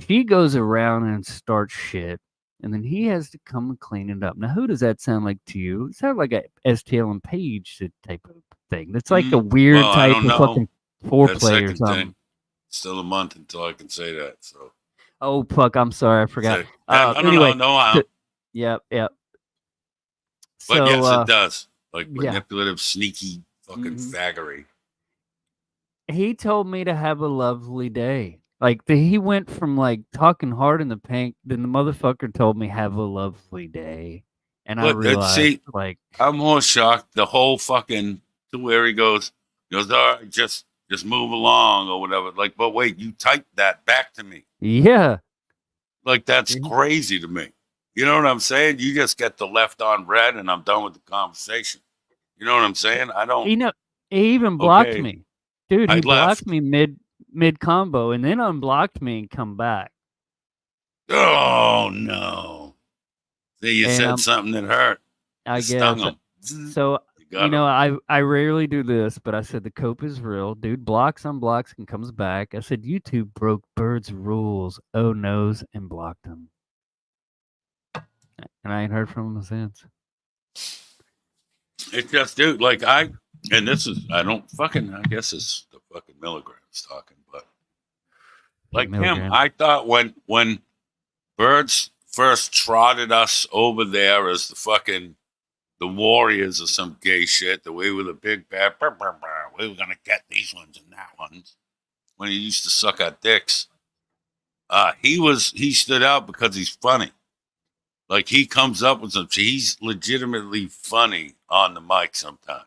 She goes around and starts shit, and then he has to come and clean it up. Now, who does that sound like to you? It sounds like a STL and Page type of thing. That's like a weird Well, I type don't of know. fucking That foreplay or second something. thing. Still a month until I can say that. So. Oh, fuck. I'm sorry. I forgot. No, so- Yep. But So, yes, it does. Like yeah. manipulative, sneaky fucking faggery. He told me to have a lovely day. Like he went from like talking hard in the paint, then the motherfucker told me have a lovely day, and I But realized see, like I'm more shocked. The whole fucking to where he goes, all right, just move along or whatever. Like, but wait, you typed that back to me. yeah, Like that's crazy to me. You know what I'm saying? You just get the left on red, and I'm done with the conversation. You know what I'm saying? I don't. he even blocked Okay. me, dude. I He left. blocked me mid combo, and then unblocked me and come back. Oh no! See, you And said something that hurt. I You stung guess. him. So got I rarely do this, but I said the cope is real. Dude blocks, unblocks, and comes back. I said YouTube broke Bird's rules. Oh no's, and blocked him. And I ain't heard from him since. It's just, dude, like I guess it's the fucking milligrams talking, but like him, I thought when Birds first trotted us over there as the warriors or some gay shit, that we were the big bad, we were gonna get these ones and that ones, when he used to suck our dicks, he stood out because he's funny. Like he comes up with some, he's legitimately funny on the mic sometimes.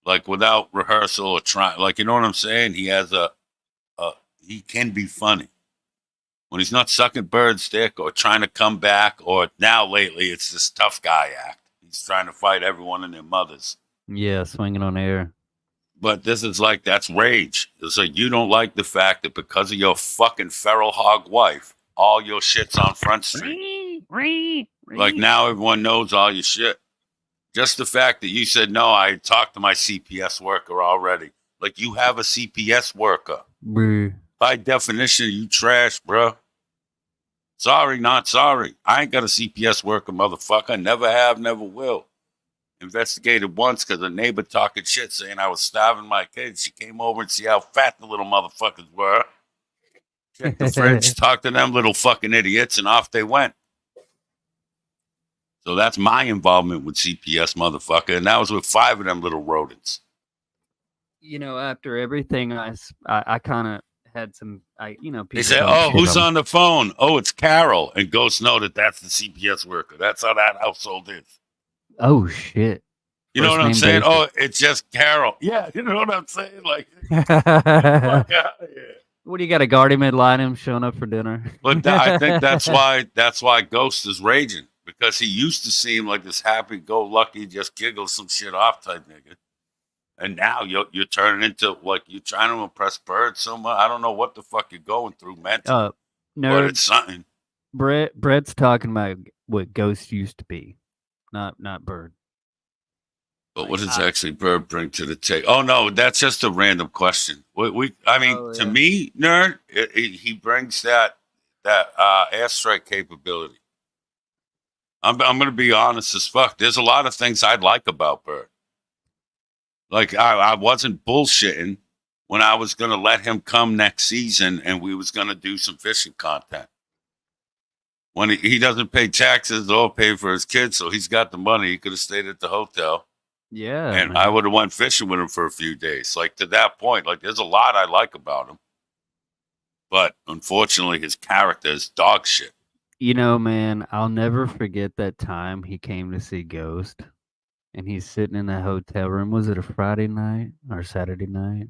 Like without rehearsal or trying, like, you know what I'm saying? He has he can be funny. When he's not sucking Bird's dick or trying to come back, or now lately it's this tough guy act. He's trying to fight everyone and their mothers. Yeah, swinging on air. But this is like, that's rage. It's like you don't like the fact that because of your fucking feral hog wife, all your shit's on Front Street. Like now everyone knows all your shit. Just the fact that you said, no, I talked to my CPS worker already. Like you have a CPS worker. by definition, you trash, bro. Sorry, not sorry. I ain't got a CPS worker, motherfucker. Never have, never will. Investigated once because a neighbor talking shit saying I was starving my kids. She came over and see how fat the little motherfuckers were. Checked the fridge, talked to them little fucking idiots, and off they went. So that's my involvement with CPS, motherfucker. And that was with 5 of them little rodents. You know, after everything, I kind of had some, people. They say, oh, who's on the phone? Oh, it's Carol. And ghosts know that that's the CPS worker. That's how that household is. Oh, shit. You know what I'm saying? Oh, it's just Carol. Yeah, you know what I'm saying? Like, fuck out of here. What do you got, a guardian ad litem showing up for dinner? But I think that's why Ghost is raging, because he used to seem like this happy-go-lucky, just giggle some shit off type nigga, and now you're turning into like you're trying to impress Bird so much. I don't know what the fuck you're going through mentally, but it's something. Brett's talking about what Ghost used to be, not Bird. But what does actually Bird bring to the table? Oh no, that's just a random question. To me, nerd, he brings that airstrike capability. I'm going to be honest as fuck. There's a lot of things I like about Bird. Like I wasn't bullshitting when I was going to let him come next season and we was going to do some fishing content. When he doesn't pay taxes or pay for his kids, so he's got the money. He could have stayed at the hotel. Yeah, and I would have went fishing with him for a few days. Like, to that point, like, there's a lot I like about him. But, unfortunately, his character is dog shit. You know, man, I'll never forget that time he came to see Ghost. And he's sitting in a hotel room. Was it a Friday night or Saturday night?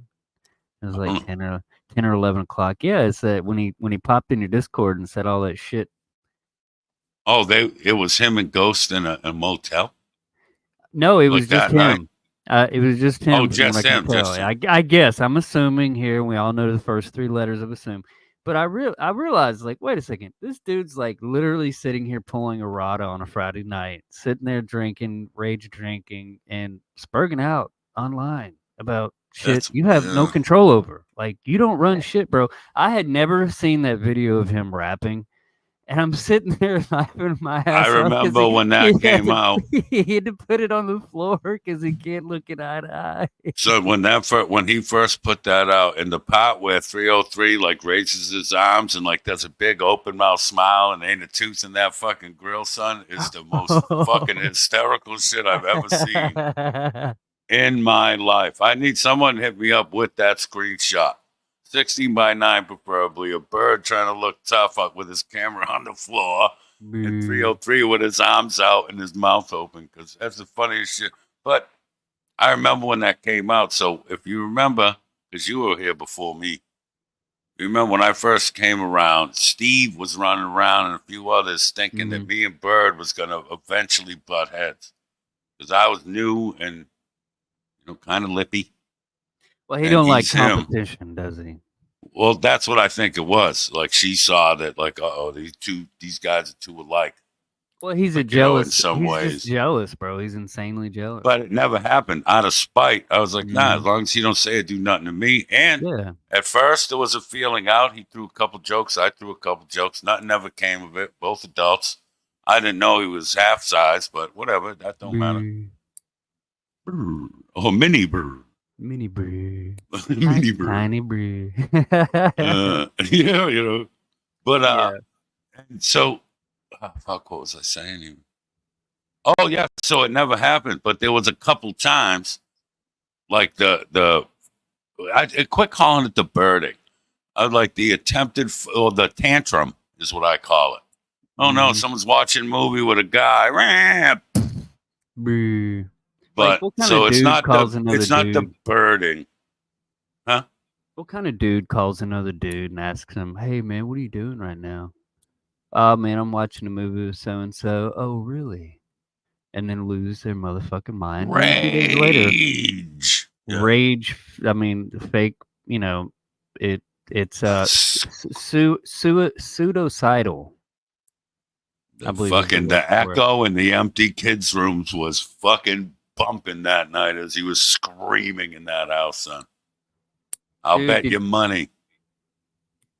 It was like 10 or 11 o'clock. Yeah, it's that when he popped in your Discord and said all that shit. Oh, it was him and Ghost in a motel? No, it was just him. It was just him. Oh, just him. I guess. I'm assuming here. We all know the first 3 letters of assume. But I realized, like, wait a second. This dude's, like, literally sitting here pulling a rada on a Friday night, sitting there rage drinking, and spurging out online about shit you have no control over. Like, you don't run shit, bro. I had never seen that video of him rapping. And I'm sitting there laughing my ass off. I remember when that came out. He had to put it on the floor because he can't look it eye to eye. So when he first put that out, in the part where 303 like raises his arms and like does a big open mouth smile and ain't a tooth in that fucking grill, son, is the most fucking hysterical shit I've ever seen in my life. I need someone to hit me up with that screenshot. 16:9, preferably. A Bird trying to look tough with his camera on the floor. And 303 with his arms out and his mouth open, because that's the funniest shit. But I remember when that came out. So if you remember, because you were here before me, you remember when I first came around, Steve was running around and a few others thinking that me and Bird was going to eventually butt heads. Because I was new and, kind of lippy. Well, he don't like competition, does he? Well, that's what I think it was. Like, she saw that, like, these guys are too alike. Well, he's jealous. In some ways, just jealous, bro. He's insanely jealous. But it never happened. Out of spite, I was like, nah. As long as he don't say it, do nothing to me. And at first, there was a feeling out. He threw a couple jokes. I threw a couple jokes. Nothing ever came of it. Both adults. I didn't know he was half size, but whatever. That don't matter. Oh, mini bird. Mini brew. Mini brew. Tiny brew. But, so, fuck, what was I saying here? Oh, yeah, so it never happened, but there was a couple times, like I quit calling it the birding. I like the attempted, or the tantrum is what I call it. Oh, no, someone's watching a movie with a guy. Brew. But like, so it's not the birding, huh? What kind of dude calls another dude and asks him, "Hey man, what are you doing right now?" "Oh man, I'm watching a movie with so and so." "Oh really?" And then lose their motherfucking mind. Rage. Later, yeah. Rage. I mean, fake. It's pseudocidal. The echo in the empty kids' rooms was fucking bumping that night as he was screaming in that house, son. I'll bet you money.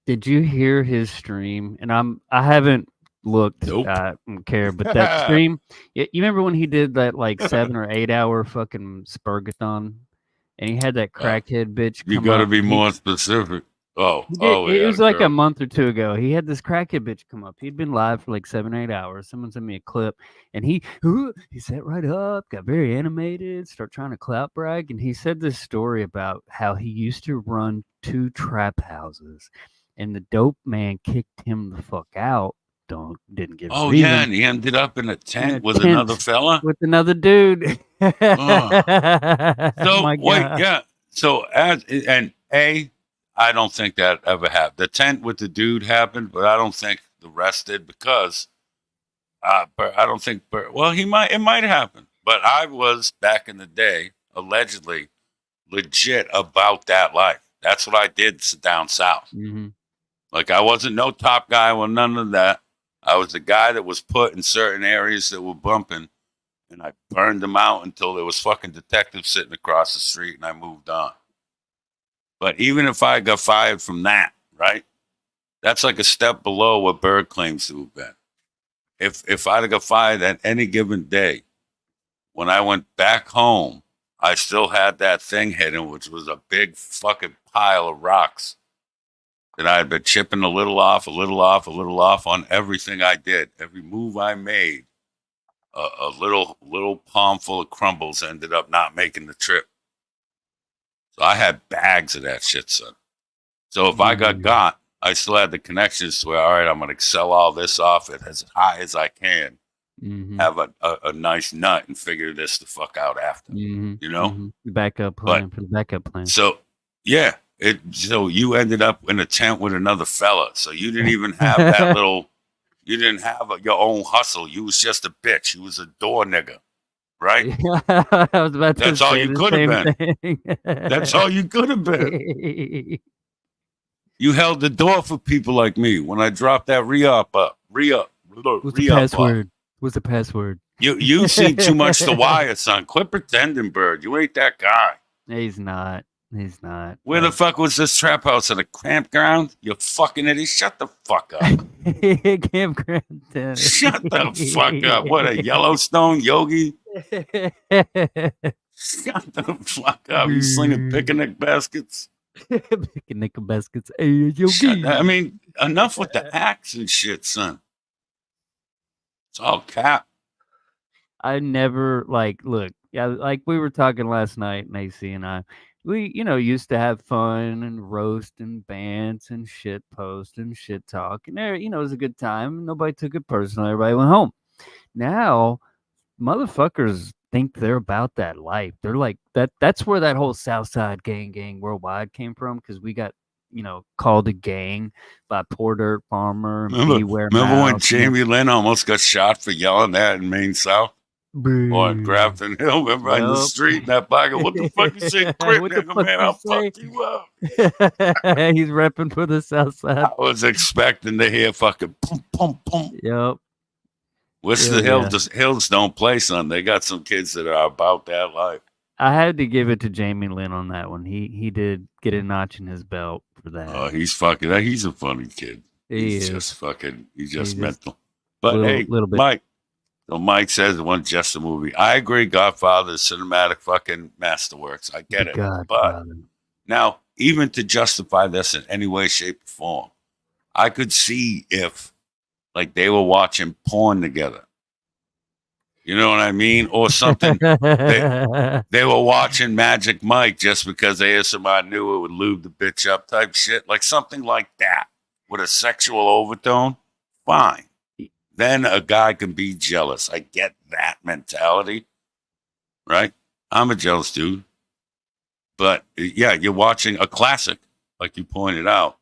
Did you hear his stream? And I haven't looked. Nope. I don't care, but that stream. You remember when he did that like 7 or 8 hour fucking Spurgathon, and he had that crackhead bitch. You come got to up, be and more specific. it was like girl. a month or two ago. He had this crackhead bitch come up. He'd been live for like 7 or 8 hours. Someone sent me a clip, and he sat right up, got very animated, start trying to clout brag, and he said this story about how he used to run 2 trap houses, and the dope man kicked him the fuck out. Didn't give a Oh reason. yeah, and he ended up in a tent with tent another fella. with another dude. So My wait, God. yeah. So I don't think that ever happened. The tent with the dude happened, but I don't think the rest did because but I don't think. Well, it might happen. But I was back in the day allegedly legit about that life. That's what I did down south. Mm-hmm. Like I wasn't no top guy or none of that. I was the guy that was put in certain areas that were bumping, and I burned them out until there was fucking detectives sitting across the street, and I moved on. But even if I got fired from that, right? That's like a step below what Bird claims to have been. If I'd have got fired at any given day, when I went back home, I still had that thing hidden, which was a big fucking pile of rocks that I had been chipping a little off on everything I did. Every move I made, a little palm full of crumbles ended up not making the trip. So I had bags of that shit, son. So if I got, I still had the connections to where, all right, I'm going to sell all this off it as high as I can, have a nice nut and figure this the fuck out after, you know? Backup plan for the backup plan. So, yeah. So you ended up in a tent with another fella. So you didn't even have that you didn't have your own hustle. You was just a bitch. You was a door nigga, right? I was about to That's all say you the could have same been. thing. That's all you could have been. You held the door for people like me when I dropped that re-up. What's the password? What's the password? You seen too much The Wire, son. Quit pretending, Bird. You ain't that guy. He's not. He's not. Where the fuck was this trap house? At a campground? You fucking idiot. Shut the fuck up. Campground. Shut the fuck up. What, a Yellowstone yogi? Shut the fuck up. You slinging picnic baskets? Picnic baskets. Hey, yogi. I mean, enough with the axe and shit, son. It's all cap. I never, look, yeah, like we were talking last night, Macy and I. We, used to have fun and roast and bants and shit post and shit talk. And there, it was a good time. Nobody took it personally. Everybody went home. Now, motherfuckers think they're about that life. They're like, that's where that whole Southside gang worldwide came from, because we got, called a gang by Poor Dirt Farmer and Remember when Jamie Lynn almost got shot for yelling that in Maine South? Or in Grafton Hill, remember on the street in that pocket. What the fuck you say, crip nigga, man? I'll fuck you up. He's repping for the South Side. I was expecting to hear fucking pum, pum, pum. Yep. The Hills don't play, son. They got some kids that are about that life. I had to give it to Jamie Lynn on that one. He did get a notch in his belt for that. Oh, he's a funny kid. He's just mental. But little bit. Mike. So Mike says it wasn't just a movie. I agree, Godfather is cinematic fucking masterworks. I get it. But now, even to justify this in any way, shape, or form, I could see if, they were watching porn together. You know what I mean? Or something. They were watching Magic Mike just because they hear somebody knew it would lube the bitch up type shit. Like something like that with a sexual overtone. Fine. Then a guy can be jealous. I get that mentality, right? I'm a jealous dude. But, yeah, you're watching a classic, like you pointed out.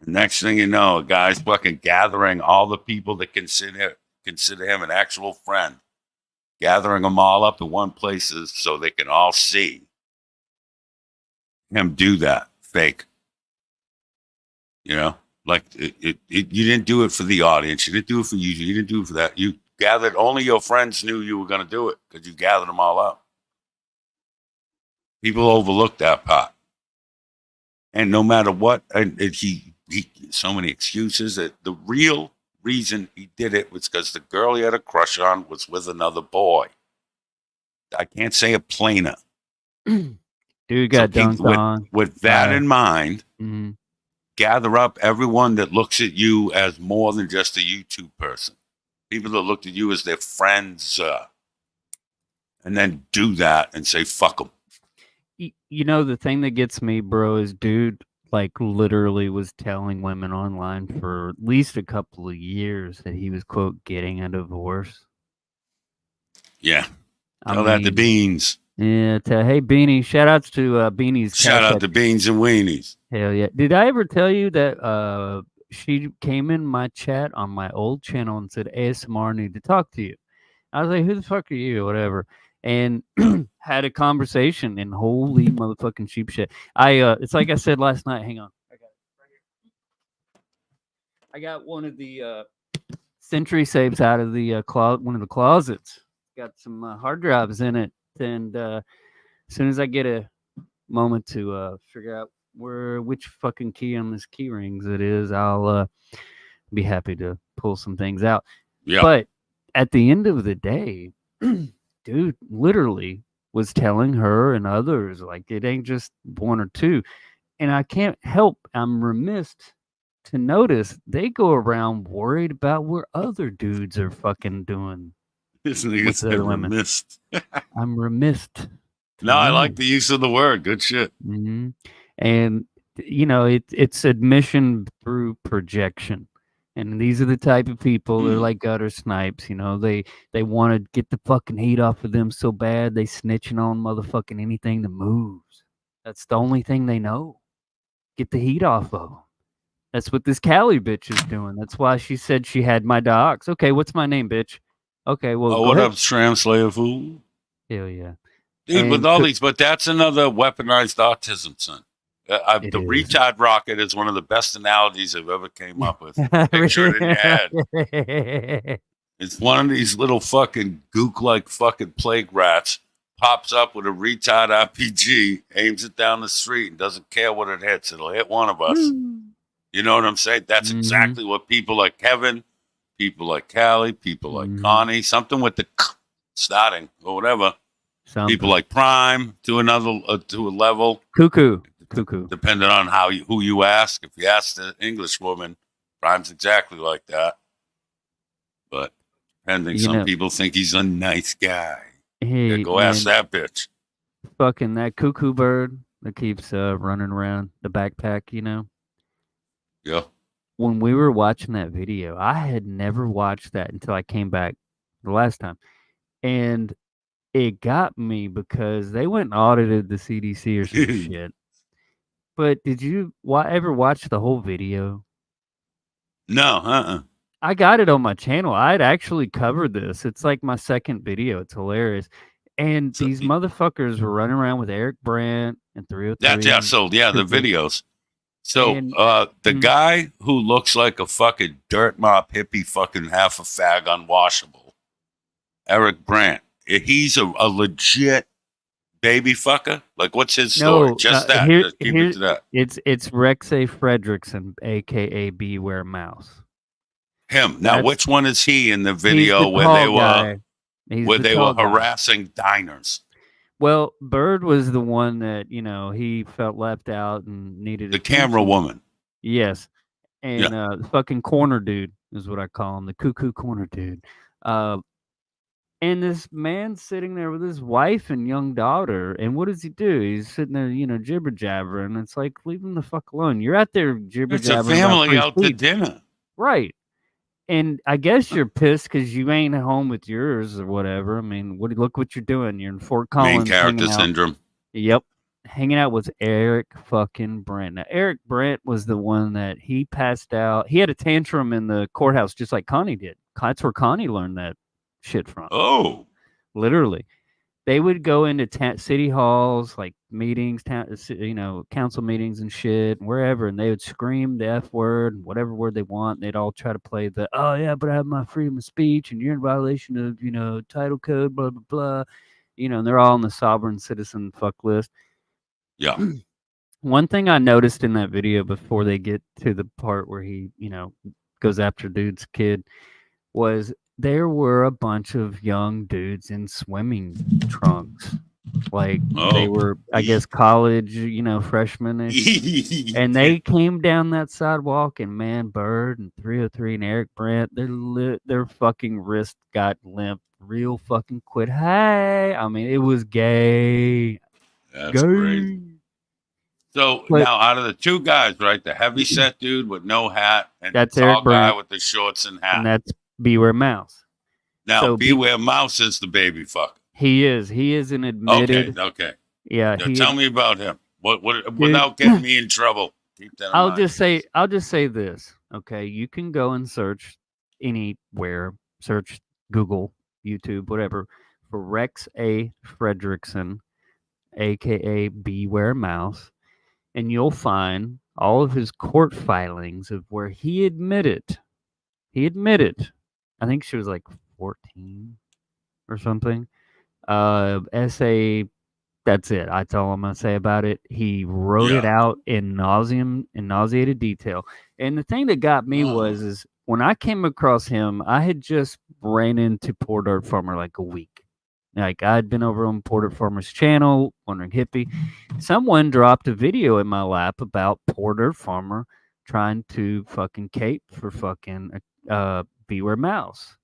The next thing you know, a guy's fucking gathering all the people that consider him an actual friend, gathering them all up in one place so they can all see him do that fake. You didn't do it for the audience. You didn't do it for you. You didn't do it for that. You gathered, only your friends knew you were going to do it because you gathered them all up. People overlook that part. And no matter what, he so many excuses. That the real reason he did it was because the girl he had a crush on was with another boy. I can't say it plainer. Dude got dunked on. With that in mind, Mhm. gather up everyone that looks at you as more than just a YouTube person. People that looked at you as their friends, and then do that and say, fuck them. You know, the thing that gets me, bro, is dude, like, literally was telling women online for at least a couple of years that he was, quote, getting a divorce. Yeah. Tell that to Beans. Yeah, hey, Beanie. Shout outs to Beanie's. Shout out to Beans and Weenies. Hell yeah. Did I ever tell you that she came in my chat on my old channel and said, ASMR, need to talk to you? I was like, who the fuck are you? Whatever. And had a conversation, and holy motherfucking sheep shit. It's like I said last night. Hang on. I got it right here. I got one of the Century saves out of the one of the closets. Got some hard drives in it. And as soon as I get a moment to figure out which fucking key on this key rings it is, I'll be happy to pull some things out. Yeah. But at the end of the day, dude literally was telling her and others, like, it ain't just one or two. And I can't help, I'm remiss to notice they go around worried about where other dudes are fucking doing. This nigga said remiss. I'm remiss. No, I like the use of the word. Good shit. Mm-hmm. And, you know, it's admission through projection. And these are the type of people, they're like gutter snipes, you know, they want to get the fucking heat off of them so bad, they snitching on motherfucking anything that moves. That's the only thing they know. Get the heat off of them. That's what this Callie bitch is doing. That's why she said she had my dogs. Okay, what's my name, bitch? Okay, well, what up, Stram Slayer fool? Hell yeah. Dude, with all these, but that's another weaponized autism, son. The retard rocket is one of the best analogies I've ever came up with. Picture it in your head. It's one of these little fucking gook-like fucking plague rats pops up with a retard RPG, aims it down the street, and doesn't care what it hits. It'll hit one of us. You know what I'm saying? That's exactly what people like Kevin, people like Callie, people like Connie, something with the starting or whatever. People like Prime to another to a level. Cuckoo. Depending on who you ask. If you ask the English woman, Prime's exactly like that. But depending, some people think he's a nice guy. Hey, go ask that bitch. Fucking that cuckoo bird that keeps running around the backpack, you know? Yeah. When we were watching that video, I had never watched that until I came back the last time. And it got me because they went and audited the CDC or some shit. But did you ever watch the whole video? No, I got it on my channel. I'd actually covered this. It's like my second video. It's hilarious. And these motherfuckers were running around with Eric Brandt and 303. The videos. So the guy who looks like a fucking dirt mop hippie, fucking half a fag unwashable, Eric Brandt, he's a legit baby fucker? Like, what's his story? Just that. Just keep it to that. It's Rex Fredrickson, a.k.a. BewareMouse. Him. Now, which one is he in the video where they were harassing diners? Well, Bird was the one that, you know, he felt left out and needed the camera woman. Yes. And the fucking corner dude is what I call him, the cuckoo corner dude. And this man sitting there with his wife and young daughter, and what does he do? He's sitting there, you know, jibber jabber, and it's like, leave him the fuck alone. You're out there jibber jabbering. It's a family out to dinner, right? And I guess you're pissed because you ain't at home with yours or whatever. I mean, look what you're doing. You're in Fort Collins. Main character syndrome. Yep, hanging out with Eric fucking Brandt. Now, Eric Brandt was the one that he passed out. He had a tantrum in the courthouse, just like Connie did. That's where Connie learned that shit from. Oh, literally, they would go into city halls, like meetings, council meetings and shit, and wherever, and they would scream the F word, whatever word they want. They'd all try to play the, oh yeah, but I have my freedom of speech, and you're in violation of, you know, title code, blah blah blah, you know, and they're all on the sovereign citizen fuck list. Yeah. One thing I noticed in that video before they get to the part where he, goes after dude's kid was there were a bunch of young dudes in swimming trunks. Like they Oh. were, I guess, college, freshmen-ish. And they came down that sidewalk, and man, Bird and 303 and Eric Brandt, their fucking wrist got limp real fucking quick. Hey, I mean, it was gay. That's Gay. crazy. So But- now, out of the two guys, right, the heavy set dude with no hat and That's the tall Eric Brandt. guy with the shorts and hat. And that's BewareMouse. Now, so BewareMouse is the baby fuck. He is an admitted. Okay. Yeah. Now, tell me about him. What without getting me in trouble. Keep that in I'll mind. just say this. Okay, you can go and search anywhere, search Google, YouTube, whatever, for Rex A. Fredrickson, aka BewareMouse, and you'll find all of his court filings of where he admitted. I think she was like 14 or something. Essay. That's it. That's all I'm gonna say about it. He wrote it out in nauseated detail. And the thing that got me is when I came across him, I had just ran into Poor Dirt Farmer like a week. Like I'd been over on Poor Dirt Farmer's channel, Wandering Hippie. Someone dropped a video in my lap about Poor Dirt Farmer trying to fucking cape for fucking BewareMouse.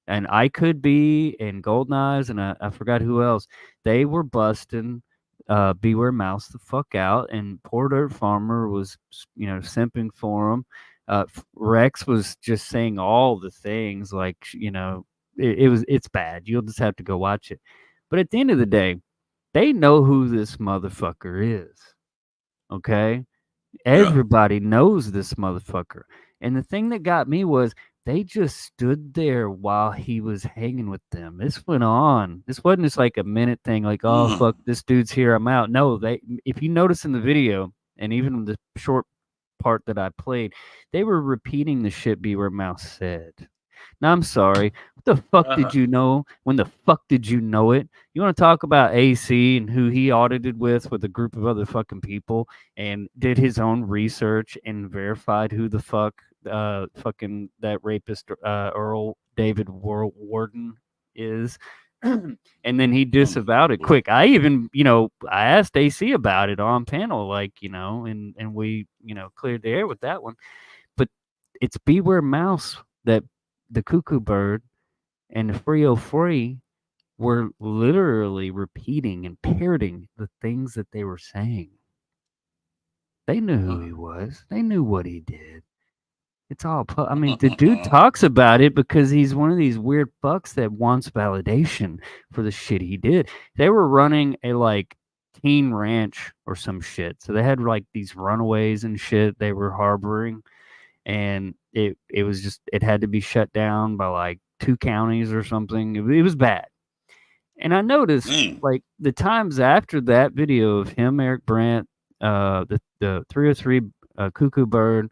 And I Could Be and Golden Eyes and I forgot who else. They were busting BewareMouse the fuck out, and Poor Dirt Farmer was, simping for him. Rex was just saying all the things like, it's bad. You'll just have to go watch it. But at the end of the day, they know who this motherfucker is. Okay? Everybody knows this motherfucker. And the thing that got me was they just stood there while he was hanging with them. This went on. This wasn't just like a minute thing, like, oh, fuck, this dude's here, I'm out. No, if you notice in the video, and even the short part that I played, they were repeating the shit BewareMouse said. Now, I'm sorry. What the fuck did you know? When the fuck did you know it? You want to talk about AC and who he audited with a group of other fucking people and did his own research and verified who the fuck fucking that rapist Earl David Warden is. And then he disavowed it quick. I even, I asked AC about it on panel, like, and we, cleared the air with that one. But it's BewareMouse that the Cuckoo Bird and the 303 were literally repeating and parroting the things that they were saying. They knew who he was. They knew what he did. It's all, the dude talks about it because he's one of these weird fucks that wants validation for the shit he did. They were running a teen ranch or some shit. So they had these runaways and shit they were harboring. And it was just, it had to be shut down by 2 counties or something. It was bad. And I noticed the times after that video of him, Eric Brandt, the 303 Cuckoo Bird,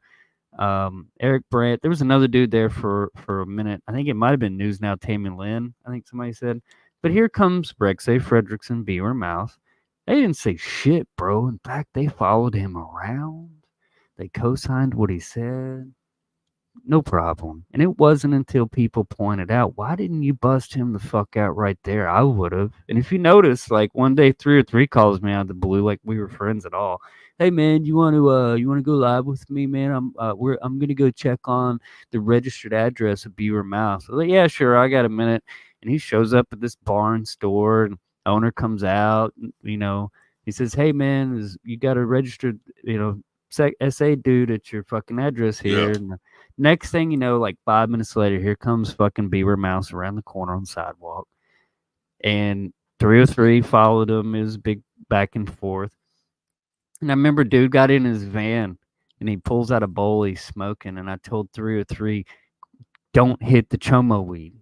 Eric Brandt, there was another dude there for a minute. I think it might have been News Now, Tammy Lynn, I think somebody said. But here comes Rex A. Fredrickson, BewareMouse. They didn't say shit, bro. In fact, they followed him around. They co-signed what he said. No problem. And it wasn't until people pointed out, why didn't you bust him the fuck out right there? I would have. And if you notice, one day 303 calls me out of the blue, like we were friends at all. Hey man, you want to go live with me, man? I'm gonna go check on the registered address of BewareMouse. I was like, yeah, sure, I got a minute. And he shows up at this bar and store, and the owner comes out. He says, hey man, you got a registered, SA dude at your fucking address here. And the next thing you know, 5 minutes later, here comes fucking BewareMouse around the corner on the sidewalk. And 303 followed him. It was big back and forth. And I remember dude got in his van and he pulls out a bowl, he's smoking. And I told 303, don't hit the chomo weed.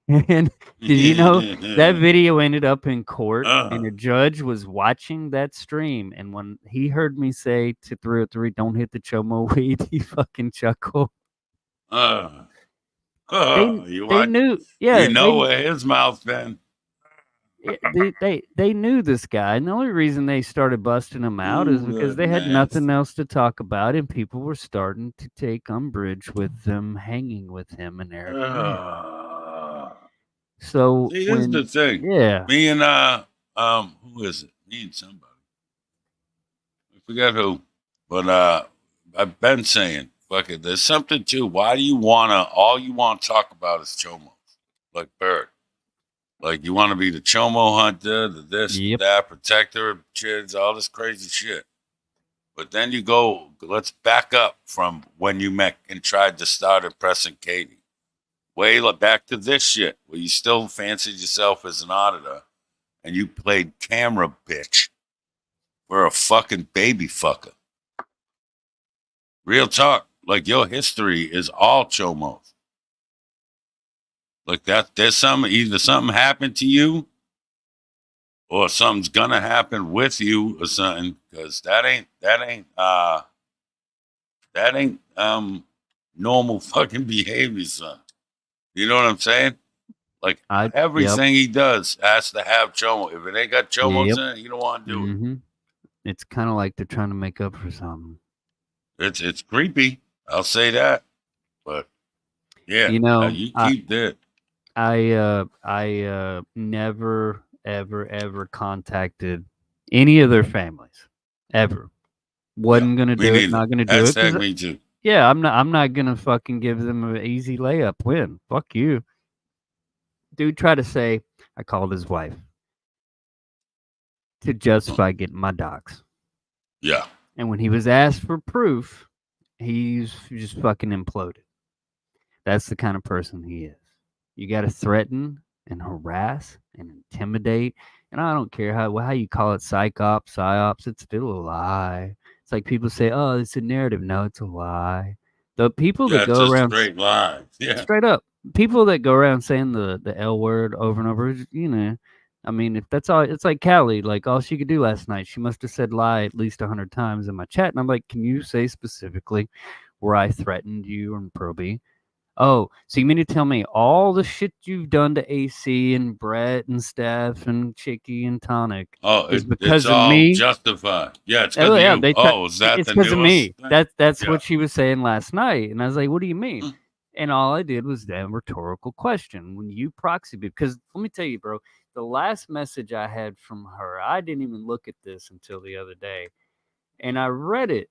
And did you know that video ended up in court and the judge was watching that stream, and when he heard me say to 303, don't hit the chomo weed, he fucking chuckled. They knew, yeah. You know where his mouth been. They knew this guy, and the only reason they started busting him out is because they had nothing else to talk about, and people were starting to take umbrage with them hanging with him and Eric. So See, here's the thing. yeah, Me and who is it? Me and somebody. I forget who, but I've been saying, fuck it. There's something too. Why do you wanna? All you want to talk about is chomos, like Bird. Like you want to be the chomo hunter, the this, Yep. the that, protector of kids, all this crazy shit. But then you go. Let's back up from when you met and tried to start impressing Katie. Way back to this shit, where you still fancied yourself as an auditor, and you played camera bitch for a fucking baby fucker. Real talk. Like your history is all chomos. Like that, there's either something happened to you or something's gonna happen with you or something, because that ain't normal fucking behavior, son. You know what I'm saying? Like everything he does has to have chomo. If it ain't got chomos in it, you don't want to do it. It's kind of like they're trying to make up for something. It's creepy. I'll say that. But yeah, you know, you keep that. I never ever contacted any of their families ever. Wasn't gonna do it. Not gonna do it. Me too. Yeah, I'm not gonna fucking give them an easy layup win. Fuck you. Dude tried to say I called his wife to justify getting my docs. Yeah. And when he was asked for proof, he's just fucking imploded. That's the kind of person he is. You got to threaten and harass and intimidate. And I don't care how you call it, psyops, it's still a lie. It's like people say, oh, it's a narrative. No, it's a lie. The people that go around straight lie. Yeah. Straight up. People that go around saying the L word over and over, you know, I mean, if that's all, it's like Callie, like all she could do last night. She must have said lie at least 100 times in my chat. And I'm like, can you say specifically where I threatened you and Proby? Oh, so you mean to tell me all the shit you've done to AC and Brett and Steph and Chicky and Tonic is because it's of all me? Justified. Yeah, it's because of you. Is that it's the because of me. thing? That's what she was saying last night. And I was like, what do you mean? And all I did was that rhetorical question. When you proxy, because let me tell you, bro, the last message I had from her, I didn't even look at this until the other day. And I read it.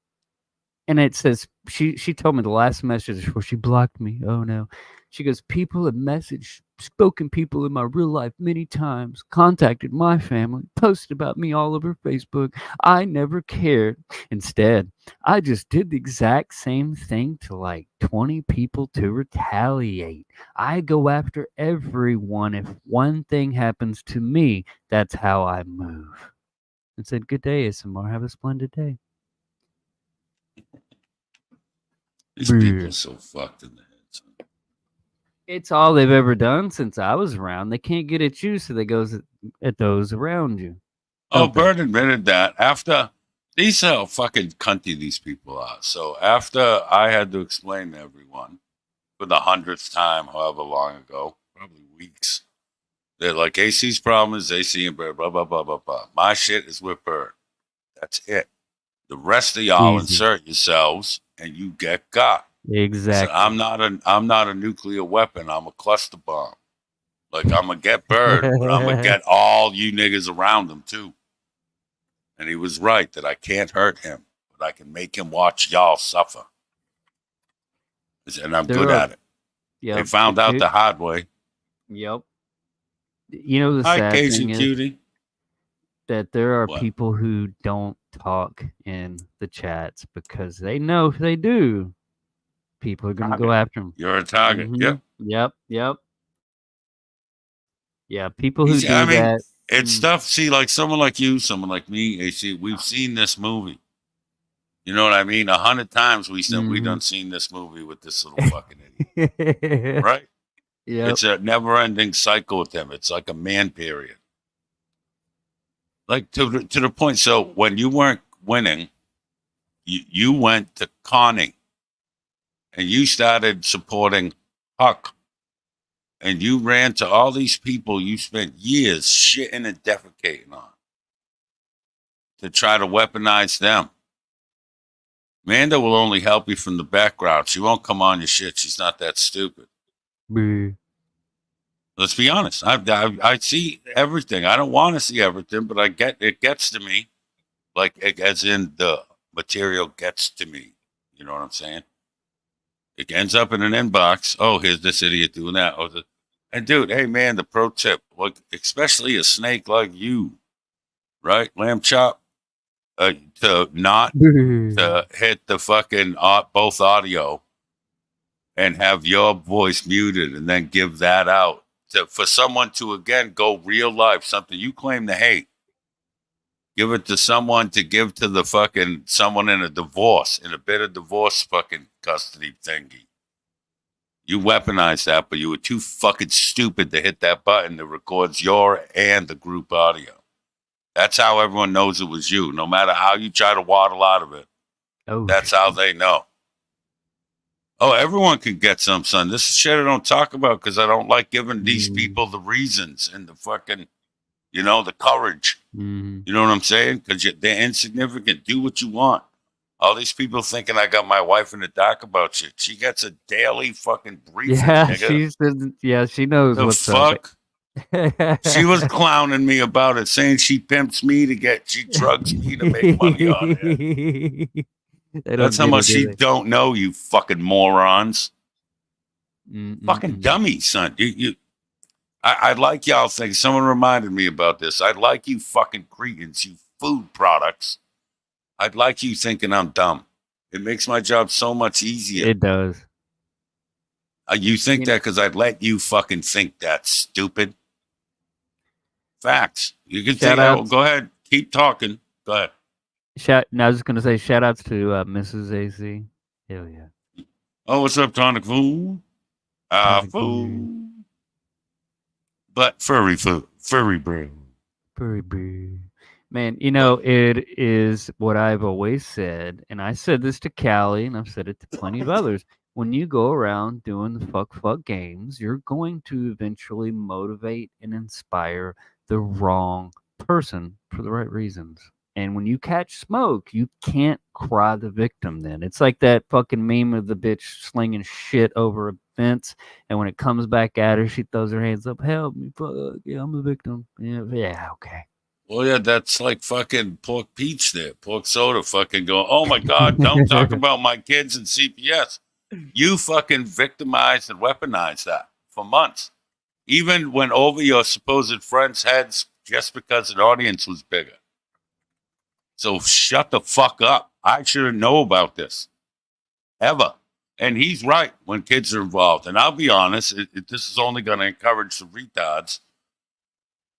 And it says, she told me the last message before she blocked me. Oh, no. She goes, people have messaged, spoken people in my real life many times, contacted my family, posted about me all over Facebook. I never cared. Instead, I just did the exact same thing to like 20 people to retaliate. I go after everyone. If one thing happens to me, that's how I move. And said, good day, ASMR. Have a splendid day. These people are so fucked in the head. Son. It's all they've ever done since I was around. They can't get at you, so they go at those around you. Oh, Bird admitted that after these how fucking cunty these people are. So after I had to explain to everyone for the 100th time, however long ago, probably weeks, that like AC's problem is AC and Bird, blah, blah, blah, blah, blah. My shit is with Bird. That's it. The rest of y'all insert yourselves and you get got. Exactly. So I'm not a nuclear weapon. I'm a cluster bomb. Like I'm gonna get Bird, but I'm gonna get all you niggas around him too. And he was right that I can't hurt him, but I can make him watch y'all suffer. And I'm good at it. Yep. They found out the hard way. Yep. You know the sad thing is cutie. That there are people who don't talk in the chats because they know if they do, people are going to go after them. You're a target. Mm-hmm. Yep. Yeah, people who do that. It's stuff. See, like someone like you, someone like me, AC, we've seen this movie. You know what I mean? 100 times we done seen this movie with this little fucking idiot. Right? Yeah. It's a never-ending cycle with them. It's like a man period. Like to the point. So when you weren't winning, you went to conning, and you started supporting Huck. And you ran to all these people you spent years shitting and defecating on to try to weaponize them. Manda will only help you from the background. She won't come on your shit. She's not that stupid. Let's be honest. I see everything. I don't want to see everything, but it gets to me. Like, as in the material gets to me. You know what I'm saying? It ends up in an inbox. Oh, here's this idiot doing that. And dude, hey man, the pro tip, like, especially a snake like you, right? Lamb chop, to not to hit the fucking both audio and have your voice muted and then give that out for someone to again go real life, something you claim to hate. Give it to someone to give to the fucking someone in a bit of divorce fucking custody thingy. You weaponized that, but you were too fucking stupid to hit that button that records your and the group audio. That's how everyone knows it was you. No matter how you try to waddle out of it, that's how they know. Oh, everyone can get some, son. This is shit I don't talk about because I don't like giving these people the reasons and the fucking, the courage. You know what I'm saying? Because they're insignificant. Do what you want. All these people thinking I got my wife in the dark about shit. She gets a daily fucking briefing. Yeah, she knows what's up. She was clowning me about it, saying she pimps me she drugs me to make money on it. That's how much she don't know, you fucking morons. Fucking dummies, son. I'd like y'all think, someone reminded me about this. I'd like you fucking cretins, you food products. I'd like you thinking I'm dumb. It makes my job so much easier. It does. You think that because I'd let you fucking think that, stupid. Facts. You can think, go ahead. Keep talking. Go ahead. I was just going to say shout outs to Mrs. AC. Hell yeah. Oh, what's up, Tonic Food? Food. But furry food. Furry bread. Furry bread. Man, it is what I've always said, and I said this to Callie, and I've said it to plenty of others. When you go around doing the fuck games, you're going to eventually motivate and inspire the wrong person for the right reasons. And when you catch smoke, you can't cry the victim then. It's like that fucking meme of the bitch slinging shit over a fence, and when it comes back at her, she throws her hands up, help me, fuck, yeah, I'm a victim. Yeah, okay. Well, yeah, that's like fucking Pork Peach there. Pork Soda fucking going, oh my God, don't talk about my kids and CPS. You fucking victimized and weaponized that for months. Even went over your supposed friends' heads just because an audience was bigger. So shut the fuck up. I shouldn't know about this. Ever. And he's right when kids are involved. And I'll be honest, this is only going to encourage the retards.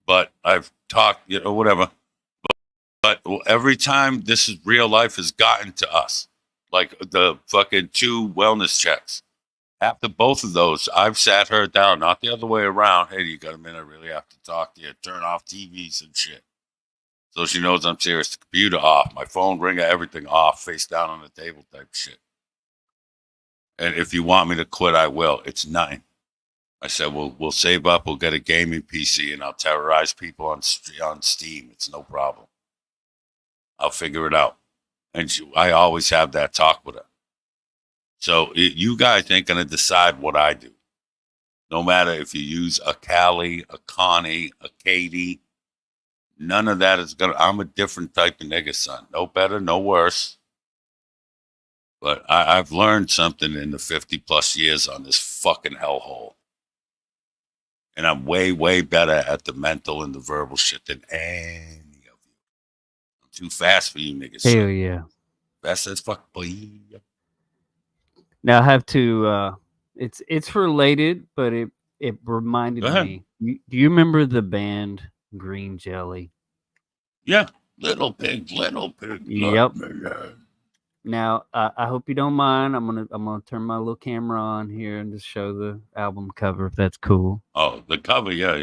But I've talked, whatever. But every time this is real life has gotten to us, like the fucking 2 wellness checks. After both of those, I've sat her down, not the other way around. Hey, you got a minute? I really have to talk to you. Turn off TVs and shit. So she knows I'm serious. The computer off, my phone ringer, everything off, face down on the table type shit. And if you want me to quit, I will. It's nothing. I said, we'll save up. We'll get a gaming PC, and I'll terrorize people on Steam. It's no problem. I'll figure it out. And I always have that talk with her. So you guys ain't going to decide what I do. No matter if you use a Callie, a Connie, a Katie, none of that is going to... I'm a different type of nigga, son. No better, no worse. But I've learned something in the 50-plus years on this fucking hellhole. And I'm way, way better at the mental and the verbal shit than any of you. I'm too fast for you niggas. Hell yeah. Fast as fuck, boy. Now I have to, it's related, but it reminded me. Do you remember the band Green Jelly? Yeah. Little pig, little pig. Yep. Now, I hope you don't mind. I'm gonna turn my little camera on here and just show the album cover if that's cool. Oh, the cover, yeah.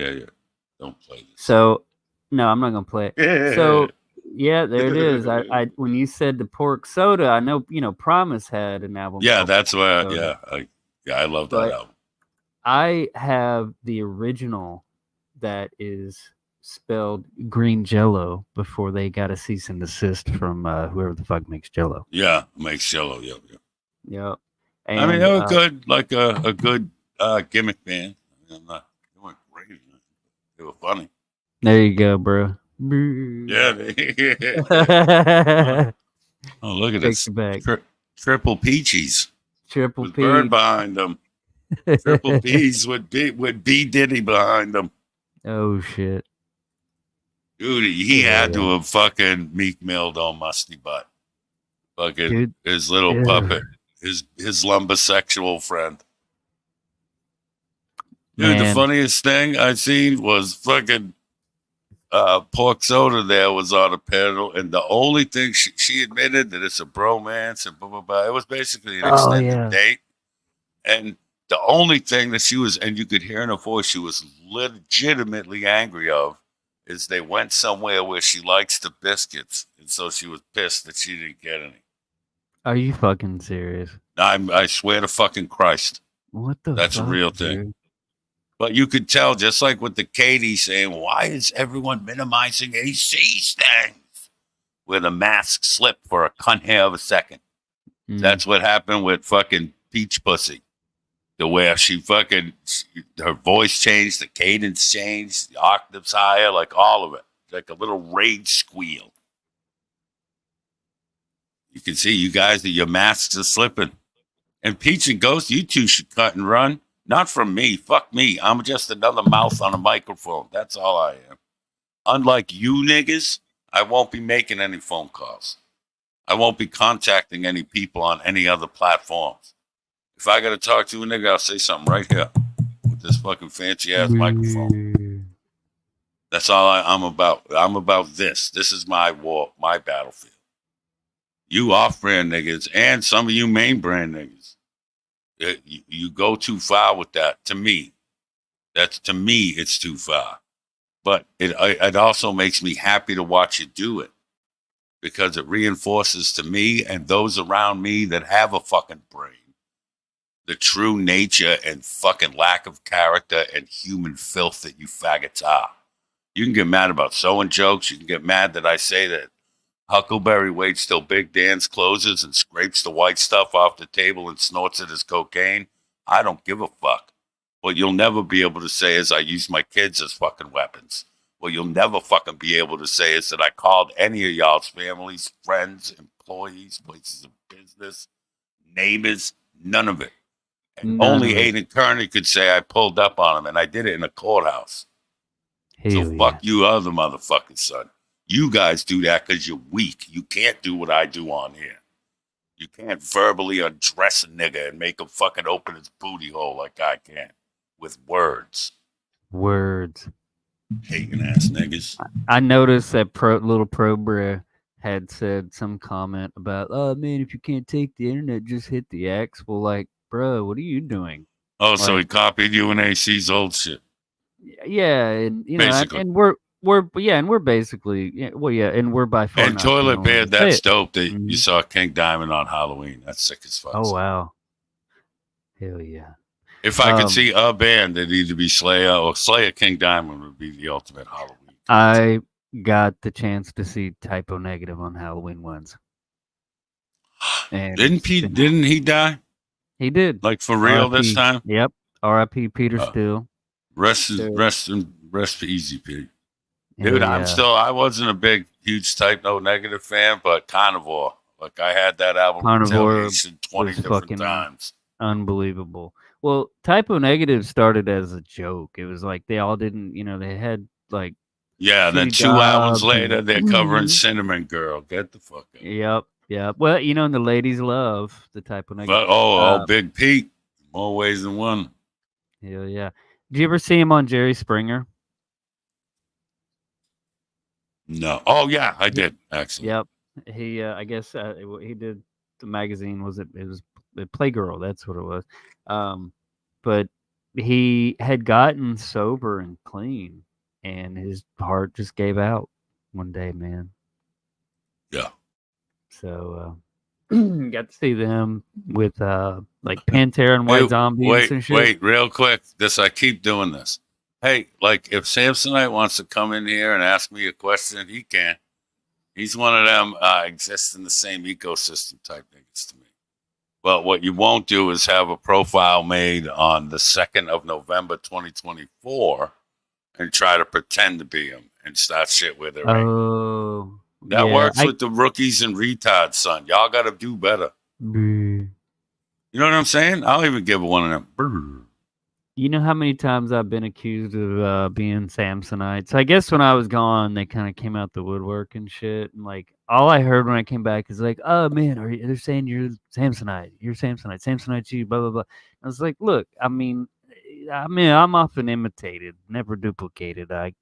Don't play this. So, no, I'm not gonna play it. Yeah. So, yeah, there it is. I when you said the Pork Soda, I know Promise had an album. Yeah, that's where. I love that album. I have the original that is spelled green Jello before they got a cease and desist from whoever the fuck makes Jello. Yeah, makes Jello. Yeah, yeah. Yep. I mean, And they were good, like a good gimmick band. I mean, they weren't great. They were funny. there you go, bro. Yeah. Oh, look at Takes this. you back. Triple Peaches Triple with P. Bird behind them. Triple P's with B Diddy behind them. Oh shit. Dude, he Yeah, had to have fucking Meek Milled on Musty Butt. Fucking Dude, his little yeah. puppet. His lumbosexual friend. Dude, the Man. funniest thing I seen was fucking Pork Soda there was on a panel, and the only thing she admitted that it's a bromance and blah, blah, blah. It was basically an extended date. And the only thing that she was, and you could hear in her voice, she was legitimately angry of, is they went somewhere where she likes the biscuits. And so she was pissed that she didn't get any. Are you fucking serious? I swear to fucking Christ. What the That's fuck, a real thing. dude? But you could tell, just like with the Katie saying, why is everyone minimizing AC things? Where the mask slipped for a cunt hair of a second. That's what happened with fucking Peach Pussy. The way she fucking, her voice changed, the cadence changed, the octaves higher, like all of it. Like a little rage squeal. You can see, you guys, your masks are slipping. And Peach and Ghost, you two should cut and run. Not from me. Fuck me. I'm just another mouth on a microphone. That's all I am. Unlike you niggas, I won't be making any phone calls. I won't be contacting any people on any other platforms. If I got to talk to a nigga, I'll say something right here with this fucking fancy ass microphone. That's all I'm about. I'm about this. This is my war, my battlefield. You off-brand niggas and some of you main brand niggas. You go too far with that. To me, it's too far. But it also makes me happy to watch you do it because it reinforces to me and those around me that have a fucking brain the true nature and fucking lack of character and human filth that you faggots are. You can get mad about sewing jokes. You can get mad that I say that Huckleberry waits till Big Dan's closes and scrapes the white stuff off the table and snorts it as cocaine. I don't give a fuck. What you'll never be able to say is I use my kids as fucking weapons. What you'll never fucking be able to say is that I called any of y'all's families, friends, employees, places of business, neighbors, none of it. And only Aiden Kearney could say I pulled up on him, and I did it in a courthouse. So fuck you other motherfuckers, son. You guys do that because you're weak. You can't do what I do on here. You can't verbally undress a nigga and make him fucking open his booty hole like I can. With words. Words. Hating ass niggas. I noticed that little Probra had said some comment about, oh man, if you can't take the internet, just hit the X. Well, like, bro, what are you doing? Oh, so he copied UNAC's old shit. Yeah, and you know, basically. and we're basically, and we're by far. And not Toilet the only Bear, that's fit. dope that you saw King Diamond on Halloween. That's sick as fuck. Oh wow, hell yeah! If I could see a band, it'd either be Slayer or Slayer King Diamond would be the ultimate Halloween. I got the chance to see Typo Negative on Halloween once. And didn't he die? He did. Like for real R.I.P. this time? Yep. R.I.P. Peter Steele. Rest easy, Pete. Yeah, Dude, yeah. I wasn't a big, huge Typo Negative fan, but Carnivore. Like I had that album Carnivore 20 was different fucking times. Unbelievable. Well, Typo Negative started as a joke. It was like they all didn't, they had like. Yeah, then 2 albums later, they're covering Cinnamon Girl. Get the fuck out. Yep. Well, and the ladies love the Typo Negative. But, Big Pete. More ways than one. Hell yeah. Did you ever see him on Jerry Springer? No. Oh, yeah, I did, actually. Yep. He, I guess he did the magazine. It was Playgirl. That's what it was. But he had gotten sober and clean, and his heart just gave out one day, man. Yeah. So, got to see them with like Pantera and White Zombie and some shit. Wait, real quick. I keep doing this. Hey, like if Samsonite wants to come in here and ask me a question, he can. He's one of them exists in the same ecosystem type niggas to me. But what you won't do is have a profile made on the 2nd of November, 2024 and try to pretend to be him and start shit with it. Oh. That works with the rookies and retards, son. Y'all got to do better. You know what I'm saying? I'll even give one of them. You know how many times I've been accused of being Samsonite? So I guess when I was gone, they kind of came out the woodwork and shit. And like all I heard when I came back is like, "Oh man, they're saying you're Samsonite. You're Samsonite. Samsonite you." Blah blah blah. I was like, "Look, I mean, I'm often imitated, never duplicated. But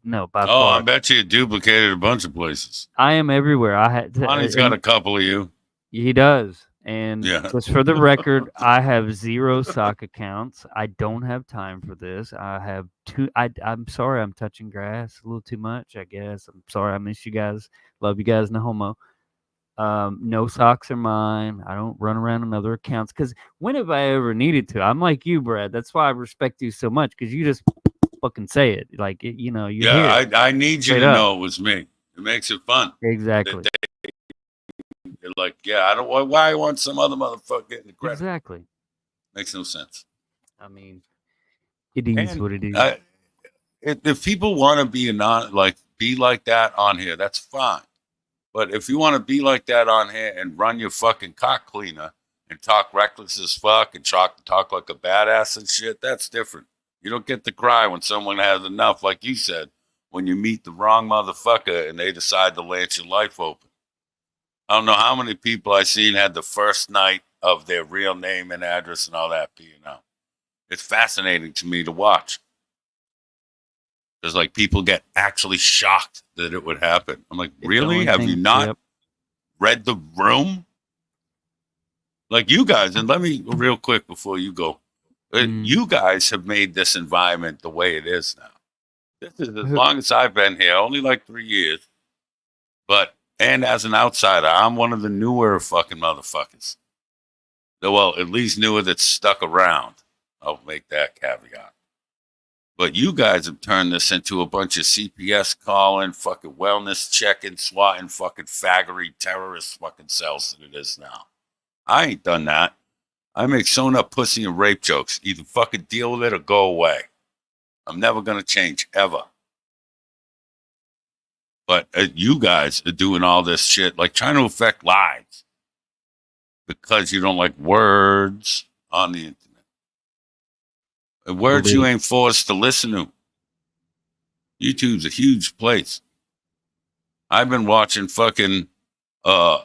no, by far. I bet you duplicated a bunch of places. I am everywhere. Lonnie's got a couple of you. He does. And just for the record, I have 0 sock accounts. I don't have time for this. I have 2. I'm sorry I'm touching grass a little too much, I guess. I'm sorry. I miss you guys. Love you guys, no homo. No socks are mine. I don't run around on other accounts because when have I ever needed to? I'm like you, Brad. That's why I respect you so much because you just fucking say it. Like, you hear it. I need you to know it was me. It makes it fun. Exactly. You're like, I don't. Why I want some other motherfucker getting the credit? Exactly. Makes no sense. I mean, it is what it is. If people want to be like that on here, that's fine. But if you want to be like that on here and run your fucking cock cleaner and talk reckless as fuck and talk like a badass and shit, that's different. You don't get to cry when someone has enough, like you said, when you meet the wrong motherfucker and they decide to lance your life open. I don't know how many people I've seen had the first night of their real name and address and all that being out. It's fascinating to me to watch. Because, like, people get actually shocked that it would happen. I'm like, really? Have you not read the room? Like, you guys, and let me, real quick before you go, you guys have made this environment the way it is now. This is as long as I've been here, only like 3 years. And as an outsider, I'm one of the newer fucking motherfuckers. Well, at least newer that's stuck around. I'll make that caveat. But you guys have turned this into a bunch of CPS calling, fucking wellness checking, swatting, fucking faggery, terrorist fucking cells that it is now. I ain't done that. I make sewn up pussy and rape jokes. Either fucking deal with it or go away. I'm never going to change, ever. But you guys are doing all this shit, like trying to affect lives because you don't like words on the internet. Words you ain't forced to listen to. YouTube's a huge place. I've been watching fucking a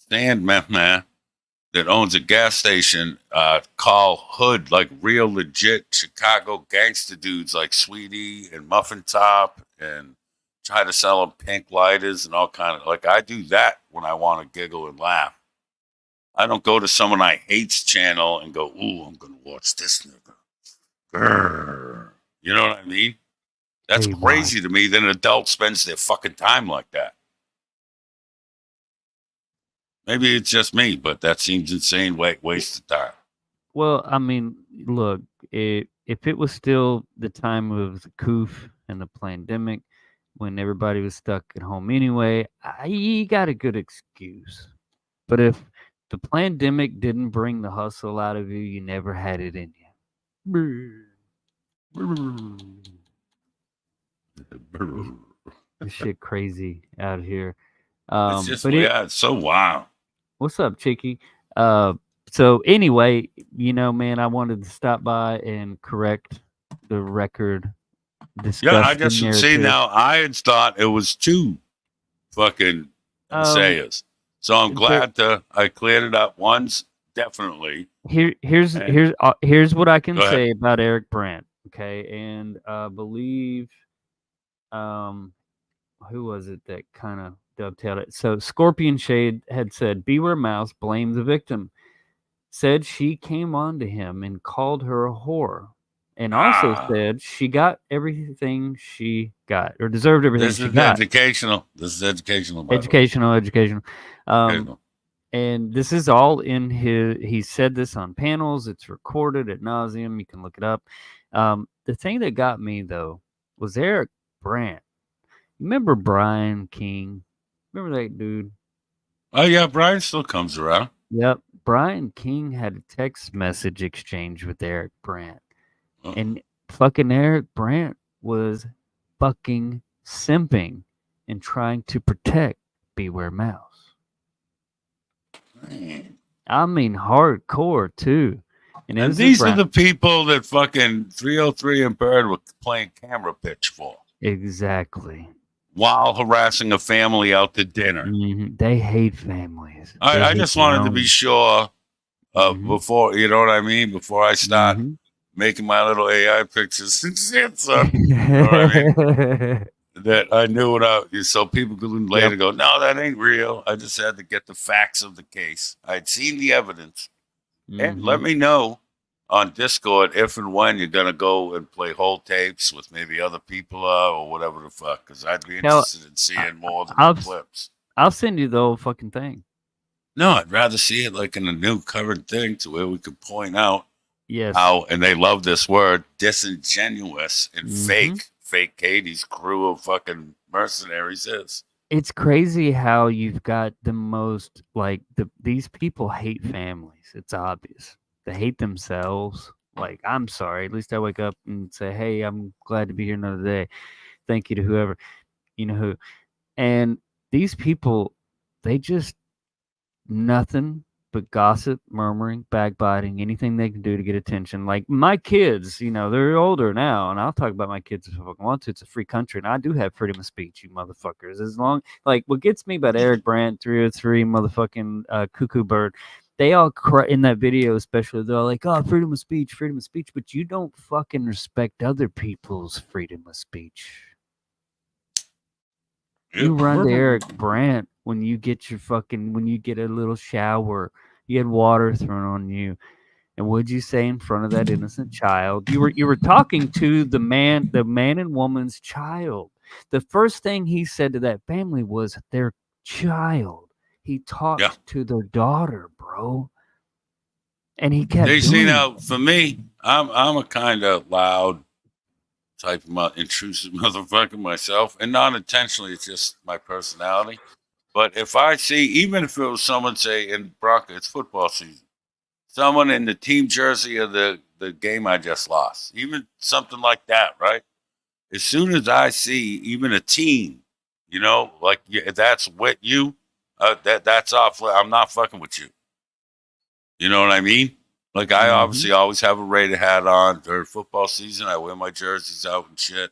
man that owns a gas station call Hood, like real legit Chicago gangster dudes like Sweetie and Muffin Top, and try to sell them pink lighters and all kind of, like, I do that when I want to giggle and laugh. I don't go to someone I hate's channel and go, ooh, I'm going to watch this nigga. Grrr. You know what I mean? That's crazy to me that an adult spends their fucking time like that. Maybe it's just me, but that seems insane waste of time. Well, I mean, look, if it was still the time of the Ooff and the pandemic, when everybody was stuck at home anyway, you got a good excuse. But if the pandemic didn't bring the hustle out of you, you never had it in you. This shit crazy out here. It's just, it's so wild. What's up, Chicky? So anyway, man, I wanted to stop by and correct the record. Yeah, I just see now. I had thought it was 2 fucking sayers. So I'm glad I cleared it up once, definitely. Here's what I can say about Eric Brandt. Okay, and I believe, who was it that kind of dovetailed it? So Scorpion Shade had said, BewareMouse blamed the victim. Said she came on to him and called her a whore. And also said she got everything she got, or deserved everything she got. Educational. This is educational. Educational. And this is all in his. He said this on panels. It's recorded ad nauseum. You can look it up. The thing that got me though was Eric Brandt. Remember Brian King? Remember that dude? Oh yeah, Brian still comes around. Yep. Brian King had a text message exchange with Eric Brandt. And fucking Eric Brandt was fucking simping and trying to protect BewareMouse. I mean, hardcore too. And these are the people that fucking 303 and Bird were playing camera pitch for. Exactly. While harassing a family out to dinner. Mm-hmm. They hate families. I just wanted to be sure before, you know what I mean? Before I start making my little AI pictures and shit, son. You know what I mean? That I knew what so people could later go, no, that ain't real. I just had to get the facts of the case. I'd seen the evidence. And let me know on Discord if and when you're going to go and play whole tapes with maybe other people or whatever the fuck, because I'd be interested in seeing more than the clips. I'll send you the whole fucking thing. No, I'd rather see it like in a new current thing to where we could point out yes, how, and they love this word, disingenuous and fake Katie's crew of fucking mercenaries is. It's crazy how you've got the most, like, these people hate families. It's obvious. They hate themselves. Like, I'm sorry. At least I wake up and say, hey, I'm glad to be here another day. Thank you to whoever, you know who. And these people, they just nothing but gossip, murmuring, backbiting, anything they can do to get attention. Like my kids, you know, they're older now, and I'll talk about my kids if I want to. It's a free country, and I do have freedom of speech, you motherfuckers. As long, like, what gets me about Eric Brandt, 303, motherfucking Cuckoo Bird, they all cry in that video, especially. They're all like, oh, freedom of speech, but you don't fucking respect other people's freedom of speech. You run to Eric Brandt when you get a little shower, you had water thrown on you, and what'd you say in front of that innocent child? You were talking to the man and woman's child. The first thing he said to that family was their child. He talked to their daughter, bro. And he kept now, for me, I'm a kind of loud type of intrusive motherfucker myself, and not intentionally, it's just my personality. But if I see, even if it was someone, say in Bronco, it's football season, someone in the team jersey of the game I just lost, even something like that, right? As soon as I see even a team, you know, like that's with you, that's off. I'm not fucking with you. You know what I mean? Like, I obviously always have a Raider hat on during football season. I wear my jerseys out and shit.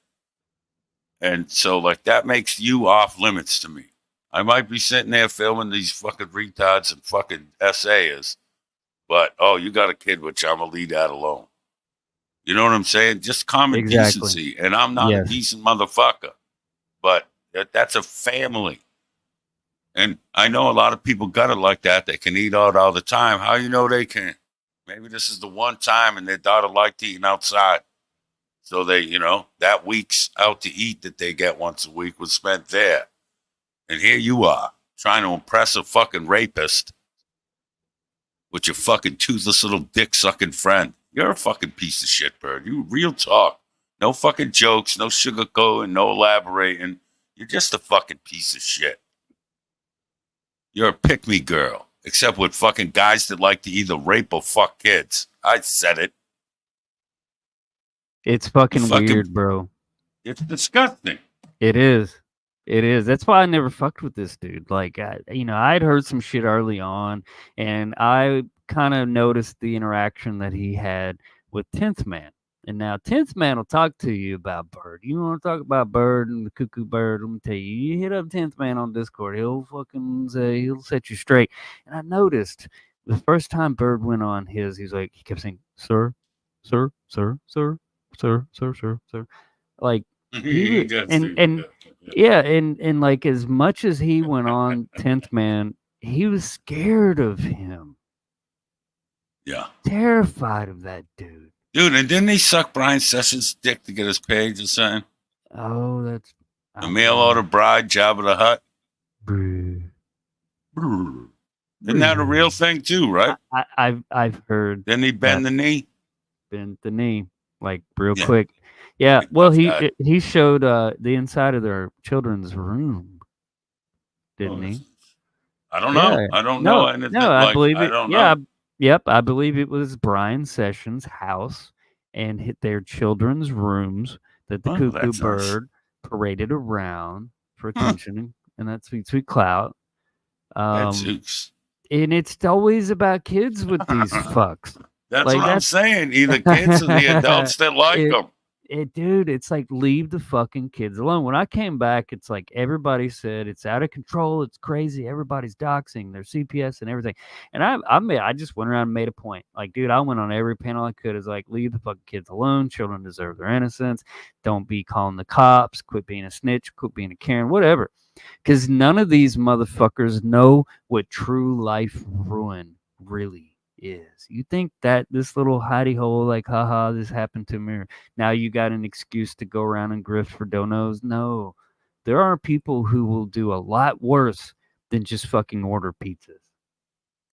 And so, like, that makes you off limits to me. I might be sitting there filming these fucking retards and fucking essays, but, oh, you got a kid, which I'm going to leave that alone. You know what I'm saying? Just common decency. And I'm not a decent motherfucker, but that's a family. And I know a lot of people got it like that. They can eat out all the time. How you know they can't? Maybe this is the one time and their daughter liked eating outside. So they, you know, that week's out to eat that they get once a week was spent there. And here you are trying to impress a fucking rapist with your fucking toothless little dick sucking friend. You're a fucking piece of shit, Bird. You real talk. No fucking jokes, no sugarcoating, no elaborating. You're just a fucking piece of shit. You're a pick-me girl. Except with fucking guys that like to either rape or fuck kids. I said it. It's fucking weird, bro. It's disgusting. It is. It is. That's why I never fucked with this dude. Like, I'd heard some shit early on, and I kind of noticed the interaction that he had with 10th Man. And now 10th Man will talk to you about Bird. You want to talk about Bird and the Cuckoo Bird? Let me tell you, you hit up 10th Man on Discord, he'll fucking say, he'll set you straight. And I noticed the first time Bird went on his, he kept saying, sir, sir, sir, sir, sir, sir, sir, sir. Like, and like, as much as he went on 10th Man, he was scared of him. Yeah. Terrified of that dude. Dude, and didn't he suck Brian Sessions' dick to get his page or something? Oh, that's... A mail order bride, Jabba the Hutt? Brr. Isn't that a real thing too, right? I've heard. Didn't he bend the knee? Bend the knee, like real Yeah. quick. Yeah. Big Well, tough guy. he showed the inside of their children's room, didn't he? I don't know. Yeah. I don't know anything. No, I believe I it. don't Yeah. know. Yep. I believe it was Brian Sessions' house and hit their children's rooms that the Oh, cuckoo that's nice. bird paraded around for Huh. attention and that sweet clout. That's Zeus. And it's always about kids with these fucks. That's Like, what I'm saying. Either kids or the adults that like them. Dude, it's like, leave the fucking kids alone. When I came back, it's like everybody said it's out of control, it's crazy, everybody's doxing their CPS and everything. And I just went around and made a point. Like, dude, I went on every panel I could. Is like, leave the fucking kids alone. Children deserve their innocence. Don't be calling the cops. Quit being a snitch. Quit being a Karen. Whatever. Because none of these motherfuckers know what true life ruin really is. You think that this little hidey hole, like, haha, this happened to me, now you got an excuse to go around and grift for donos? No. There are people who will do a lot worse than just fucking order pizzas.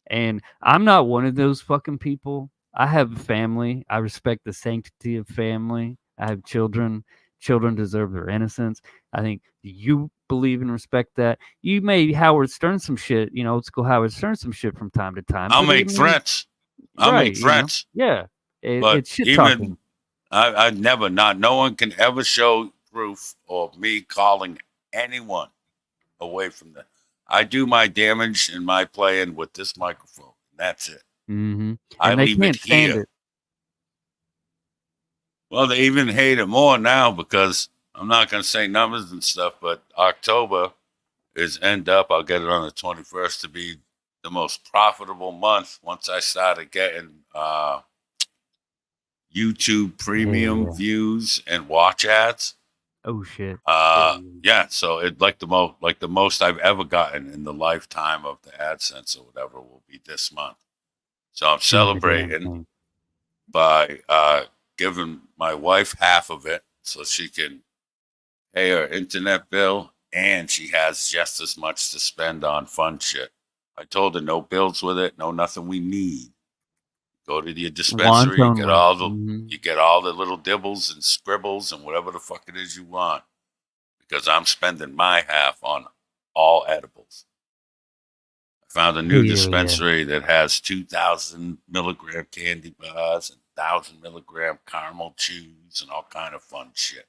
And I'm not one of those fucking people. I have a family. I respect the sanctity of family. I have children. Children deserve their innocence. I think you believe and respect that. You may Howard Stern some shit, old school Howard Stern some shit from time to time. I'll but make threats. I'll make threats. Yeah. But It's shit even talking. I never, no one can ever show proof of me calling anyone away from that. I do my damage and my playing with this microphone. That's it. Mm-hmm. I And they leave can't it stand here. it. Well, they even hate it more now because I'm not going to say numbers and stuff, but October I'll get it on the 21st to be the most profitable month once I started getting YouTube premium views and watch ads. Oh shit. Yeah, so it like the most I've ever gotten in the lifetime of the AdSense or whatever will be this month. So I'm celebrating by giving my wife half of it so she can pay her internet bill, and she has just as much to spend on fun shit. I told her no bills with it, no nothing we need. Go to your dispensary, you get all the little dibbles and scribbles and whatever the fuck it is you want, because I'm spending my half on all edibles. I found a new dispensary that has 2,000 milligram candy bars and 1,000 milligram caramel chews and all kind of fun shit.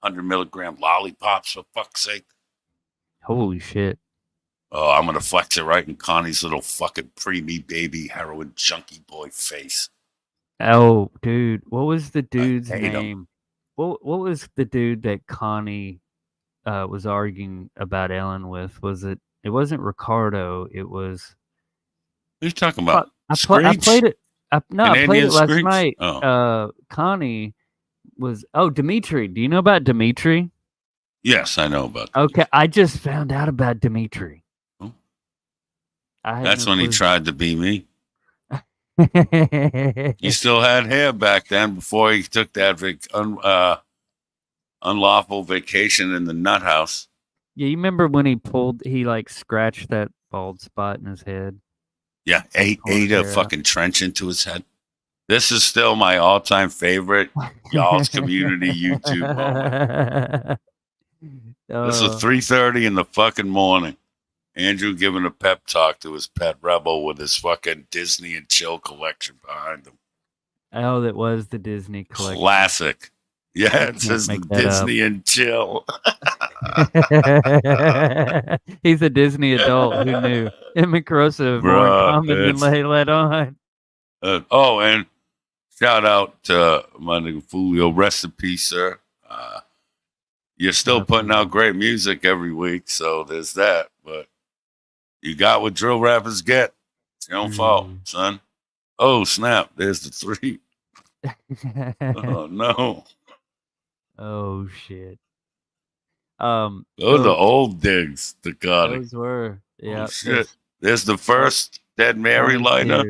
100 milligram lollipops, for fuck's sake. Holy shit. Oh, I'm going to flex it right in Connie's little fucking preemie baby heroin junkie boy face. Oh, dude. What was the dude's name? What was the dude that Connie was arguing about Ellen with? It wasn't Ricardo. It was... What are you talking about? I played it. I played it last Screech? night. Oh. Connie was... Oh, Dimitri. Do you know about Dimitri? Yes, I know about Dimitri. Okay, I just found out about Dimitri. Oh. That's when he tried to be me. He still had hair back then before he took that unlawful vacation in the nut house. Yeah, you remember when he like scratched that bald spot in his head? Yeah, ate a fucking trench into his head. This is still my all-time favorite y'all's community YouTube moment. This was 3:30 in the fucking morning. Andrew giving a pep talk to his pet rebel with his fucking Disney and Chill collection behind him. Oh, that was the Disney collection. Classic. Yeah, it says the Disney and Chill. He's a Disney adult. Who knew? Him and Caruso have more in common than they let on. And shout out to my nigga Fulio. Rest in peace, sir. You're still putting out great music every week, so there's that. But you got what drill rappers get. It's your own fault, son. Oh, snap. There's the 3. Oh, no. Oh, shit. Those are old digs, the God. Those were. Yeah. Oh, shit. There's the first Dead Mary liner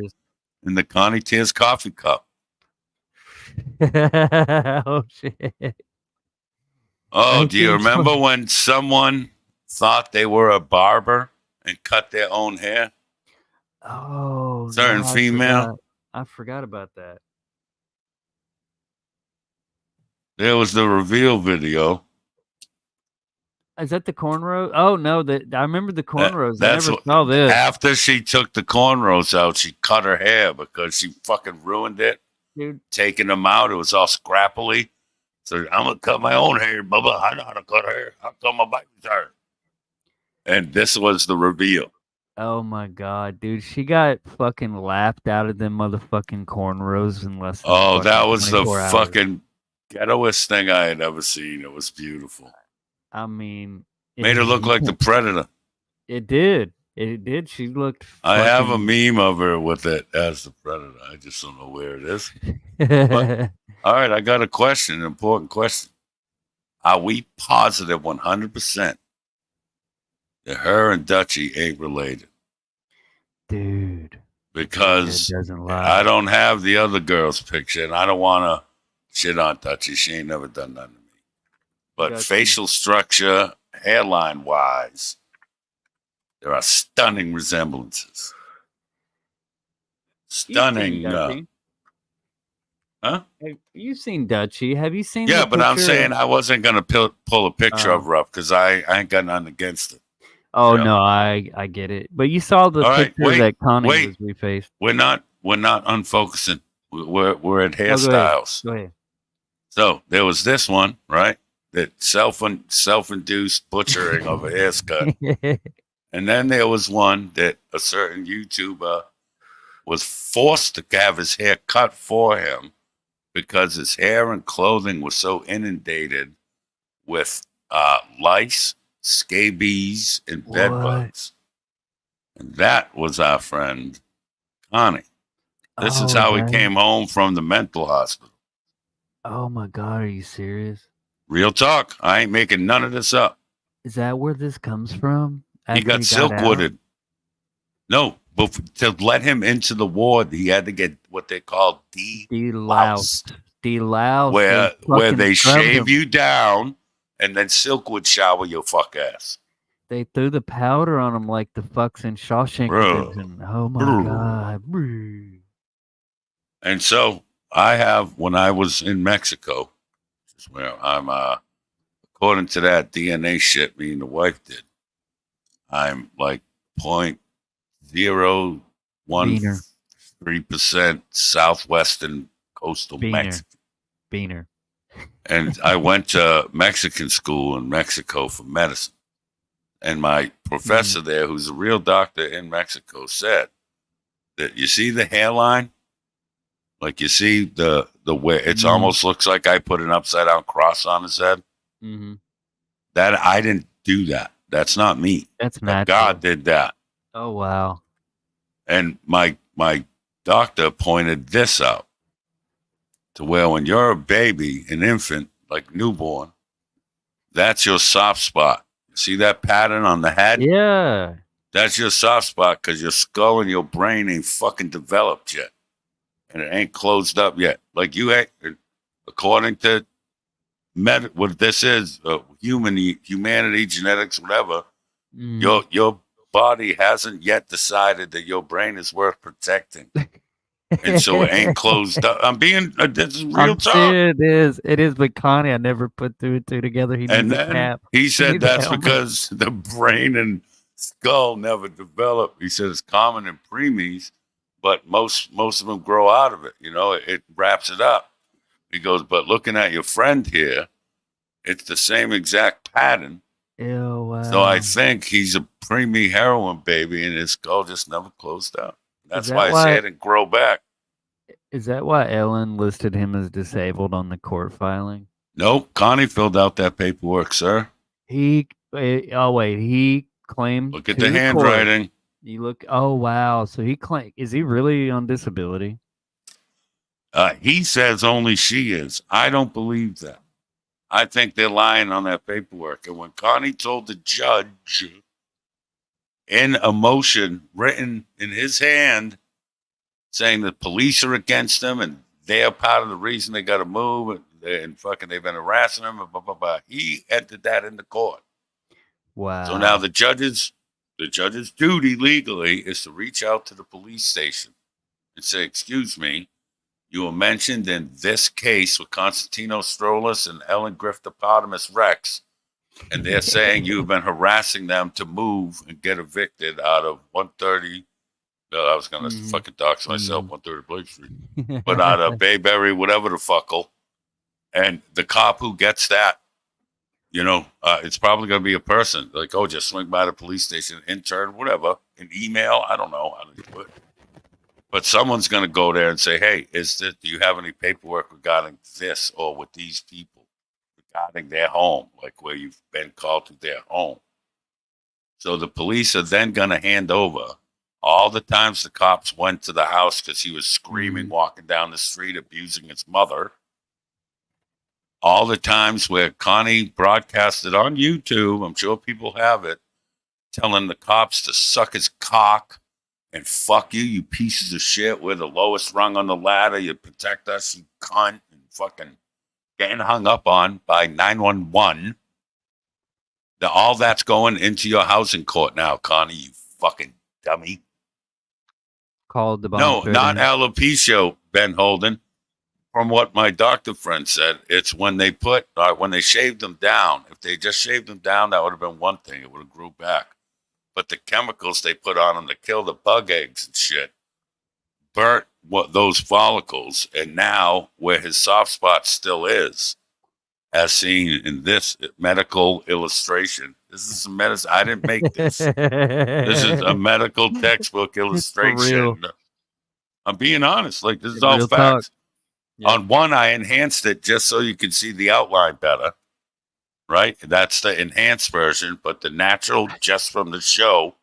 in the Connie Tears coffee cup. Oh, shit. Oh, do you remember when someone thought they were a barber and cut their own hair? Oh, Certain no, female. I forgot about that. There was the reveal video. Is that the cornrow? Oh no, I remember the cornrows. I That's never what, saw this. after she took the cornrows out, she cut her hair because she fucking ruined it. Dude, Taking them out, it was all scrappily. So I'm gonna cut my own hair, Bubba. I know how to cut hair. I'll cut my baby's hair. And this was the reveal. oh my god, dude, she got fucking laughed out of them motherfucking cornrows in less than Oh, that fucking was the 24 hours. fucking ghettoest thing I had ever seen. It was beautiful. I mean, Made her look like the Predator. It did. It did. She looked. I have a fucking- meme of her with it as the Predator. I just don't know where it is. But, all right, I got a question, an important question. Are we positive 100% that her and Dutchie ain't related? Dude. Because It doesn't lie. I don't have the other girl's picture, and I don't want to shit on Dutchie. She ain't never done nothing to me. But Gotcha. facial structure, hairline-wise, there are stunning resemblances. Stunning. Huh? You've seen Dutchie. Have you seen Yeah, the but I'm picture saying of- I wasn't going to pull a picture of her up because I ain't got nothing against it. Oh Yeah. no, I get it. But you saw the All right, picture wait, that Connie wait. was refaced. We're not unfocusing. We're at Oh, go ahead. hairstyles. Go ahead. So there was this one, right? That self-induced butchering of a haircut. And then there was one that a certain YouTuber was forced to have his hair cut for him because his hair and clothing was so inundated with lice, scabies, and bed What? bugs. And that was our friend Connie. This is Oh, how he that- came home from the mental hospital. Oh my god, are you serious? Real talk. I ain't making none of this up. Is that where this comes from? He After got out? silk-wooded. No, but to let him into the ward, he had to get what they call Deloused. Deloused. where fucking they scrubbed shave him. you down and then silkwood shower your fuck ass. They threw the powder on him like the fucks in Shawshank Bro. Redemption. Oh my Bro. god. Bro. And so I have, when I was in Mexico, which is where I'm, according to that DNA shit me and the wife did, I'm like 0.013% southwestern coastal Beaner. Mexico. Beaner. And I went to Mexican school in Mexico for medicine. And my professor there, who's a real doctor in Mexico, said that you see the hairline? Like you see the way it's almost looks like I put an upside down cross on his head. Mm-hmm. That I didn't do that. That's not me. That's That natural. God did that. Oh wow. And my doctor pointed this out to where when you're a baby, an infant, like newborn, that's your soft spot. See that pattern on the head? Yeah. That's your soft spot because your skull and your brain ain't fucking developed yet. And it ain't closed up yet. Like you ain't, according to what this is, humanity, genetics, whatever, Mm. your body hasn't yet decided that your brain is worth protecting. And so it ain't closed up. I'm being, this is real talk. It is. It is. But Connie, I never put two and two together. He needs And a then cap. he said needs a that's helmet. because the brain and skull never develop. He said it's common in preemies, but most of them grow out of it. You know, it wraps it up. He goes, but looking at your friend here, it's the same exact pattern. Ew, wow. So I think he's a preemie heroin baby, and his skull just never closed out. That's that why why- it didn't grow back. Is that why Ellen listed him as disabled on the court filing? Nope, Connie filled out that paperwork, sir. He claimed. Look at to the court- handwriting. You look. Oh wow. So he claimed. Is he really on disability? He says only she is. I don't believe that. I think they're lying on that paperwork. And when Connie told the judge in a motion written in his hand saying the police are against him and they're part of the reason they got to move and fucking they've been harassing him and blah, blah, blah. He entered that into court. Wow. So now the judges the judge's duty legally is to reach out to the police station and say, excuse me, you were mentioned in this case with Constantino Strolas and Ellen Griftopotamus Rex, and they're saying you've been harassing them to move and get evicted out of 130. I was going to fucking dox myself, 130 Blake Street. But out of Bayberry, whatever the fuckle. And the cop who gets that, it's probably going to be a person. Like, oh, just swing by the police station, intern, whatever, an email. I don't know how to do it. But someone's going to go there and say, hey, do you have any paperwork regarding this or with these people regarding their home, like where you've been called to their home? So the police are then going to hand over all the times the cops went to the house because he was screaming, walking down the street, abusing his mother. All the times where Connie broadcasted on YouTube, I'm sure people have it, telling the cops to suck his cock and fuck you, you pieces of shit. We're the lowest rung on the ladder. You protect us, you cunt. And fucking getting hung up on by 911. All that's going into your housing court now, Connie, you fucking dummy. Called the No, not alopecia, Ben Holden. From what my doctor friend said, it's when they shaved them down. If they just shaved them down, that would have been one thing. It would have grew back. But the chemicals they put on them to kill the bug eggs and shit burnt those follicles. And now where his soft spot still is, as seen in this medical illustration. This is some medicine. I didn't make this. This is a medical textbook illustration. I'm being honest. Like, this is all Real facts. Yeah. On one, I enhanced it just so you can see the outline better. Right? That's the enhanced version, but the natural, just from the show,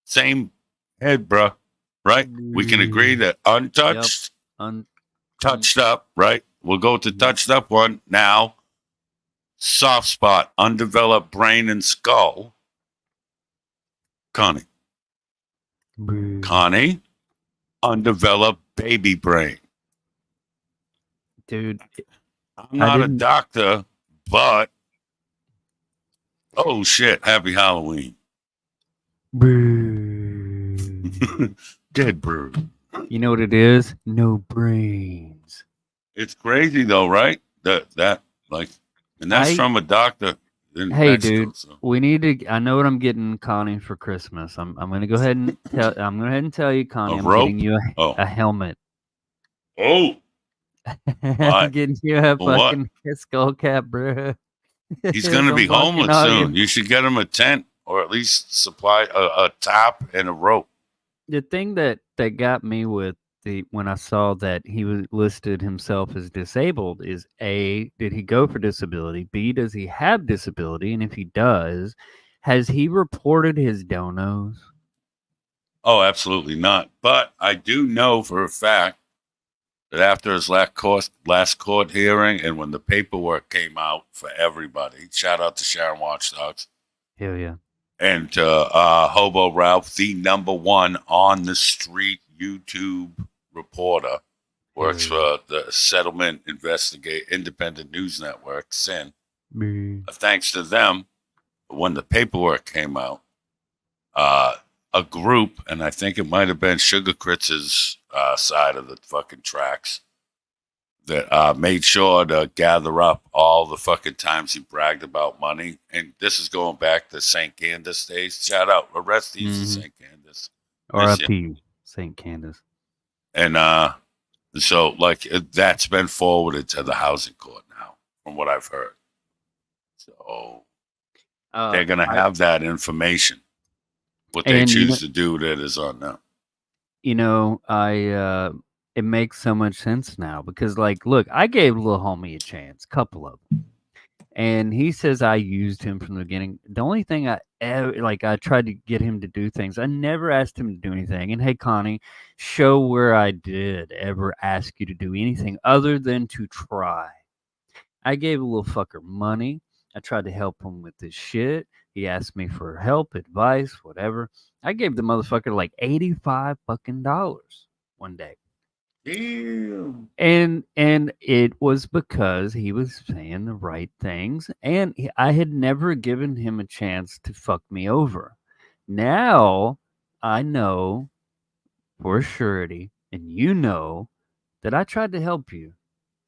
same head, bruh. Right? We can agree that untouched, touched up, right? We'll go to touched up one now. Soft spot, undeveloped brain and skull. Connie. Connie, undeveloped baby brain. Dude, I'm not a doctor, but oh shit, happy Halloween. Dead bird. You know what it is? No brains. It's crazy though, right? And that's from a doctor. Hey, dude, we need to. I know what I'm getting Connie for Christmas. I'm going to go ahead and tell. I'm going to go ahead and tell you, Connie. I'm getting you a helmet. Oh, I'm getting you a fucking skull cap, bro. He's going to be homeless soon. You should get him a tent or at least supply a top and a rope. The thing that got me with when I saw that he was listed himself as disabled is A, did he go for disability? B, does he have disability? And if he does, has he reported his donos? Oh, absolutely not. But I do know for a fact that after his last court hearing and when the paperwork came out for everybody, shout out to Sharon Watchdogs. Hell yeah. And Hobo Ralph, the #1 on the street YouTube reporter, works for the Settlement Independent News Network, SIN. Thanks to them, when the paperwork came out, a group, and I think it might have been Sugar Critz's side of the fucking tracks, that made sure to gather up all the fucking times he bragged about money. And this is going back to St. Candace days. Shout out, Orestes to St. Candace. R.I.P. St. Candace. And so, like, that's been forwarded to the housing court now, from what I've heard. So they're going to have that information. What they choose to do that is on them. You know, it makes so much sense now because, like, look, I gave little homie a chance, couple of them, and he says I used him from the beginning. The only thing I tried to get him to do things. I never asked him to do anything. And hey, Connie, show where I did ever ask you to do anything other than to try. I gave a little fucker money. I tried to help him with this shit. He asked me for help, advice, whatever. I gave the motherfucker like $85 fucking one day. Damn. And it was because he was saying the right things, and I had never given him a chance to fuck me over. Now I know for surety, and you know that I tried to help you.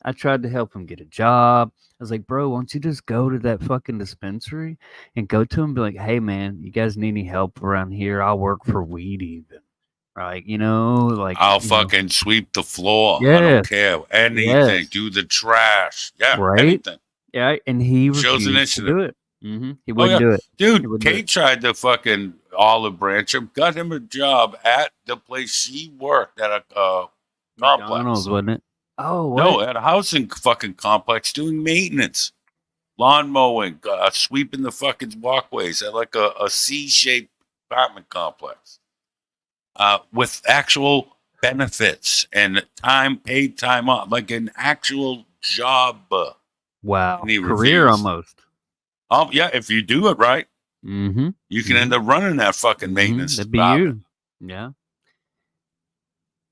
I tried to help him get a job. I was like, bro, why don't you just go to that fucking dispensary and go to him and be like, hey, man, you guys need any help around here? I'll work for weed even. Like, I'll fucking sweep the floor. I Yes. don't care. Anything. Yes. Do the trash. Yeah, Right? anything. Yeah, and he Shows refused to initiative. do it. He Oh, wouldn't yeah. do it. He Dude, wouldn't do Kate it. tried to fucking olive branch him, got him a job at the place she worked at a complex. McDonald's, wasn't it? Oh, what? No, at a housing fucking complex doing maintenance, lawn mowing, sweeping the fucking walkways at like a C-shaped apartment complex with actual benefits and paid time off, like an actual job. Wow. And he Career refused. almost. Yeah, if you do it right, Mm-hmm. you can end up running that fucking maintenance That'd be department. you. Yeah.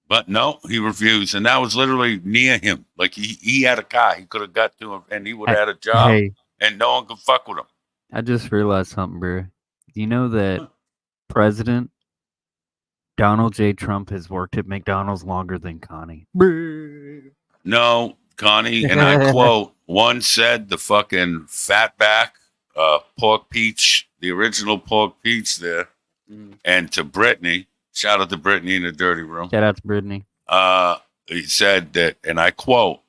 But no, he refused, and that was literally near him. Like he had a car, he could have got to him, and he would have had a job, Hey, and no one could fuck with him. I just realized something, bro. Do you know that President Donald J. Trump has worked at McDonald's longer than Connie? No, Connie, and I quote, one said the fucking fatback, pork peach, the original pork peach there, and to Brittany, shout out to Brittany in the dirty room. Shout out to Brittany. He said that, and I quote,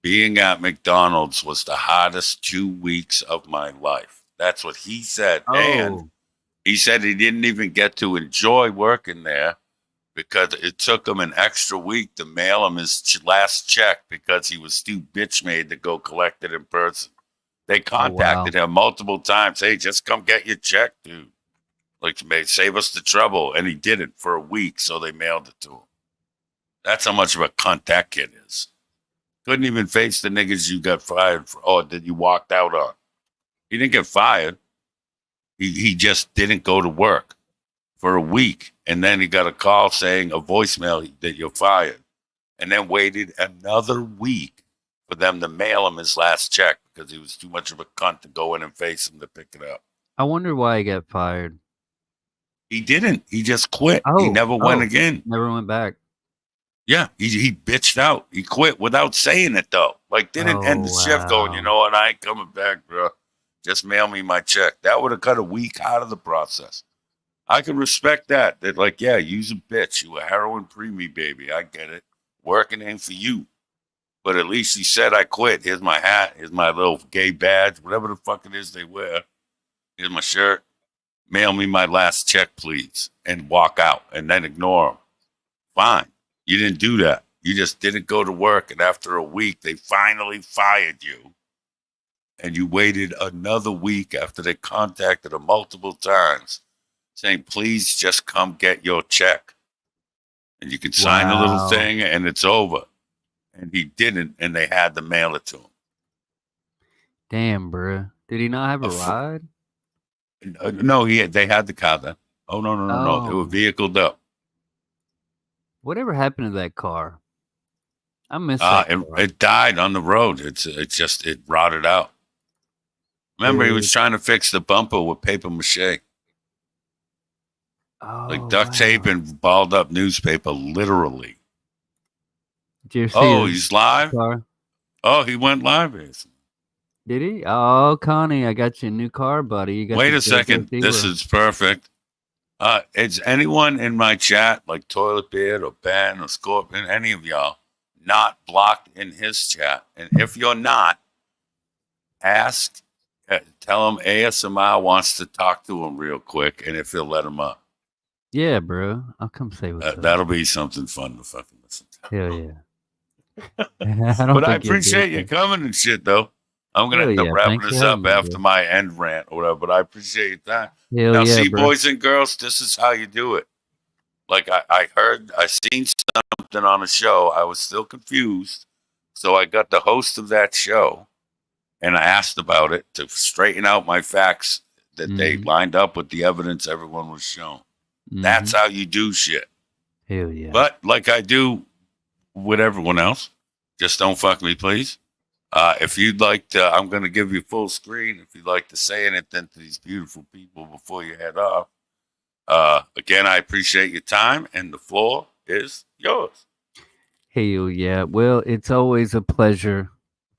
being at McDonald's was the hardest 2 weeks of my life. That's what he said. And he said he didn't even get to enjoy working there because it took him an extra week to mail him his last check because he was too bitch-made to go collect it in person. They contacted him multiple times. Hey, just come get your check, dude. Like, save us the trouble. And he did it for a week, so they mailed it to him. That's how much of a cunt that kid is. Couldn't even face the niggas you got fired for, or that you walked out on. He didn't get fired. He just didn't go to work for a week. And then he got a call saying a voicemail that you're fired. And then waited another week for them to mail him his last check because he was too much of a cunt to go in and face him to pick it up. I wonder why he got fired. He didn't. He just quit. He never went again. Never went back. Yeah, he bitched out. He quit without saying it, though. Like, didn't end the shift going, you know what, I ain't coming back, bro. Just mail me my check. That would have cut a week out of the process. I can respect that. That, like, yeah, you's a bitch. You a heroin preemie, baby. I get it. Working ain't for you. But at least he said, I quit. Here's my hat. Here's my little gay badge. Whatever the fuck it is they wear. Here's my shirt. Mail me my last check, please. And walk out. And then ignore him. Fine. You didn't do that. You just didn't go to work. And after a week, they finally fired you. And you waited another week after they contacted him multiple times saying, please just come get your check. And you can sign a little thing and it's over. And he didn't, and they had to mail it to him. Damn, bro. Did he not have a ride? No, they had the car then. Oh, no. They were vehicled up. Whatever happened to that car? I miss that car. It died on the road. It rotted out. Remember, he was trying to fix the bumper with paper mache. Like duct tape and balled up newspaper, literally. Did you see he's live? Car? Oh, he went live. Did he? Oh, Connie, I got you a new car, buddy. You got Wait a second. This is perfect. Is anyone in my chat, like Toilet Beard or Ben or Scorpion, any of y'all, not blocked in his chat? And if you're not, ask, tell him ASMR wants to talk to him real quick, and if he'll let him up. Yeah, bro. I'll come say what's up. That'll be something fun to fucking listen to. Hell yeah. But I appreciate you coming and shit, though. I'm going to end up wrapping this up after my end rant or whatever, but I appreciate your time. Now, see, bro. Boys and girls, this is how you do it. Like, I seen something on a show. I was still confused. So I got the host of that show, and I asked about it to straighten out my facts that they lined up with the evidence everyone was shown. That's how you do shit. Hell yeah. But like I do with everyone else, just don't fuck me, please. If you'd like to, I'm going to give you full screen. If you'd like to say anything to these beautiful people before you head off, Again, I appreciate your time, and the floor is yours. Hell yeah. Well, it's always a pleasure.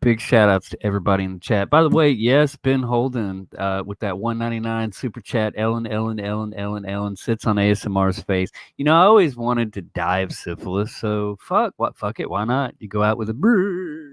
Big shout outs to everybody in the chat. By the way, yes, Ben Holden with that 199 super chat. Ellen sits on ASMR's face. You know, I always wanted to die of syphilis, so fuck it, why not? You go out with a brrr.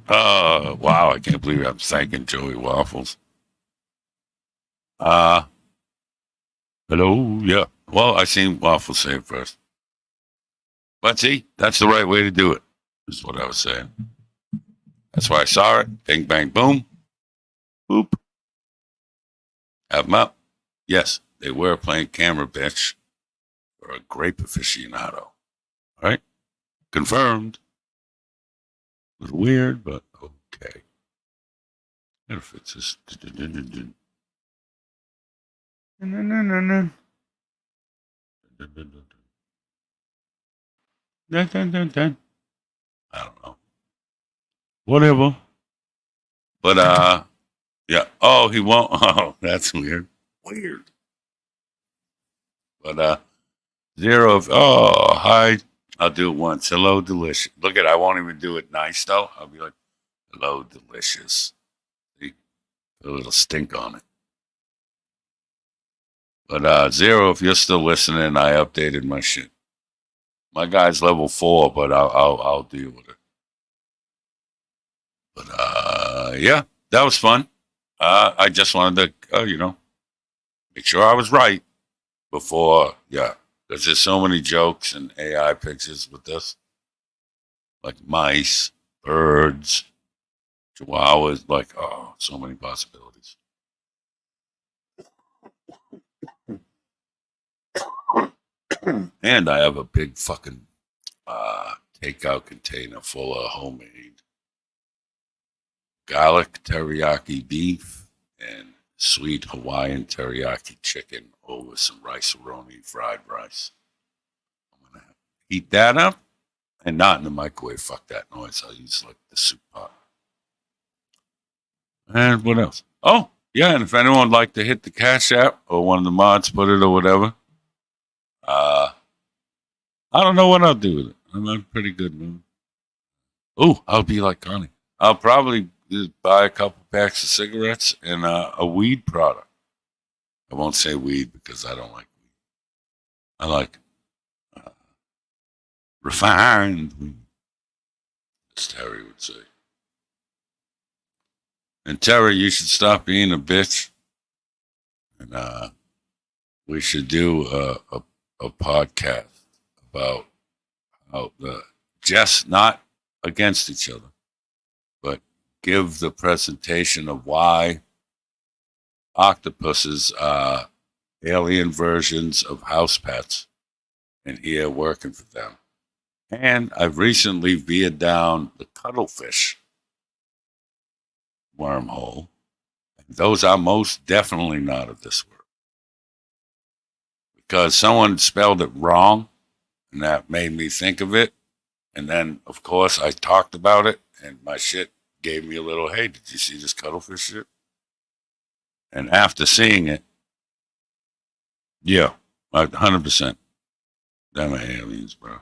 Wow, I can't believe I'm thanking Joey Waffles. Hello, yeah. Well, I seen Waffles say it first. But see, that's the right way to do it, is what I was saying. That's why I saw it. Bing, bang, boom. Boop. Have them up. Yes, they were playing camera, bitch. For a grape aficionado. All right? Confirmed. A little weird, but okay. Gotta fix this. I don't know. Whatever. But, yeah. Oh, he won't. Oh, that's weird. Weird. But, zero of, oh, hi. I'll do it once. Hello, delicious. Look at, I won't even do it nice, though. I'll be like, hello, delicious. See? Put a little stink on it. But, zero, if you're still listening, I updated my shit. My guy's level 4, but I'll deal with it. But, yeah, that was fun. I just wanted to, make sure I was right before, yeah. Because there's so many jokes and AI pictures with this. Like mice, birds, chihuahuas, like, oh, so many possibilities. And I have a big fucking takeout container full of homemade garlic teriyaki beef and sweet Hawaiian teriyaki chicken over some rice-a-roni fried rice. I'm going to heat that up and not in the microwave. Fuck that noise. I'll use like the soup pot. And what else? Oh, yeah, and if anyone would like to hit the Cash App or one of the mods put it or whatever, I don't know what I'll do with it. I'm in a pretty good mood. Oh, I'll be like Connie. I'll probably just buy a couple packs of cigarettes and a weed product. I won't say weed because I don't like weed. I like refined weed, as Terry would say. And Terry, you should stop being a bitch. And we should do a podcast about how just not against each other, but give the presentation of why octopuses are alien versions of house pets and here working for them. And I've recently veered down the cuttlefish wormhole. Those are most definitely not of this world. Because someone spelled it wrong, and that made me think of it. And then, of course, I talked about it, and my shit gave me a little, hey, did you see this cuttlefish shit? And after seeing it, yeah, 100%. Them are aliens, bro.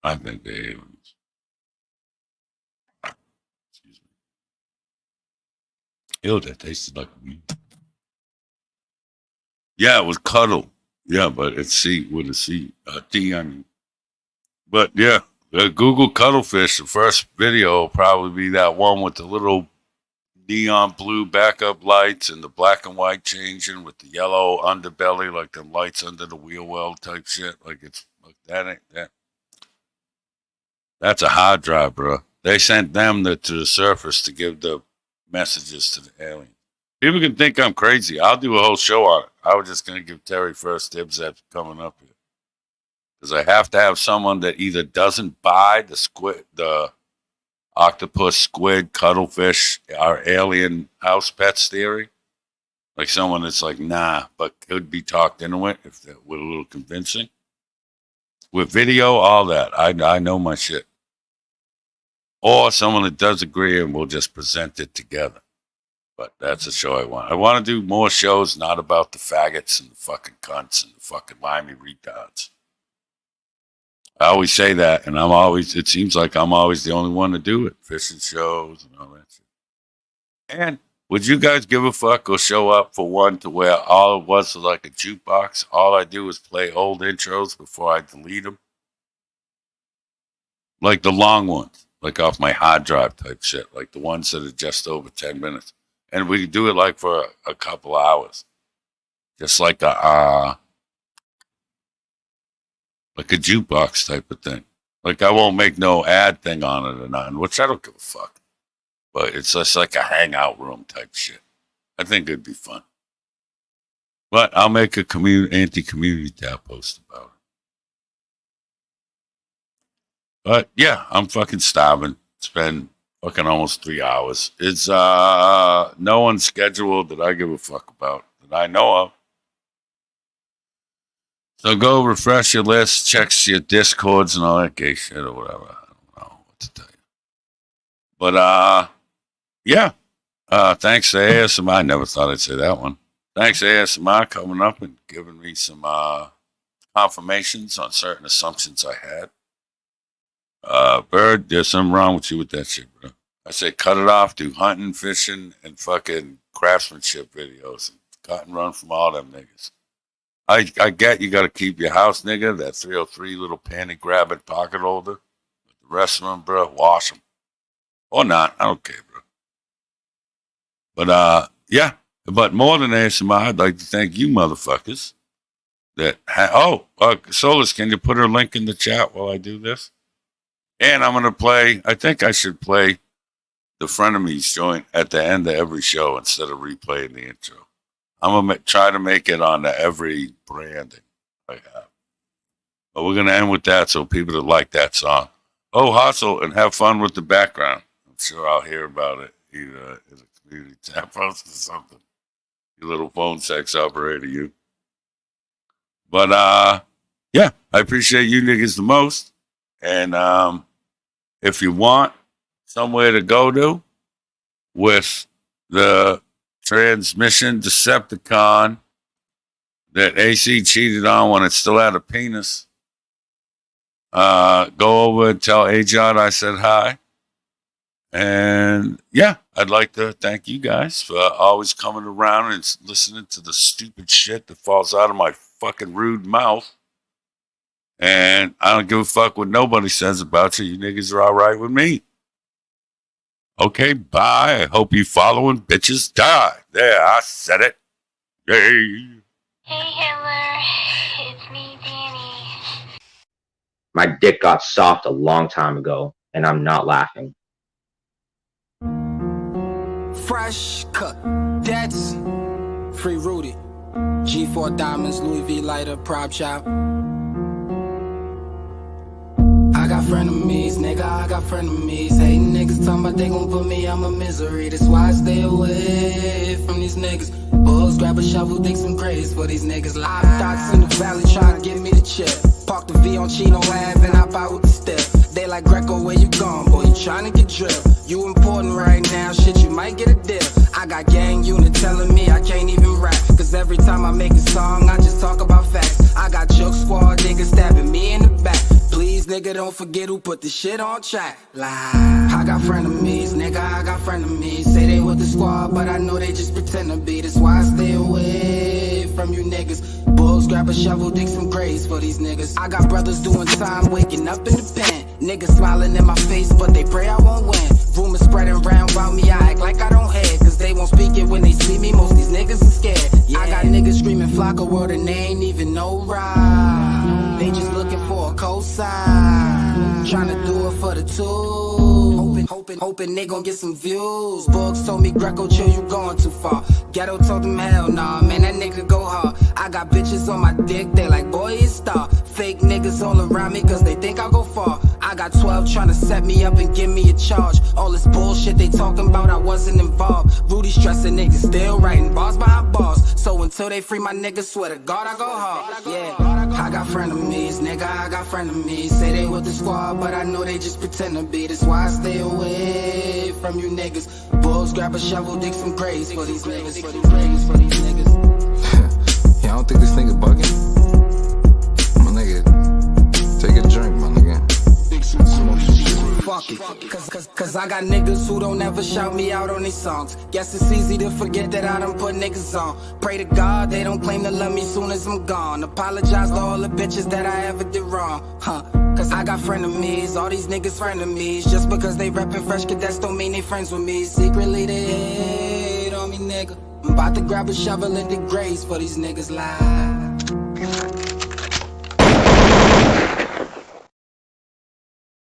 I think they're aliens. Excuse me. Ew, that tasted like weed. Yeah, it was cuddle. Yeah, but it's C with a C. D, I mean. But yeah, Google cuttlefish. The first video will probably be that one with the little neon blue backup lights and the black and white changing with the yellow underbelly, like them lights under the wheel well type shit. Like it's like that ain't that. That's a hard drive, bro. They sent them to the surface to give the messages to the alien. People can think I'm crazy. I'll do a whole show on it. I was just gonna give Terry first dibs at coming up here. Because I have to have someone that either doesn't buy the octopus, squid, cuttlefish, our alien house pets theory. Like someone that's like, nah, but could be talked into it if that were a little convincing. With video, all that. I know my shit. Or someone that does agree and we'll just present it together. But that's a show I want. I want to do more shows not about the faggots and the fucking cunts and the fucking limey retards. I always say that, and it seems like I'm always the only one to do it. Fishing shows and all that shit. And would you guys give a fuck or show up for one to where all it was like a jukebox? All I do is play old intros before I delete them. Like the long ones, like off my hard drive type shit, like the ones that are just over 10 minutes. And we do it like for a couple hours. Just like a jukebox type of thing. Like I won't make no ad thing on it or nothing, which I don't give a fuck. But it's just like a hangout room type shit. I think it'd be fun. But I'll make a anti-community tab post about it. But yeah, I'm fucking starving. It's been fucking almost 3 hours. It's no one scheduled that I give a fuck about that I know of. So go refresh your list, checks your Discords and all that gay shit or whatever. I don't know what to tell you. But yeah. Thanks to ASMR. I never thought I'd say that one. Thanks to ASMR coming up and giving me some confirmations on certain assumptions I had. Bird, there's something wrong with you with that shit, bro. I say cut it off, do hunting, fishing, and fucking craftsmanship videos. And cut and run from all them niggas. I get you got to keep your house, nigga, that 303 little panty-grabbing pocket holder. But the rest of them, bro, wash them. Or not. I don't care, bro. But, yeah. But more than ASMR, I'd like to thank you motherfuckers. Solus, can you put her link in the chat while I do this? And I'm going to play, I think I should play the Frenemies joint at the end of every show instead of replaying the intro. I'm going to try to make it on every branding I have. But we're going to end with that so people that like that song. Oh, hustle and have fun with the background. I'm sure I'll hear about it either in a community tab post or something. You little phone sex operator, you. But, yeah, I appreciate you niggas the most. And if you want somewhere to go to with the transmission Decepticon that AC cheated on when it still had a penis, go over and tell Ajod I said hi. And yeah, I'd like to thank you guys for always coming around and listening to the stupid shit that falls out of my fucking rude mouth. And I don't give a fuck what nobody says about you. You niggas are all right with me. Okay, bye. I hope you following bitches die. There, I said it. Yay. Hey, Hitler. It's me, Danny. My dick got soft a long time ago, and I'm not laughing. Fresh cut. That's free rooted. G4 diamonds, Louis V lighter, prop shop. I got frenemies, nigga, I got frenemies. Hey, niggas talking about they gon' put me on my misery. That's why I stay away from these niggas. Bulls grab a shovel, dig some graves for these niggas. Live thoughts in the valley trying to give me the check. Park the V on Chino Ave and hop out with the step. They like Greco, where you gone, boy, you tryna get drilled. You important right now, shit, you might get a deal. I got gang unit telling me I can't even rap, cause every time I make a song, I just talk about facts. I got Choke Squad niggas stabbing me in the back. Please, nigga, don't forget who put the shit on track. Lie. I got frenemies, nigga, I got frenemies. Say they with the squad, but I know they just pretend to be. That's why I stay away from you niggas. Bulls grab a shovel, dig some graves for these niggas. I got brothers doing time, waking up in the pen. Niggas smiling in my face, but they pray I won't win. Rumors spreading round about me, I act like I don't head. Cause they won't speak it when they see me, most these niggas are scared. Yeah. I got niggas screaming flock a word and they ain't even no ride. They just looking for a cosign, tryna do it for the two. Hoping they gon' get some views. Bugs told me Greco chill, you going too far. Ghetto told them hell nah, man, that nigga go hard. I got bitches on my dick, they like boy it's star. Fake niggas all around me cause they think I'll go far. I got 12 tryna set me up and give me a charge. All this bullshit they talking about, I wasn't involved. Rudy stressing niggas still writing bars behind bars. So until they free my niggas, swear to God I go hard. Yeah, I got frenemies, nigga, I got frenemies. Say they with the squad, but I know they just pretend to be. That's why I stay away from you niggas. Bulls grab a shovel, dig some graves for these niggas. Yeah, I don't think this nigga bugging. My nigga, take a drink, my nigga. Fuck it, cause I got niggas who don't ever shout me out on these songs. Guess it's easy to forget that I done put niggas on. Pray to God they don't claim to love me soon as I'm gone. Apologize to all the bitches that I ever did wrong, Cause I got frenemies, all these niggas frenemies. Just because they reppin' Fresh Cadets don't mean they friends with me. Secretly they hate on me, nigga. I'm about to grab a shovel and dig graves for these niggas live.